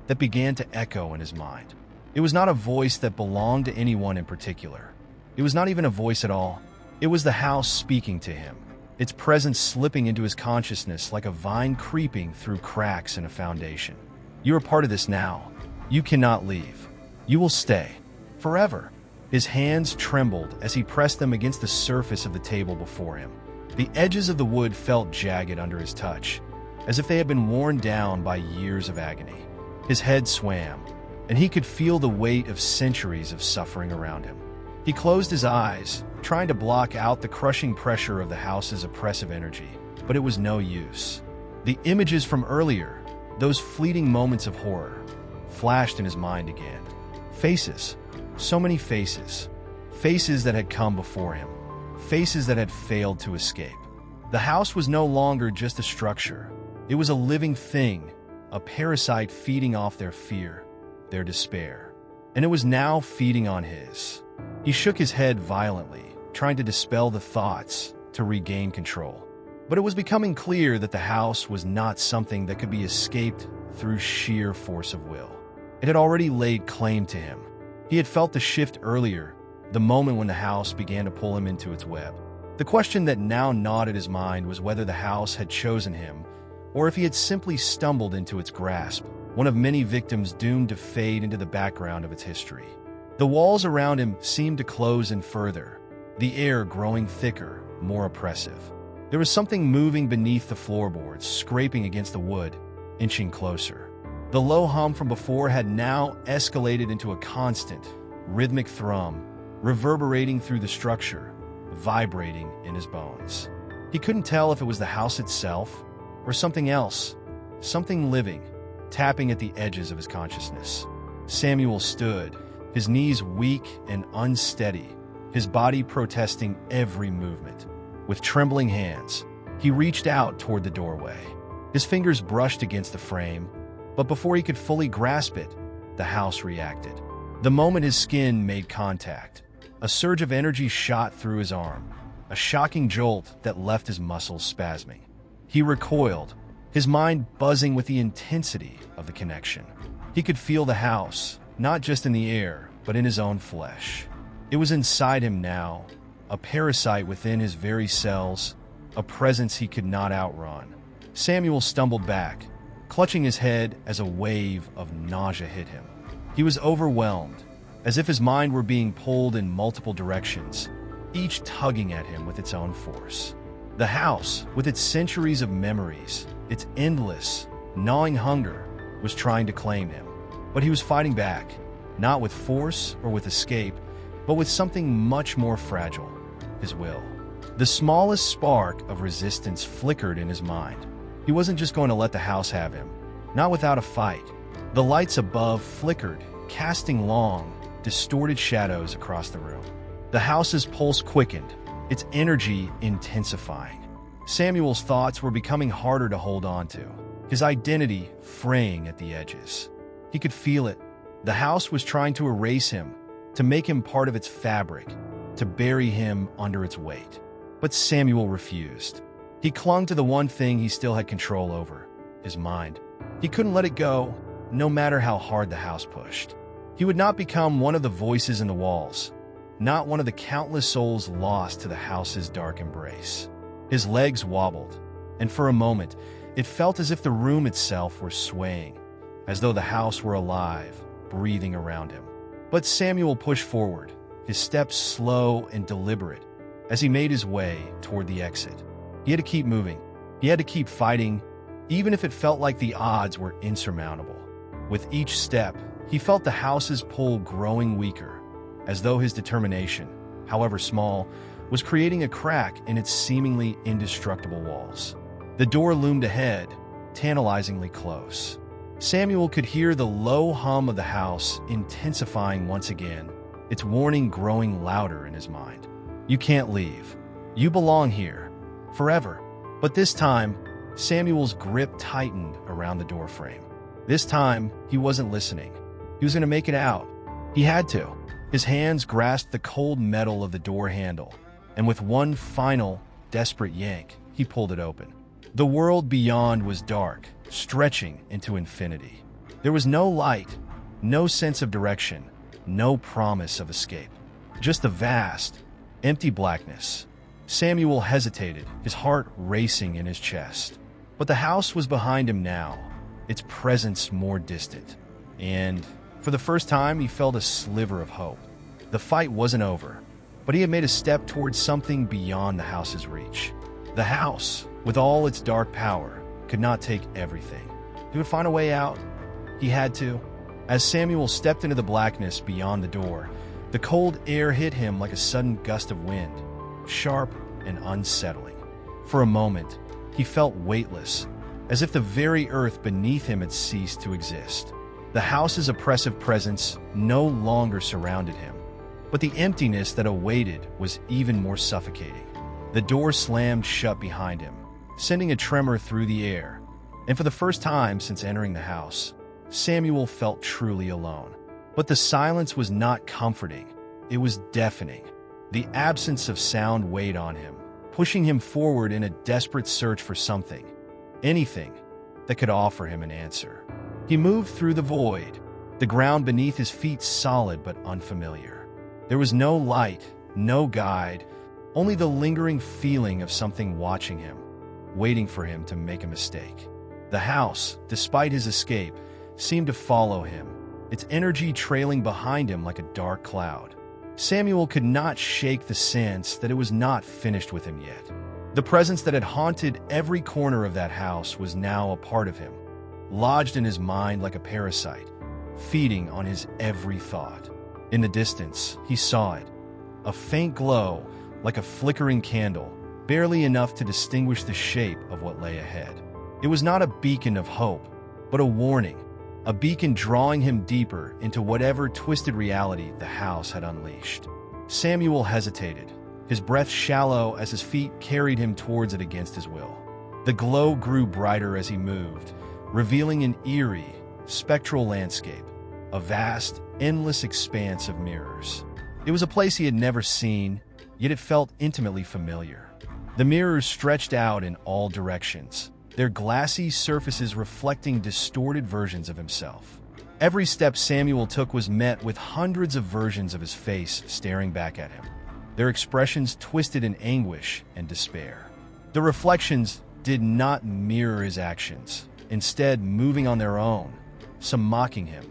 that began to echo in his mind. It was not a voice that belonged to anyone in particular. It was not even a voice at all. It was the house speaking to him, its presence slipping into his consciousness like a vine creeping through cracks in a foundation. You are part of this now. You cannot leave. You will stay. Forever. His hands trembled as he pressed them against the surface of the table before him. The edges of the wood felt jagged under his touch, as if they had been worn down by years of agony. His head swam, and he could feel the weight of centuries of suffering around him. He closed his eyes, trying to block out the crushing pressure of the house's oppressive energy, but it was no use. The images from earlier, those fleeting moments of horror, flashed in his mind again. Faces. So many faces. Faces that had come before him. Faces that had failed to escape. The house was no longer just a structure. It was a living thing, a parasite feeding off their fear, their despair. And it was now feeding on his. He shook his head violently, trying to dispel the thoughts, to regain control. But it was becoming clear that the house was not something that could be escaped through sheer force of will. It had already laid claim to him. He had felt the shift earlier, the moment when the house began to pull him into its web. The question that now gnawed at his mind was whether the house had chosen him, or if he had simply stumbled into its grasp, one of many victims doomed to fade into the background of its history. The walls around him seemed to close in further, the air growing thicker, more oppressive. There was something moving beneath the floorboards, scraping against the wood, inching closer. The low hum from before had now escalated into a constant, rhythmic thrum, reverberating through the structure, vibrating in his bones. He couldn't tell if it was the house itself or something else, something living, tapping at the edges of his consciousness. Samuel stood, his knees weak and unsteady, his body protesting every movement. With trembling hands, he reached out toward the doorway. His fingers brushed against the frame, but before he could fully grasp it, the house reacted. The moment his skin made contact, a surge of energy shot through his arm, a shocking jolt that left his muscles spasming. He recoiled, his mind buzzing with the intensity of the connection. He could feel the house, not just in the air, but in his own flesh. It was inside him now, a parasite within his very cells, a presence he could not outrun. Samuel stumbled back, clutching his head as a wave of nausea hit him. He was overwhelmed, as if his mind were being pulled in multiple directions, each tugging at him with its own force. The house, with its centuries of memories, its endless, gnawing hunger, was trying to claim him. But he was fighting back, not with force or with escape, but with something much more fragile, his will. The smallest spark of resistance flickered in his mind. He wasn't just going to let the house have him, not without a fight. The lights above flickered, casting long, distorted shadows across the room. The house's pulse quickened, its energy intensifying. Samuel's thoughts were becoming harder to hold on to, his identity fraying at the edges. He could feel it. The house was trying to erase him, to make him part of its fabric, to bury him under its weight. But Samuel refused. He clung to the one thing he still had control over, his mind. He couldn't let it go, no matter how hard the house pushed. He would not become one of the voices in the walls, not one of the countless souls lost to the house's dark embrace. His legs wobbled, and for a moment, it felt as if the room itself were swaying, as though the house were alive, breathing around him. But Samuel pushed forward, his steps slow and deliberate, as he made his way toward the exit. He had to keep moving. He had to keep fighting, even if it felt like the odds were insurmountable. With each step, he felt the house's pull growing weaker, as though his determination, however small, was creating a crack in its seemingly indestructible walls. The door loomed ahead, tantalizingly close. Samuel could hear the low hum of the house intensifying once again, its warning growing louder in his mind. You can't leave. You belong here. Forever. But this time, Samuel's grip tightened around the doorframe. This time, he wasn't listening. He was going to make it out. He had to. His hands grasped the cold metal of the door handle, and with one final, desperate yank, he pulled it open. The world beyond was dark, stretching into infinity. There was no light, no sense of direction, no promise of escape. Just a vast, empty blackness. Samuel hesitated, his heart racing in his chest. But the house was behind him now, its presence more distant. And for the first time, he felt a sliver of hope. The fight wasn't over, but he had made a step towards something beyond the house's reach. The house, with all its dark power, could not take everything. He would find a way out. He had to. As Samuel stepped into the blackness beyond the door, the cold air hit him like a sudden gust of wind, sharp and unsettling. For a moment, he felt weightless, as if the very earth beneath him had ceased to exist. The house's oppressive presence no longer surrounded him, but the emptiness that awaited was even more suffocating. The door slammed shut behind him, sending a tremor through the air, and for the first time since entering the house, Samuel felt truly alone. But the silence was not comforting, it was deafening. The absence of sound weighed on him, pushing him forward in a desperate search for something, anything, that could offer him an answer. He moved through the void, the ground beneath his feet solid but unfamiliar. There was no light, no guide, only the lingering feeling of something watching him, waiting for him to make a mistake. The house, despite his escape, seemed to follow him, its energy trailing behind him like a dark cloud. Samuel could not shake the sense that it was not finished with him yet. The presence that had haunted every corner of that house was now a part of him, lodged in his mind like a parasite, feeding on his every thought. In the distance, he saw it, a faint glow like a flickering candle, barely enough to distinguish the shape of what lay ahead. It was not a beacon of hope, but a warning, a beacon drawing him deeper into whatever twisted reality the house had unleashed. Samuel hesitated, his breath shallow as his feet carried him towards it against his will. The glow grew brighter as he moved, revealing an eerie, spectral landscape, a vast, endless expanse of mirrors. It was a place he had never seen, yet it felt intimately familiar. The mirrors stretched out in all directions, their glassy surfaces reflecting distorted versions of himself. Every step Samuel took was met with hundreds of versions of his face staring back at him, their expressions twisted in anguish and despair. The reflections did not mirror his actions, instead moving on their own, some mocking him,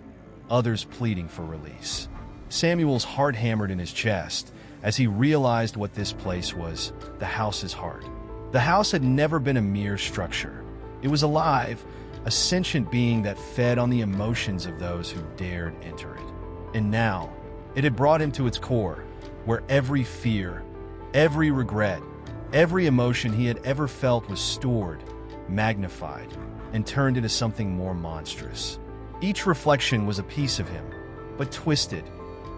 others pleading for release. Samuel's heart hammered in his chest as he realized what this place was, the house's heart. The house had never been a mere structure. It was alive, a sentient being that fed on the emotions of those who dared enter it. And now, it had brought him to its core, where every fear, every regret, every emotion he had ever felt was stored, magnified, and turned into something more monstrous. Each reflection was a piece of him, but twisted,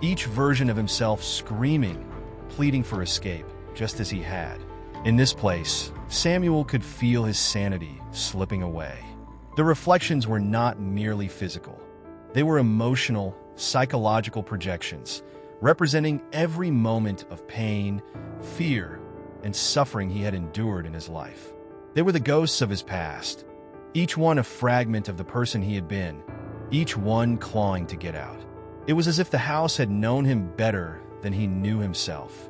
each version of himself screaming, pleading for escape, just as he had. In this place, Samuel could feel his sanity slipping away. The reflections were not merely physical. They were emotional, psychological projections, representing every moment of pain, fear, and suffering he had endured in his life. They were the ghosts of his past, each one a fragment of the person he had been, each one clawing to get out. It was as if the house had known him better than he knew himself.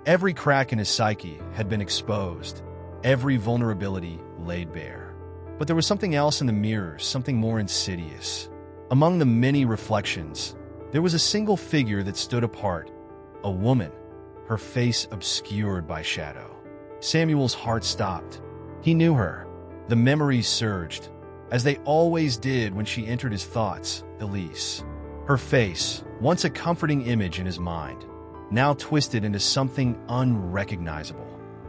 Every crack in his psyche had been exposed, every vulnerability laid bare. But there was something else in the mirrors, something more insidious. Among the many reflections, there was a single figure that stood apart, a woman, her face obscured by shadow. Samuel's heart stopped. He knew her. The memories surged, as they always did when she entered his thoughts, Elise. Her face, once a comforting image in his mind, now twisted into something unrecognizable.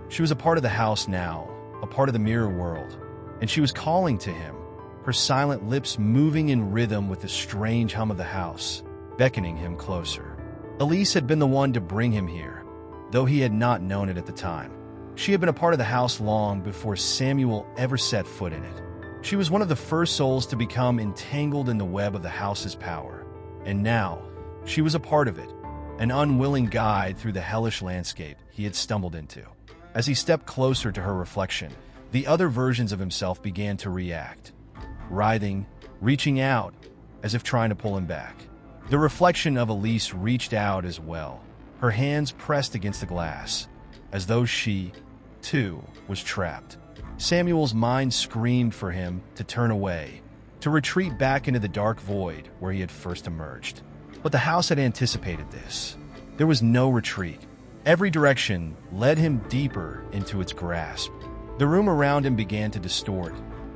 She was a part of the house now, a part of the mirror world, and she was calling to him, her silent lips moving in rhythm with the strange hum of the house, beckoning him closer. Elise had been the one to bring him here, though he had not known it at the time. She had been a part of the house long before Samuel ever set foot in it. She was one of the first souls to become entangled in the web of the house's power, and now she was a part of it, an unwilling guide through the hellish landscape he had stumbled into. As he stepped closer to her reflection, the other versions of himself began to react, writhing, reaching out, as if trying to pull him back. The reflection of Elise reached out as well, her hands pressed against the glass, as though she, too, was trapped. Samuel's mind screamed for him to turn away, to retreat back into the dark void where he had first emerged. But the house had anticipated this. There was no retreat. Every direction led him deeper into its grasp. The room around him began to distort,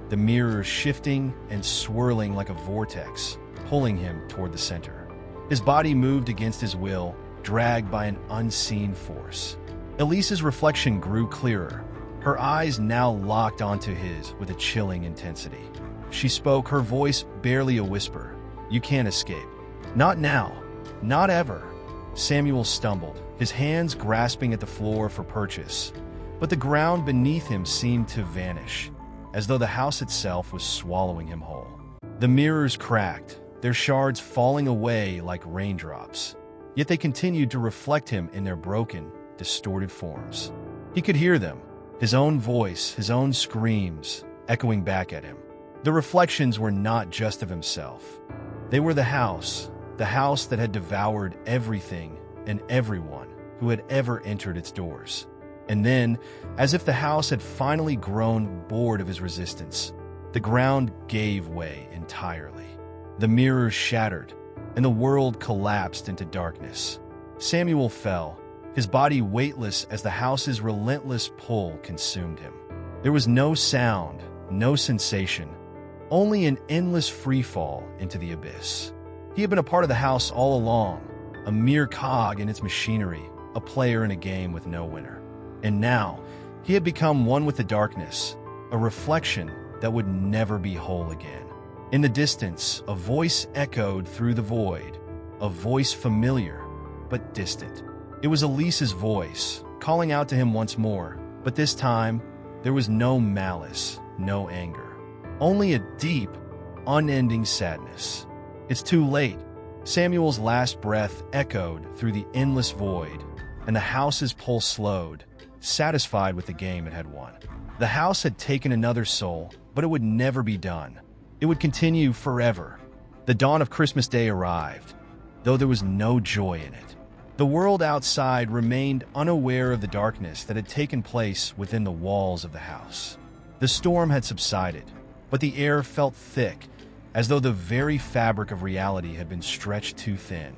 the mirrors shifting and swirling like a vortex, pulling him toward the center. His body moved against his will, dragged by an unseen force. Elise's reflection grew clearer, her eyes now locked onto his with a chilling intensity. She spoke, her voice barely a whisper. "You can't escape. Not now. Not ever." Samuel stumbled, his hands grasping at the floor for purchase, but the ground beneath him seemed to vanish, as though the house itself was swallowing him whole. The mirrors cracked, their shards falling away like raindrops, yet they continued to reflect him in their broken, distorted forms. He could hear them, his own voice, his own screams, echoing back at him. The reflections were not just of himself. They were the house that had devoured everything and everyone who had ever entered its doors. And then, as if the house had finally grown bored of his resistance, the ground gave way entirely. The mirrors shattered, and the world collapsed into darkness. Samuel fell, his body weightless as the house's relentless pull consumed him. There was no sound, no sensation, only an endless freefall into the abyss. He had been a part of the house all along, a mere cog in its machinery, a player in a game with no winner. And now, he had become one with the darkness, a reflection that would never be whole again. In the distance, a voice echoed through the void, a voice familiar, but distant. It was Elise's voice, calling out to him once more, but this time, there was no malice, no anger, only a deep, unending sadness. "It's too late." Samuel's last breath echoed through the endless void, and the house's pulse slowed, satisfied with the game it had won. The house had taken another soul, but it would never be done. It would continue forever. The dawn of Christmas Day arrived, though there was no joy in it. The world outside remained unaware of the darkness that had taken place within the walls of the house. The storm had subsided, but the air felt thick, as though the very fabric of reality had been stretched too thin.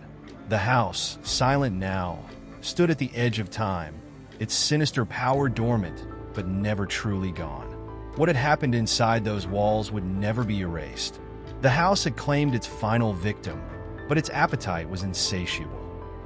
The house, silent now, stood at the edge of time, its sinister power dormant, but never truly gone. What had happened inside those walls would never be erased. The house had claimed its final victim, but its appetite was insatiable.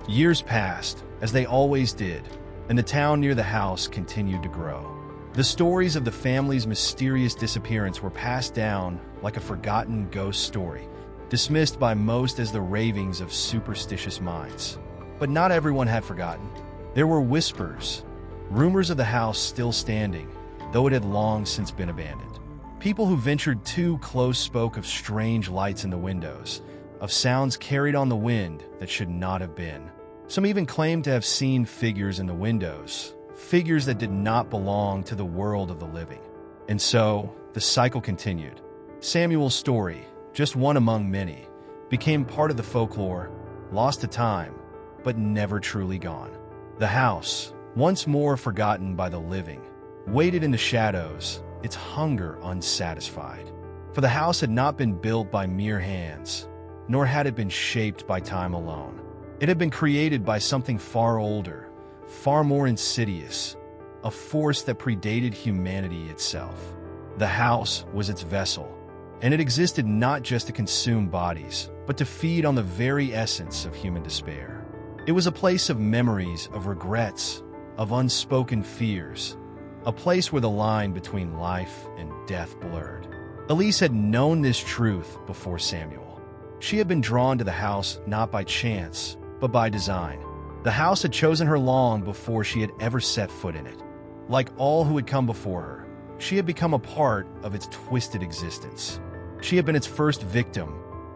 Years passed, as they always did, and the town near the house continued to grow. The stories of the family's mysterious disappearance were passed down like a forgotten ghost story, dismissed by most as the ravings of superstitious minds. But not everyone had forgotten. There were whispers, rumors of the house still standing, though it had long since been abandoned. People who ventured too close spoke of strange lights in the windows, of sounds carried on the wind that should not have been. Some even claimed to have seen figures in the windows, figures that did not belong to the world of the living. And so, the cycle continued. Samuel's story, just one among many, became part of the folklore, lost to time, but never truly gone. The house, once more forgotten by the living, waited in the shadows, its hunger unsatisfied. For the house had not been built by mere hands, nor had it been shaped by time alone. It had been created by something far older, far more insidious, a force that predated humanity itself. The house was its vessel, and it existed not just to consume bodies, but to feed on the very essence of human despair. It was a place of memories, of regrets, of unspoken fears, a place where the line between life and death blurred. Elise had known this truth before Samuel. She had been drawn to the house not by chance, but by design. The house had chosen her long before she had ever set foot in it. Like all who had come before her, she had become a part of its twisted existence. She had been its first victim,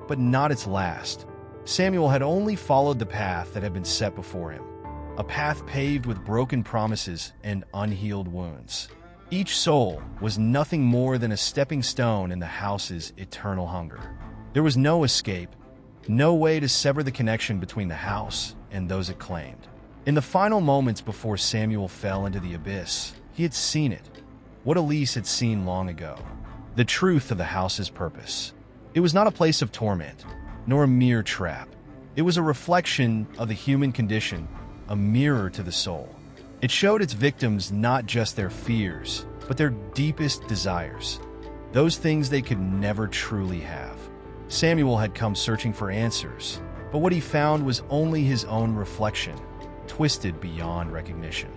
but not its last. Samuel had only followed the path that had been set before him, a path paved with broken promises and unhealed wounds. Each soul was nothing more than a stepping stone in the house's eternal hunger. There was no escape, no way to sever the connection between the house and those it claimed. In the final moments before Samuel fell into the abyss, he had seen it, what Elise had seen long ago, the truth of the house's purpose. It was not a place of torment, nor a mere trap. It was a reflection of the human condition, a mirror to the soul. It showed its victims not just their fears, but their deepest desires, those things they could never truly have. Samuel had come searching for answers, but what he found was only his own reflection, twisted beyond recognition.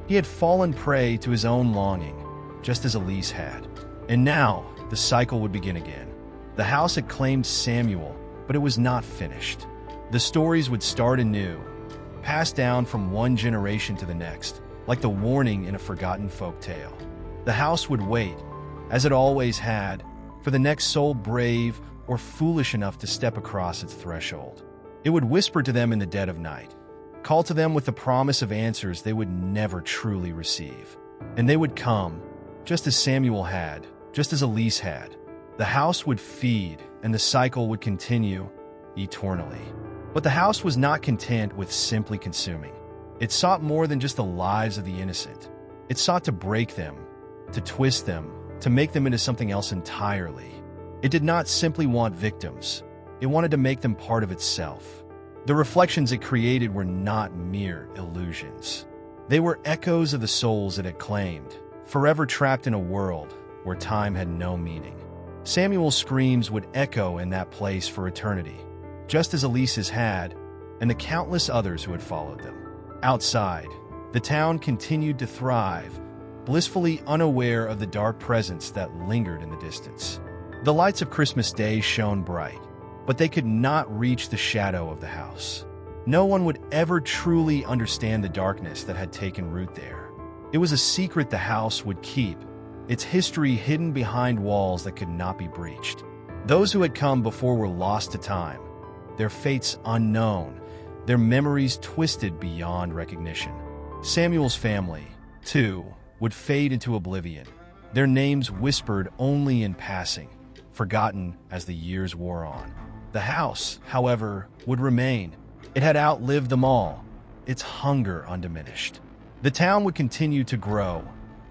He had fallen prey to his own longing, just as Elise had. And now, the cycle would begin again. The house had claimed Samuel, but it was not finished. The stories would start anew, passed down from one generation to the next, like the warning in a forgotten folk tale. The house would wait, as it always had, for the next soul brave or foolish enough to step across its threshold. It would whisper to them in the dead of night, call to them with the promise of answers they would never truly receive. And they would come, just as Samuel had, just as Elise had. The house would feed, and the cycle would continue eternally. But the house was not content with simply consuming. It sought more than just the lives of the innocent. It sought to break them, to twist them, to make them into something else entirely. It did not simply want victims. It wanted to make them part of itself. The reflections it created were not mere illusions. They were echoes of the souls it had claimed, forever trapped in a world where time had no meaning. Samuel's screams would echo in that place for eternity, just as Elise's had, and the countless others who had followed them. Outside, the town continued to thrive, blissfully unaware of the dark presence that lingered in the distance. The lights of Christmas Day shone bright, but they could not reach the shadow of the house. No one would ever truly understand the darkness that had taken root there. It was a secret the house would keep, its history hidden behind walls that could not be breached. Those who had come before were lost to time, their fates unknown, their memories twisted beyond recognition. Samuel's family, too, would fade into oblivion, their names whispered only in passing, forgotten as the years wore on. The house, however, would remain. It had outlived them all, its hunger undiminished. The town would continue to grow,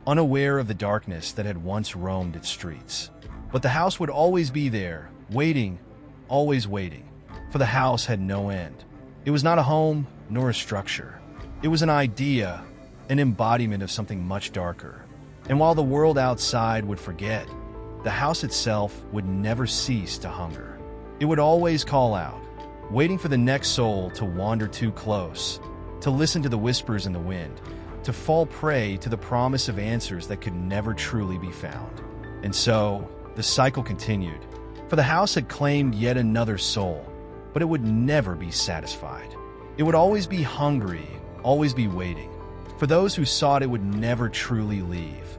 unaware of the darkness that had once roamed its streets. But the house would always be there, waiting, always waiting, for the house had no end. It was not a home, nor a structure. It was an idea, an embodiment of something much darker. And while the world outside would forget, the house itself would never cease to hunger. It would always call out, waiting for the next soul to wander too close, to listen to the whispers in the wind, to fall prey to the promise of answers that could never truly be found. And so, the cycle continued, for the house had claimed yet another soul, but it would never be satisfied. It would always be hungry, always be waiting. For those who sought it would never truly leave.